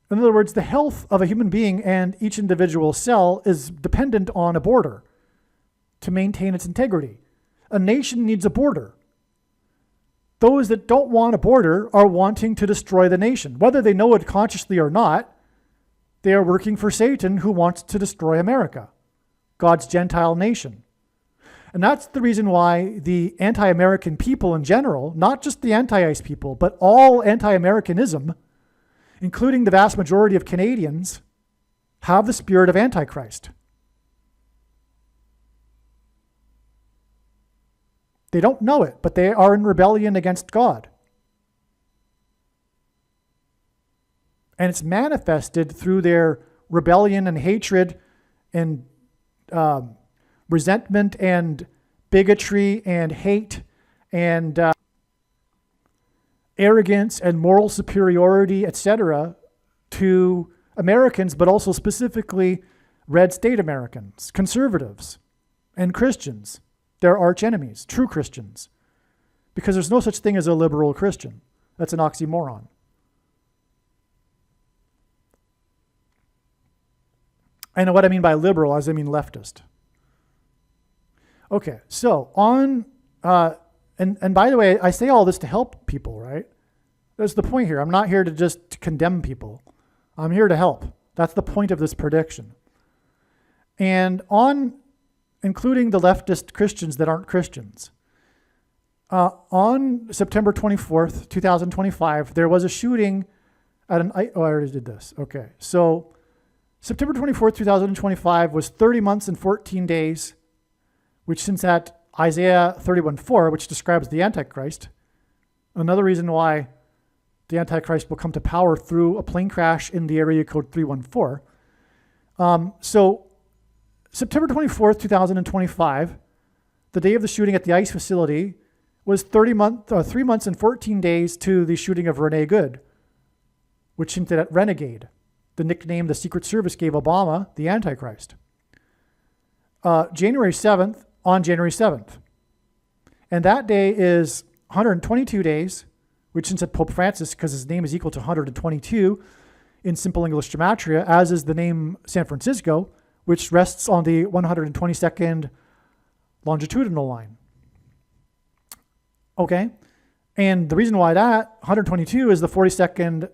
In other words, the health of a human being and each individual cell is dependent on a border to maintain its integrity. A nation needs a border. those that don't want a border are wanting to destroy the nation. Whether they know it consciously or not, they are working for Satan, who wants to destroy America, God's Gentile nation. And that's the reason why the anti-American people in general, not just the anti-ICE people, but all anti-Americanism, including the vast majority of Canadians, have the spirit of Antichrist. They don't know it, but they are in rebellion against God. And it's manifested through their rebellion and hatred and resentment and bigotry and hate and arrogance and moral superiority, etc., to Americans, but also specifically red state Americans, conservatives, and Christians. They're arch enemies, true Christians, because there's no such thing as a liberal Christian. That's an oxymoron. And what I mean by liberal is I mean leftist. Okay, so on, and by the way, I say all this to help people, right? That's the point here. I'm not here to just condemn people. I'm here to help. That's the point of this prediction. And on, including the leftist Christians that aren't Christians, on September 24th, 2025, there was a shooting at an, I already did this. Okay, so September 24th, 2025 was 30 months and 14 days, which since at Isaiah 31:4, which describes the Antichrist, another reason why the Antichrist will come to power through a plane crash in the area code 314. So September 24th, 2025, the day of the shooting at the ICE facility, was 3 months and 14 days to the shooting of Rene Good, which hinted at renegade, the nickname the Secret Service gave Obama, the Antichrist. January 7th, on January 7th. And that day is 122 days, which hints at Pope Francis, because his name is equal to 122 in simple English gematria, as is the name San Francisco, which rests on the 122nd longitudinal line. Okay? And the reason why that 122 is the 42nd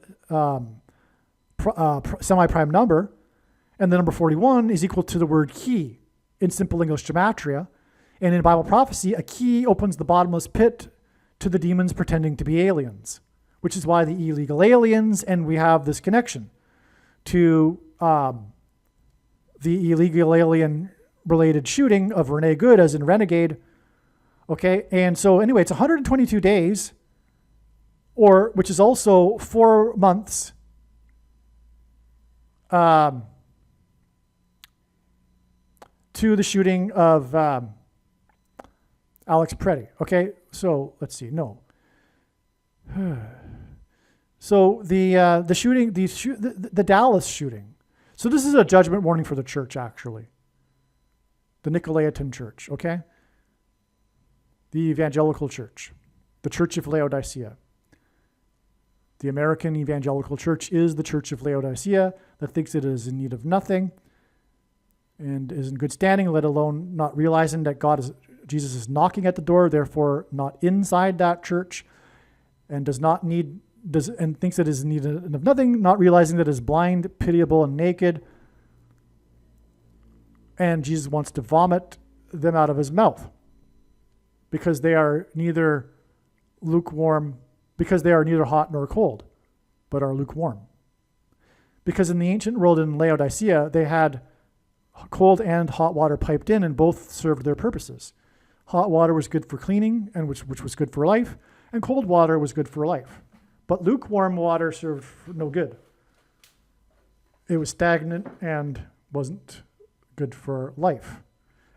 semi-prime number, and the number 41 is equal to the word key in simple English gematria. And in Bible prophecy, a key opens the bottomless pit to the demons pretending to be aliens, which is why the illegal aliens, and we have this connection to the illegal alien related shooting of Rene Good, as in renegade. Okay, and so anyway, it's 122 days, or which is also 4 months to the shooting of Alex Preddy. Okay, so let's see. No. So the shooting, the Dallas shooting. So this is a judgment warning for the church, actually. The Nicolaitan Church. Okay, the evangelical church, the Church of Laodicea. The American evangelical church is the Church of Laodicea that thinks it is in need of nothing and is in good standing, let alone not realizing that Jesus is knocking at the door, therefore not inside that church, and thinks that it is in need of nothing, not realizing that it is blind, pitiable, and naked, and Jesus wants to vomit them out of his mouth because they are neither lukewarm, because they are neither hot nor cold, but are lukewarm. Because in the ancient world in Laodicea, they had cold and hot water piped in, and both served their purposes. Hot water was good for cleaning, and which was good for life, and cold water was good for life. But lukewarm water served no good. It was stagnant and wasn't good for life.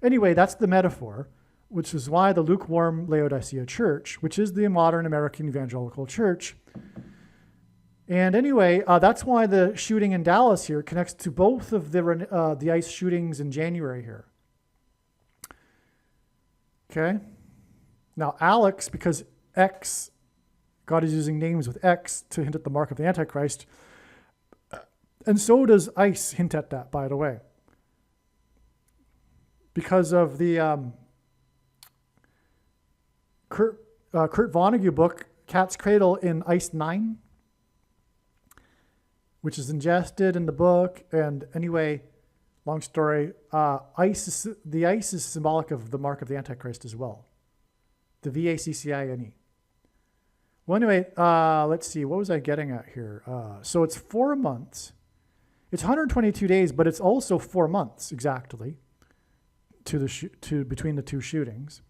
Anyway, that's the metaphor, which is why the lukewarm Laodicea church, which is the modern American evangelical church. And anyway, that's why the shooting in Dallas here connects to both of the ICE shootings in January here. Okay? Now, Alex, because X, God is using names with X to hint at the mark of the Antichrist, and so does ICE hint at that, by the way. Because of the Kurt Vonnegut book, Cat's Cradle in Ice 9, which is ingested in the book. And anyway, long story, the ice is symbolic of the mark of the Antichrist as well. The VACCINE. Well, anyway, let's see. What was I getting at here? So it's 4 months. It's 122 days, but it's also 4 months exactly between the two shootings.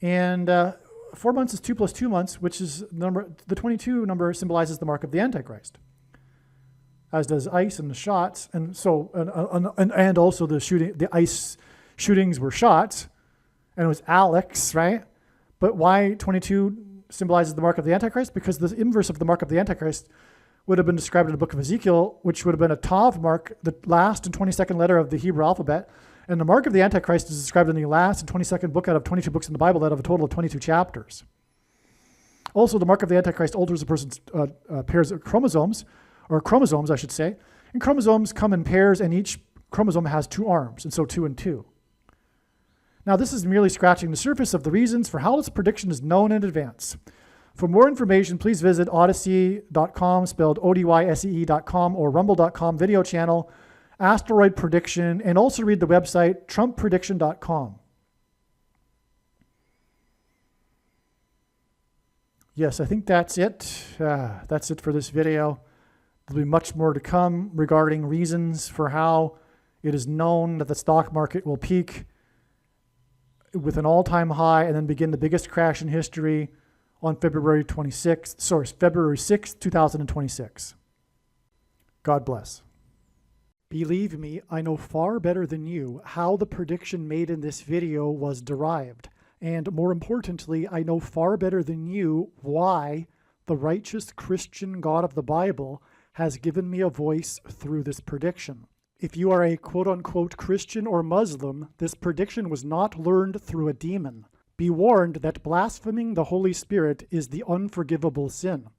And 4 months is 2 plus 2 months, which is the 22 number symbolizes the mark of the Antichrist, as does ice and the shots. And so, and also the ice shootings were shots, and it was Alex, right? But why 22 symbolizes the mark of the Antichrist? Because the inverse of the mark of the Antichrist would have been described in the book of Ezekiel, which would have been a Tav mark, the last and 22nd letter of the Hebrew alphabet. And the mark of the Antichrist is described in the last and 22nd book out of 22 books in the Bible out of a total of 22 chapters. Also, the mark of the Antichrist alters a person's pairs of chromosomes, or chromosomes, I should say. And chromosomes come in pairs, and each chromosome has 2 arms, and so 2 and 2. Now, this is merely scratching the surface of the reasons for how this prediction is known in advance. For more information, please visit odyssey.com, spelled ODYSEE.com, or rumble.com video channel, Asteroid Prediction, and also read the website trumpprediction.com. Yes, I think that's it. That's it for this video. There'll be much more to come regarding reasons for how it is known that the stock market will peak with an all-time high and then begin the biggest crash in history on February 6th, 2026. God bless. Believe me, I know far better than you how the prediction made in this video was derived. And more importantly, I know far better than you why the righteous Christian God of the Bible has given me a voice through this prediction. If you are a quote-unquote Christian or Muslim, this prediction was not learned through a demon. Be warned that blaspheming the Holy Spirit is the unforgivable sin.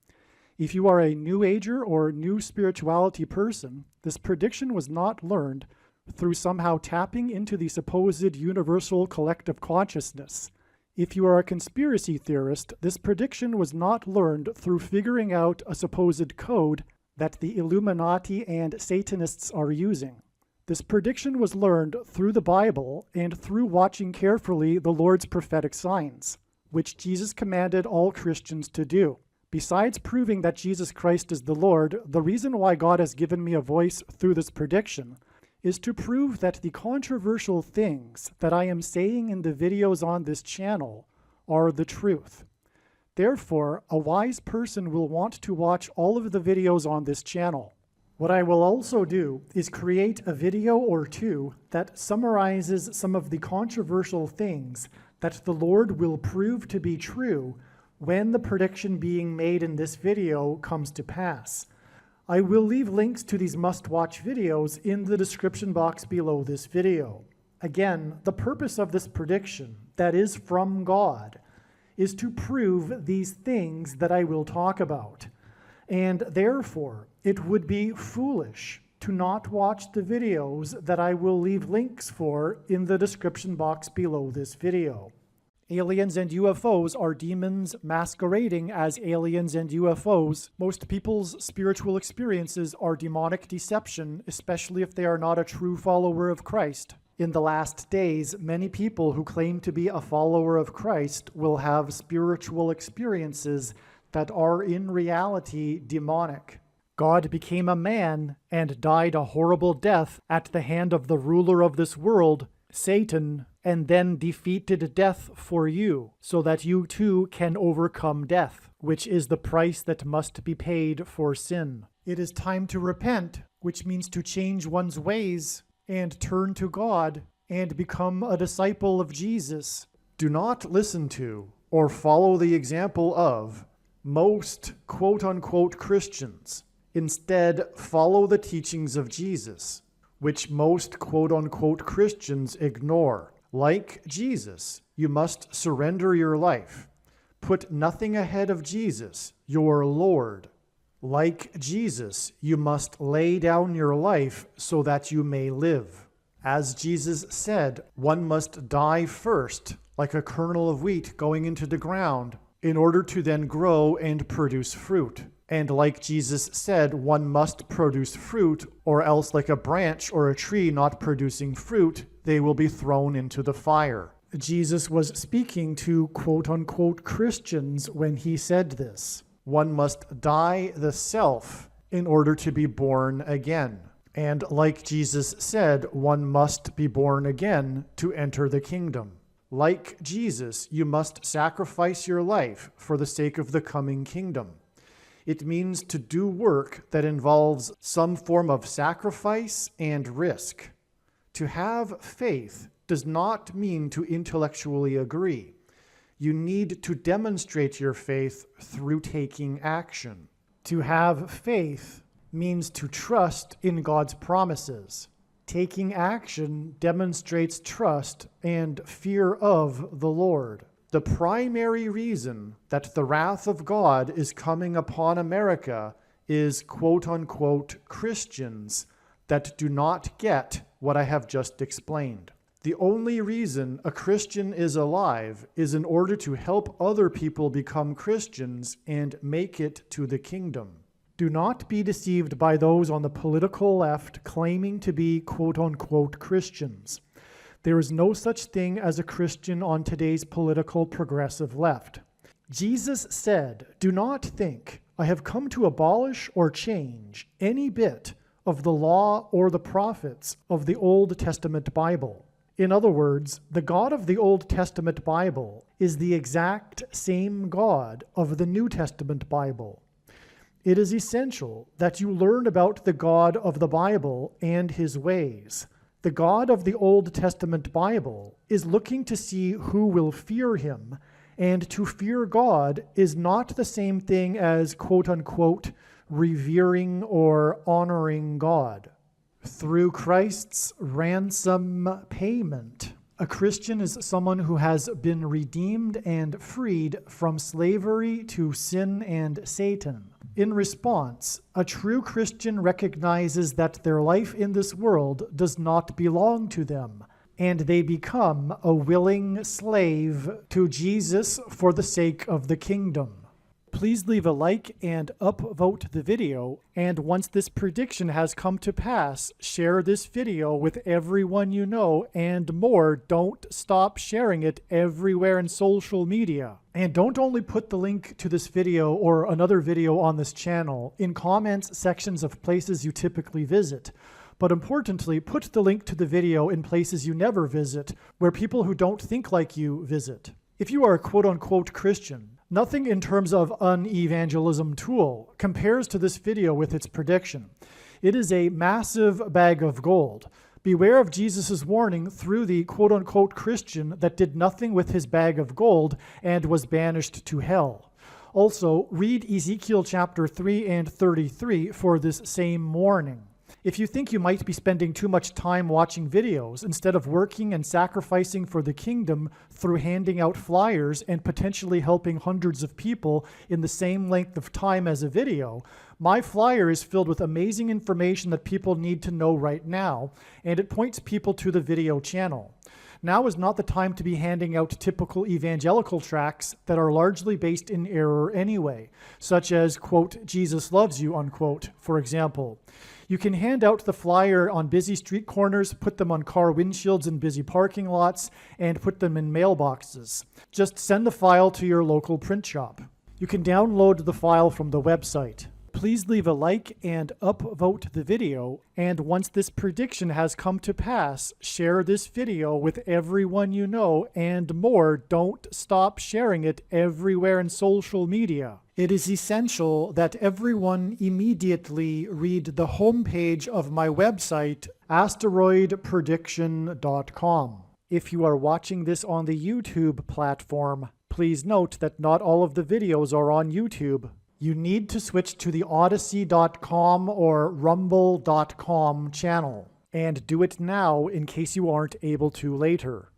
If you are a New Ager or New Spirituality person, this prediction was not learned through somehow tapping into the supposed universal collective consciousness. If you are a conspiracy theorist, this prediction was not learned through figuring out a supposed code that the Illuminati and Satanists are using. This prediction was learned through the Bible and through watching carefully the Lord's prophetic signs, which Jesus commanded all Christians to do. Besides proving that Jesus Christ is the Lord, the reason why God has given me a voice through this prediction is to prove that the controversial things that I am saying in the videos on this channel are the truth. Therefore, a wise person will want to watch all of the videos on this channel. What I will also do is create a video or two that summarizes some of the controversial things that the Lord will prove to be true when the prediction being made in this video comes to pass. I will leave links to these must-watch videos in the description box below this video. Again, the purpose of this prediction, that is from God, is to prove these things that I will talk about. And therefore, it would be foolish to not watch the videos that I will leave links for in the description box below this video. Aliens and UFOs are demons masquerading as aliens and UFOs. Most people's spiritual experiences are demonic deception, especially if they are not a true follower of Christ. In the last days, many people who claim to be a follower of Christ will have spiritual experiences that are in reality demonic. God became a man and died a horrible death at the hand of the ruler of this world, Satan, and then defeated death for you, so that you too can overcome death, which is the price that must be paid for sin. It is time to repent, which means to change one's ways and turn to God and become a disciple of Jesus. Do not listen to or follow the example of most quote-unquote Christians. Instead, follow the teachings of Jesus, which most quote-unquote Christians ignore. Like Jesus, you must surrender your life. Put nothing ahead of Jesus, your Lord. Like Jesus, you must lay down your life so that you may live. As Jesus said, one must die first, like a kernel of wheat going into the ground, in order to then grow and produce fruit. And like Jesus said, one must produce fruit, or else like a branch or a tree not producing fruit, they will be thrown into the fire. Jesus was speaking to quote-unquote Christians when he said this. One must die the self in order to be born again. And like Jesus said, one must be born again to enter the kingdom. Like Jesus, you must sacrifice your life for the sake of the coming kingdom. It means to do work that involves some form of sacrifice and risk. To have faith does not mean to intellectually agree. You need to demonstrate your faith through taking action. To have faith means to trust in God's promises. Taking action demonstrates trust and fear of the Lord. The primary reason that the wrath of God is coming upon America is quote-unquote Christians that do not get what I have just explained. The only reason a Christian is alive is in order to help other people become Christians and make it to the kingdom. Do not be deceived by those on the political left claiming to be quote-unquote Christians. There is no such thing as a Christian on today's political progressive left. Jesus said, "Do not think I have come to abolish or change any bit of the law or the prophets of the Old Testament Bible." In other words, the God of the Old Testament Bible is the exact same God of the New Testament Bible. It is essential that you learn about the God of the Bible and his ways. The God of the Old Testament Bible is looking to see who will fear him, and to fear God is not the same thing as quote-unquote revering or honoring God. Through Christ's ransom payment, a Christian is someone who has been redeemed and freed from slavery to sin and Satan. In response, a true Christian recognizes that their life in this world does not belong to them, and they become a willing slave to Jesus for the sake of the kingdom. Please leave a like and upvote the video, and once this prediction has come to pass, share this video with everyone you know, and more, don't stop sharing it everywhere in social media. And don't only put the link to this video or another video on this channel in comments sections of places you typically visit, but importantly, put the link to the video in places you never visit, where people who don't think like you visit. If you are a quote-unquote Christian, nothing in terms of an evangelism tool compares to this video with its prediction. It is a massive bag of gold. Beware of Jesus' warning through the quote-unquote Christian that did nothing with his bag of gold and was banished to hell. Also, read Ezekiel chapter 3 and 33 for this same warning. If you think you might be spending too much time watching videos instead of working and sacrificing for the kingdom through handing out flyers and potentially helping hundreds of people in the same length of time as a video, my flyer is filled with amazing information that people need to know right now, and it points people to the video channel. Now is not the time to be handing out typical evangelical tracts that are largely based in error anyway, such as, quote, Jesus loves you, unquote, for example. You can hand out the flyer on busy street corners, put them on car windshields in busy parking lots, and put them in mailboxes. Just send the file to your local print shop. You can download the file from the website. Please leave a like and upvote the video, and once this prediction has come to pass, share this video with everyone you know, and more, don't stop sharing it everywhere in social media. It is essential that everyone immediately read the homepage of my website, asteroidprediction.com. If you are watching this on the YouTube platform, please note that not all of the videos are on YouTube. You need to switch to the Odyssey.com or Rumble.com channel, and do it now in case you aren't able to later.